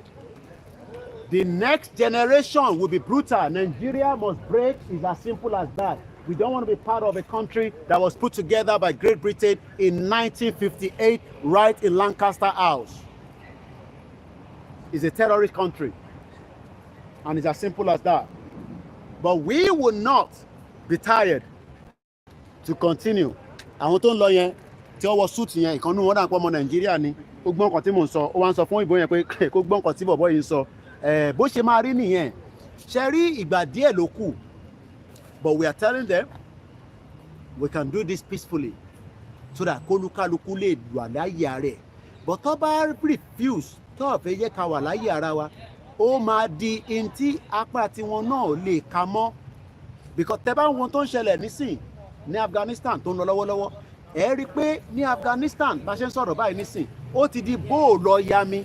The next generation will be brutal. Nigeria must break. It's as simple as that. We don't want to be part of a country that was put together by Great Britain in 1958, right in Lancaster House. It's a terrorist country. And it's as simple as that. But we will not be tired to continue. Àwọn tó ń lọ yẹn tí ó wọ suit yẹn, ìkànnì wọn dà pọ̀ ọmọ Nàìjíríà ni. Ó gbọ́ nǹkan tí mò ń sọ, ó wá ń sọ fún ìbò yẹn pé kó gbọ́ nǹkan tí bọ̀bọ́ yìí ń sọ. Bó ṣe máa rí nìyẹn. Ṣe rí ìgbà díẹ̀ ló kù. But we are telling them we can do this peacefully so that kólúkálukú lè wà láyé ara ẹ̀. But tó bá refuse, tó fẹ́ yẹ ká wà láyé ara wa, ó máa di ntí apá tiwọn náà lè ka mọ́. Because tẹ́ bá ń wo tó ń ṣẹlẹ̀ nísìn ní Afghanistan tó ń lọ lọ́wọ́lọ́wọ́, ẹ rí i pé ní Afghanistan bá ṣe ń sọ̀rọ̀ báyìí nísìn, ó ti di bóòlù ọ̀yami.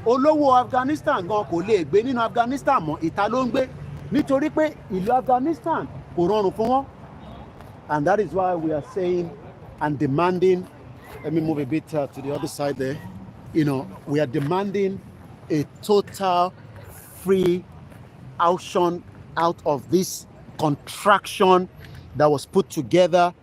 Olówó Afghanistan gan kò lè gbé nínú Afghanistan mọ́, ìta ló ń gbé, nítorí pé ìlú Afghanistan kò rọrùn fún wọn. And that is why we are saying and demanding, let me move a bit to the other side there, we are demanding a total free action out of this contraction that was put together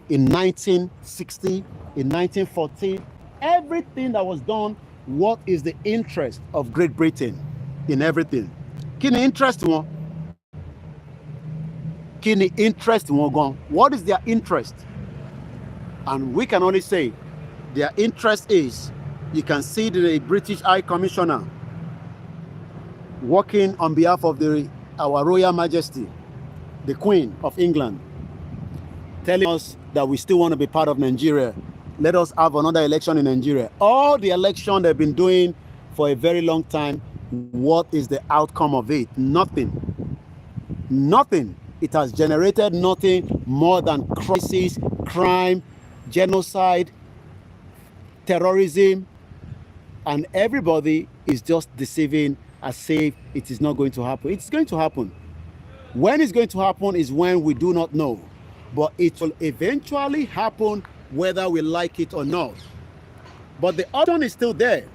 in 1960, in 1914. Everything that was done, what is the interest of Great Britain in everything? Kí ni interest wọn? Kí ni interest wọn gan? What is their interest? And we can only say their interest is you can see the British High Commissioner working on behalf of our Royal Majesty, the Queen of England, telling us that we still want to be part of Nigeria. Let us have another election in Nigeria. All the election they've been doing for a very long time, what is the outcome of it? Nothing. Nothing. It has generated nothing more than crisis, crime, genocide, terrorism, and everybody is just deceiving as if it is not going to happen. It's going to happen. When it's going to happen is when we do not know. But it will eventually happen whether we like it or not. But the option is still there.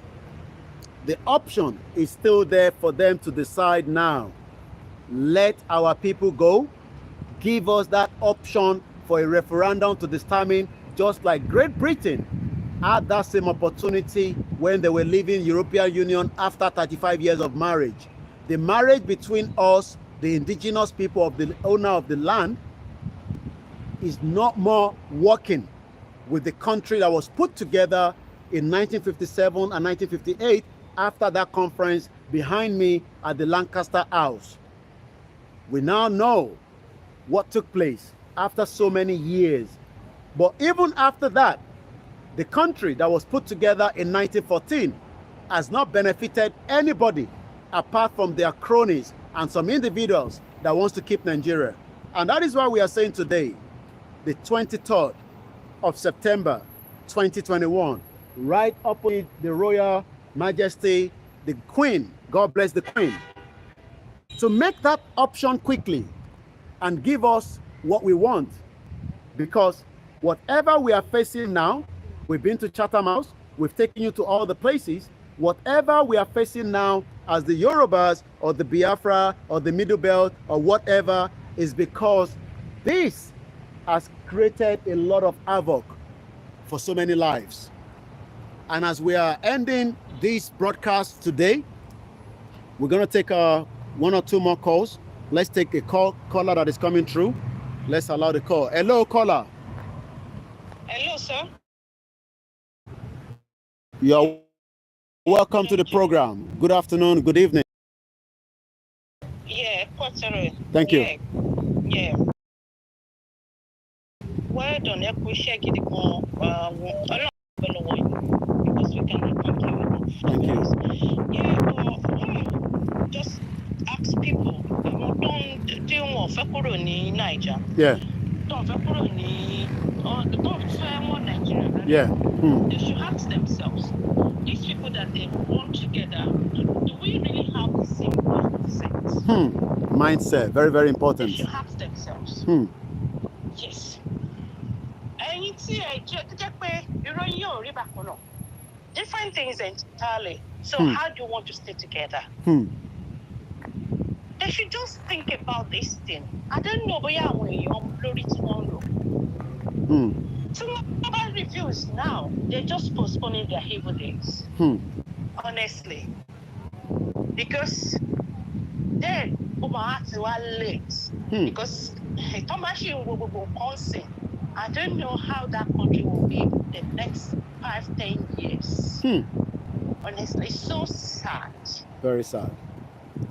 The option is still there for them to decide now. Let our people go. Give us that option for a referendum to determine, just like Great Britain had that same opportunity when they were leaving European Union after 35 years of marriage. The marriage between us, the indigenous people of the owner of the land, is not more working with the country that was put together in 1957 and 1958 after that conference behind me at the Lancaster House. We now know what took place after so many years. But even after that, the country that was put together in 1914 has not benefited anybody apart from their cronies and some individuals that wants to keep Nigeria. And that is why we are saying today, the 23rd of September 2021, right opposite the Royal Majesty, the Queen, God bless the Queen, to make that option quickly and give us what we want. Because whatever we are facing now, we've been to Chatham House, we've taken you to all the places, whatever we are facing now as the Yorubas or the Biafra or the Middle Belt or whatever is because this has created a lot of havoc for so many lives. And as we are ending this broadcast today, we're going to take one or two more calls. Let's take a caller that is coming through. Let's allow the call. Hello, caller. Hello, sir. You're welcome to the program. Good afternoon, good evening. Yeah, quarter. Thank you. Yeah. Well done. I appreciate it. Because we cannot thank you. Thank you. Yeah, but just ask people. Don't do more for Niger. Yeah. Don't fair more Nigeria. Yeah. They should ask themselves, these people that they want together, do we really have the same mindset? Mindset, very, very important. They should ask themselves. Yes. Different things entirely. So how do you want to stay together? They should just think about this thing. I don't know where I'm glory tomorrow. Tomorrow reviews now. They're just postponing their evil days. Honestly. Because then were late. Because I don't know how that country will be the next 5-10 years. Honestly, so sad. Very sad.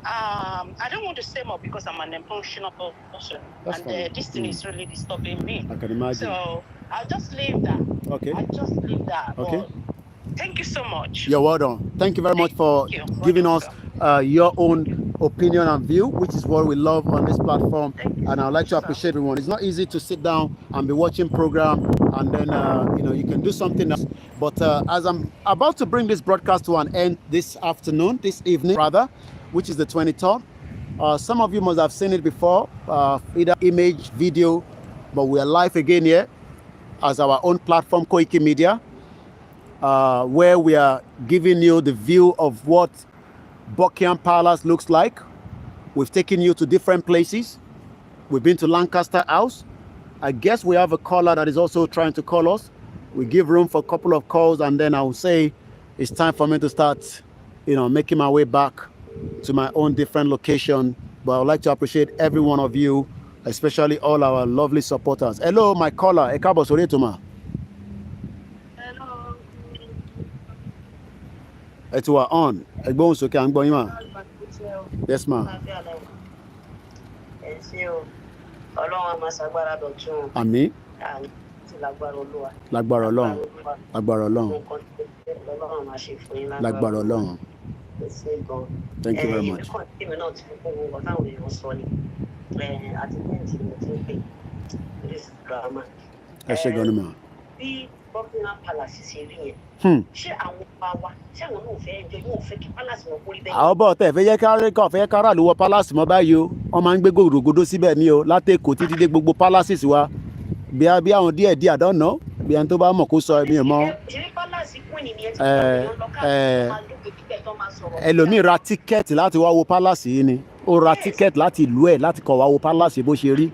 I don't want to say more because I'm an emotional person. That's and this thing is really disturbing me. I can imagine. So I'll just leave that. Okay. I'll just leave that. Okay. But thank you so much. You're welcome. Thank you very much for giving us your own opinion and view, which is what we love on this platform. And I'd like to appreciate everyone. It's not easy to sit down and be watching program and then you can do something else. But as I'm about to bring this broadcast to an end this evening rather, which is the 23rd, some of you must have seen it before, either image, video, but we are live again here as our own platform, KOIKIMEDIA, where we are giving you the view of what Buckingham Palace looks like. We've taken you to different places. We've been to Lancaster House. I guess we have a caller that is also trying to call us. We give room for a couple of calls, and then I will say it's time for me to start, making my way back to my own different location. But I would like to appreciate every one of you, especially all our lovely supporters. Hello, my caller. Hello. ẹ ti wà on ẹgbọ́n sókè à ń gbọ́ yín mà. Yes ma. ẹ ṣé o Ọlọ́run á máa ṣàgbára dọ̀tun. Àmín. Lágbára Olúwa. Lágbára Ọlọ́run. Lágbára Ọlọ́run. Ọlọ́run máa ṣe fún yín lágbára Ọlọ́run. Thank you very much. Èmi náà ti fi kún owó táwọn èèyàn sọ ni àti tẹ́ǹtì mo ti ń pè this drama. Ẹ ṣé gan ni mà. Bí Buckingham Palace ṣe rí yẹn ṣé àwọn ọba wa ṣé àwọn náà fẹ́ ẹjọ́ yóò fẹ́ kí palace wọn kórìí bẹ́ẹ̀. Àwọn bọ̀ tẹ̀ fẹ́ yẹ ká rà lówó palace mọ́ báyìí o wọ́n máa ń gbé gòdògòdò síbẹ̀ ní o látẹ̀kọ́ títí dé gbogbo palaces wa bí àwọn díẹ̀ I don't know bí ẹni tó bá mọ̀ kó sọ ẹ̀mí ẹ̀ mọ́. Ẹlòmíì ra tíkẹ́ẹ̀tì láti wá wo palace yìí ni ó ra tíkẹ́ẹ̀tì láti ìlú ẹ̀ láti kọ̀ wá wo palace bó ṣe rí.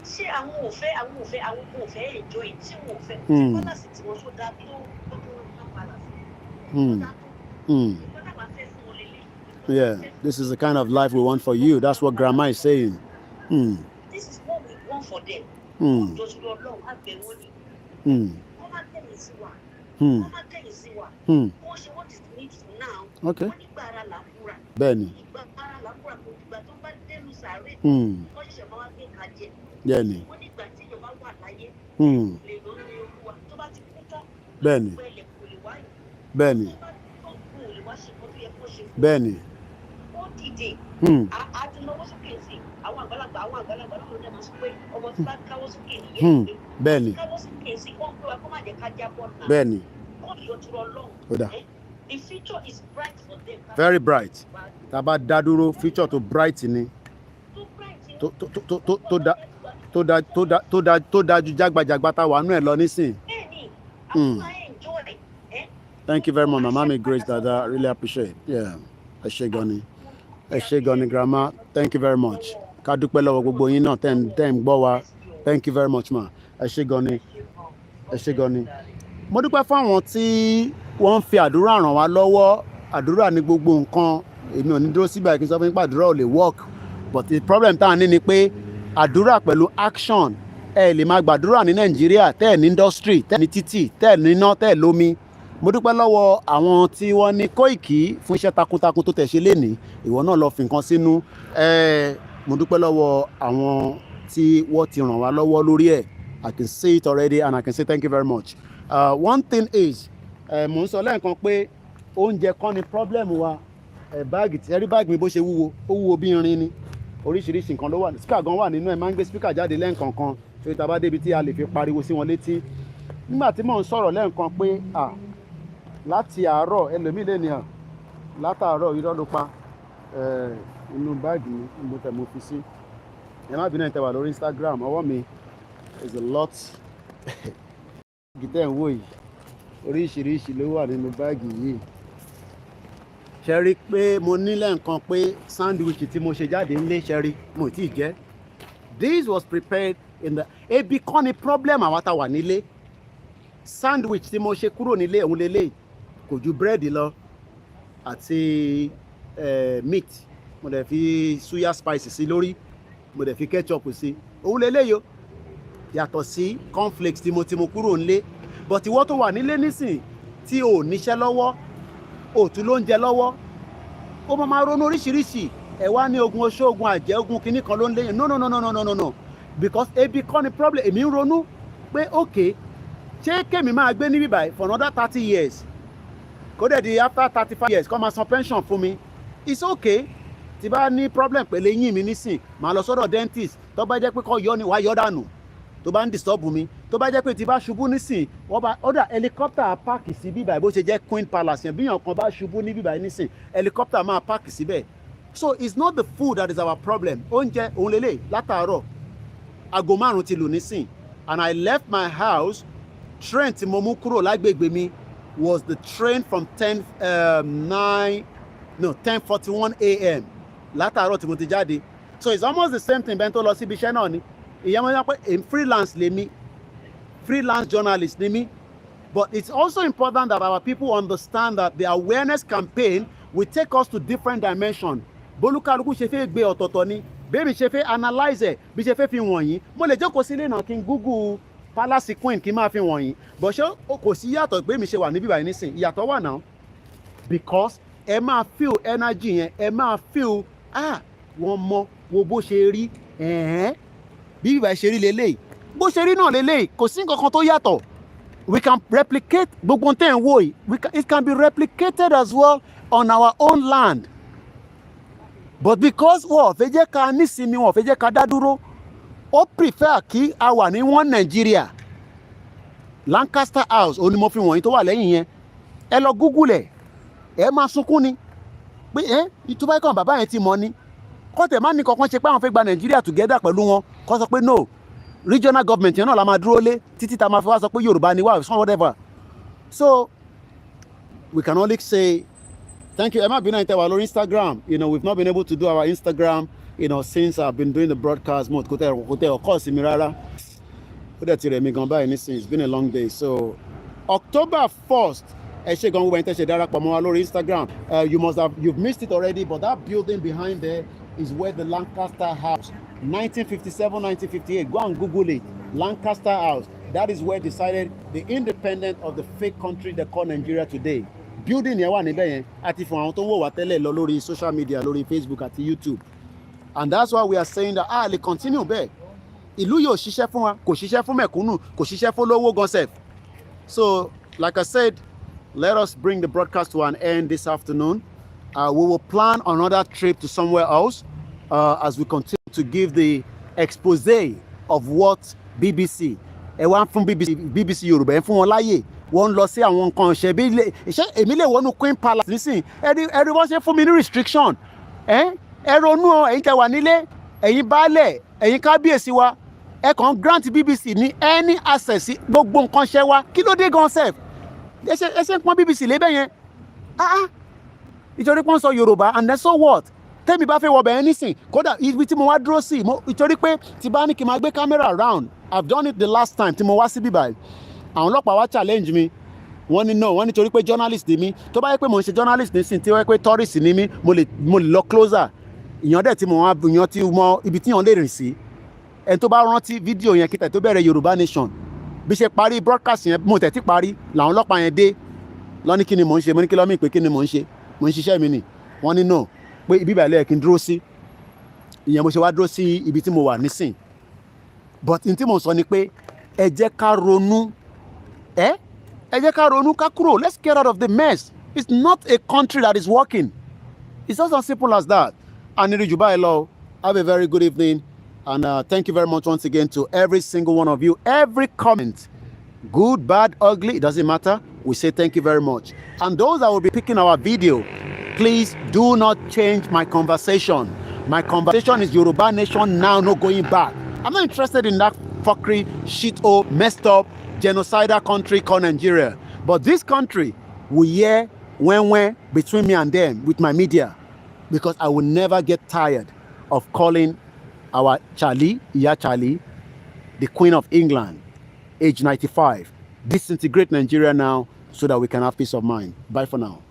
Ṣé àwọn ò fẹ́ ẹjọ́ yìí tí wọ́n fẹ́ tí palace tí wọ́n tó dá tó Yeah, this is the kind of life we want for you. That's what grandma is saying. This is what we want for them. Just your love, I beg you. Come and tell me, Siwa. Come and tell me, Siwa. What is the need now? Okay. Benny. Benny. Benny. Benny. Benny. Bẹ́ẹ̀ni. Bẹ́ẹ̀ni. The future is bright for them. Very bright. Tá bá dá dúró future tó bright ni. Tó dájú jágbajàgba tá wà nú ẹ̀ lọ nísìn. Thank you very much, Mama Mi Grace Dada. I really appreciate it. Yeah. Ẹ ṣé gan ni. Ẹ ṣé gan ni grandma. Thank you very much. Ká dúpẹ́ lọ́wọ́ gbogbo yín náà tẹ́ ń gbọ́ wa. Thank you very much ma. Ẹ ṣé gan ni. Ẹ ṣé gan ni. Mo dúpẹ́ fún àwọn tí wọ́n ń fi àdúrà ràn wá lọ́wọ́. Àdúrà ní gbogbo nǹkan. Èmi ò ní dúró síbẹ̀ kí n sọ fún yín pé àdúrà ò lè work. But the problem tá a ní ni pé àdúrà pẹ̀lú action. Ẹ lè máa gbàdúrà ní Nàìjíríà tẹ́ ẹ̀ ní industry tẹ́ ẹ̀ ní títì tẹ́ ẹ̀ ní iná tẹ́ ẹ̀ lómi. Mo dúpẹ́ lọ́wọ́ àwọn tí wọ́n ní Kóìkì fún iṣẹ́ takuntakun tó tẹ̀ ṣe lénìí ìwọ náà lọ fi nǹkan sínú mo dúpẹ́ lọ́wọ́ àwọn tí wọ́n ti ràn wá lọ́wọ́ lórí ẹ̀ I can see it already and I can say thank you very much. One thing is mo ń sọ lẹ́ẹ̀kan pé oúnjẹ kọ́ ni problem wa báàgì tí ẹ̀rí báàgì mi bó ṣe wúwo ó wúwo bí irin ni oríṣiríṣi nǹkan ló wà speaker gan wà nínú ẹ̀ máa ń gbé speaker jáde lẹ́ẹ̀kọ̀ọ̀kan ṣé tá a bá débi tí a lè fi pariwo sí wọn létí nígbà tí mò ń sọ̀rọ̀ lẹ́ẹ̀kan pé láti àárọ̀ ẹlòmíì lè ní látàárọ̀ irọ́ ló pa inú báàgì mi mo tẹ̀ mo fi sí ẹ má bínú ẹ̀ tẹ́ wà lórí Instagram ọwọ́ mi is a lot gìtẹ́ ń wò yìí oríṣiríṣi ló wà nínú báàgì yìí ṣe rí pé mo ní lẹ́ẹ̀kan pé sandwich tí mo ṣe jáde ńlé ṣe rí mo tí ì jẹ this was prepared in the ebi kọ́ ni problem àwa tá wà nílé sandwich tí mo ṣe kúrò nílé òun lélẹ́yìí kò ju búrẹ́dì lọ àti meat mo dẹ̀ fi suya spice sí lórí mo dẹ̀ fi ketchup sí òun lélẹ́yìí o yàtọ̀ sí cornflakes tí mo kúrò nílé but ìwọ tó wà nílé nísìn tí o níṣẹ́ lọ́wọ́ o tún ló ń jẹ lọ́wọ́ ó máa ronú oríṣiríṣi ẹ wá ní ogun oṣó ogun àjẹ́ ogun kìíní kan ló ń léyìn no because ebi kọ́ ni problem èmi ń ronú pé okay ṣé kémi máa gbé níbí báyìí for another 30 years kó dẹ̀ di after 35 years kó máa san pension fún mi it's okay tí bá ní problem pẹ̀lú eyín mi nísìn màá lọ sọ́dọ̀ dentist tó bá jẹ́ pé kó yọ ni wàá yọ dànù tó bá ń disturb mi tó bá jẹ́ pé tí bá ṣubú nísìn wọ́n bá ọ̀dà helicopter páàkì sí bíbáyìí bó ṣe jẹ́ Queen Palace yẹn bíyàn kan bá ṣubú ní bíbáyìí nísìn helicopter máa páàkì síbẹ̀ so it's not the food that is our problem oúnjẹ òun lélẹ̀ látàárọ̀ aago 5 ti lù nísìn and I left my house train tí mo mú kúrò lágbègbè mi was the train from 10:41 a.m. látàárọ̀ tí mo ti jáde so it's almost the same thing bẹ́ẹ̀ tó lọ síbi iṣẹ́ náà ni ìyẹn mo yàn pé freelance lèmi freelance journalist ni mí but it's also important that our people understand that the awareness campaign will take us to different dimensions bólúkálukú ṣe fẹ́ gbé ọ̀tọ̀ọ̀tọ̀ ni bẹ́ẹ̀mi ṣe fẹ́ analyse ẹ̀ bí ṣe fẹ́ fi wọ̀nyí mo lè jókòó sílé náà kí n Google Palace Queen kí n máa fi wọ̀nyí but ṣé kò sí yàtọ̀ pé mi ṣe wà níbí báyìí nísìn ìyàtọ̀ wà náà because ẹ máa feel energy yẹn, ẹ máa feel wọ́n mọ wo bó ṣe rí bí ìbá ṣe rí lélẹ́yìí bó ṣe rí náà lélẹ́yìí kò sí nǹkan kan tó yàtọ̀. We can replicate gbogbo tẹ́ ń wò yìí, it can be replicated as well on our own land. But because wọ́n fẹ́ jẹ́ ká nísinmi, wọ́n fẹ́ jẹ́ ká dá dúró, ó prefer kí a wà ní one Nigeria. Lancaster House onímọ̀fin wọ̀nyí tó wà lẹ́yìn yẹn, ẹ lọ Google ẹ máa sunkún ni pé ìtúbá ikọ̀ bàbá yẹn ti mọ̀ ni kọ́tẹ̀ má ní kankan ṣe pé àwọn fẹ́ gba Nigeria together pẹ̀lú wọn kọ́ sọ pé no regional government yẹn náà la máa dúró lé títí tá máa fi wá sọ pé Yorùbá ni wá or whatever. So we can only say thank you. Ẹ má bínú ìtẹ̀wà lórí Instagram. We've not been able to do our Instagram since I've been doing the broadcast mode. Kò tẹ̀ ọkọ̀ sí mi rárá. Ó dẹ̀ ti rẹ̀ mi gan báyìí nísìnyí. It's been a long day. So October 1st, ẹ ṣe gan wíwẹ̀ ń tẹ̀sẹ̀ darapọ̀ mọ́ wa lórí Instagram. You've missed it already, but that building behind there is where the Lancaster House, 1957, 1958. Go and Google it. Lancaster House. That is where decided the independence of the fake country they call Nigeria today. Building yẹn wà níbẹ̀ yẹn àti fún àwọn tó ń wò wá tẹ́lẹ̀ lọ lórí social media lórí Facebook àti YouTube, and that's why we are saying that lè continue bẹ́ẹ̀. Ìlú yóò ṣiṣẹ́ fún wa, kò ṣiṣẹ́ fún mẹ̀kúnnù, kò ṣiṣẹ́ fún lówó gan sef. So like I said, let us bring the broadcast to an end this afternoon. We will plan another trip to somewhere else as we continue to give the expose of what BBC ẹ wá fún BBC Yorùbá ẹ fún wọn láyè wọ́n lọ sí àwọn nǹkan ṣe bí èmi lè wọnú Queen Palace nísìn ẹ̀rí wọ́n ṣe fún mi ní restriction ẹ ronú ẹ̀yin tẹ́ wà nílé ẹ̀yin baálẹ̀ ẹ̀yin kábíyèsí wa ẹ kàn grant BBC ní any access sí gbogbo nǹkan ṣe wa kí ló dé gan sef ẹ ṣe ń pọ́n BBC lébẹ̀ yẹn ìtorí pọ́n sọ Yorùbá and then so what tẹ́mi bá fẹ́ wọ bẹ̀rẹ̀ nísìn kódà ibi tí mo wá dúró sí ìtorí pé tí bá ní kí n máa gbé camera round. I've done it the last time tí mo wá sí bíbáyìí àwọn ọlọ́pàá wá challenge mi wọ́n ní no wọ́n nítorí pé journalist ni mí tó bá yẹ pé mo ń ṣe journalist nísìn tí wọ́n yẹ pé tourist ni mí mo lè lọ closer ìyàn dẹ̀ tí mo wá ìyàn tí mo ibi tí yàn lè rìn sí ẹni tó bá rántí fídíò yẹn kíta tó bẹ̀rẹ̀ Yorùbá Nation bí ṣe parí broadcast yẹn mo tẹ̀ tí parí làwọn ọlọ́pàá yẹn dé lọ́ní kí ni mò ń ṣe mo ní kí lọ́mí pé kí ni mò ń ṣe mo ń ṣiṣẹ́ mi nì wọ́n ní no pé ibi ìbàlẹ̀ kí n dúró sí ìyẹn mo ṣe wá dúró sí ibi tí mo wà nísìn but n tí mo sọ ni pé ẹ jẹ́ ká ronú ẹ jẹ́ ká ronú ká kúrò. Let's get out of the mess. It's not a country that is working. It's just as simple as that. Aniriju Bailo, have a very good evening, and thank you very much once again to every single one of you. Every comment, good, bad, ugly, it doesn't matter. We say thank you very much. And those that will be picking our video, please do not change my conversation. My conversation is Yoruba Nation now, no going back. I'm not interested in that fuckery, shit-o, messed up, genocidal country called Nigeria. But this country will hear when between me and them with my media, because I will never get tired of calling our Charlie, Iya Charlie, the Queen of England, age 95. Disintegrate Nigeria now so that we can have peace of mind. Bye for now.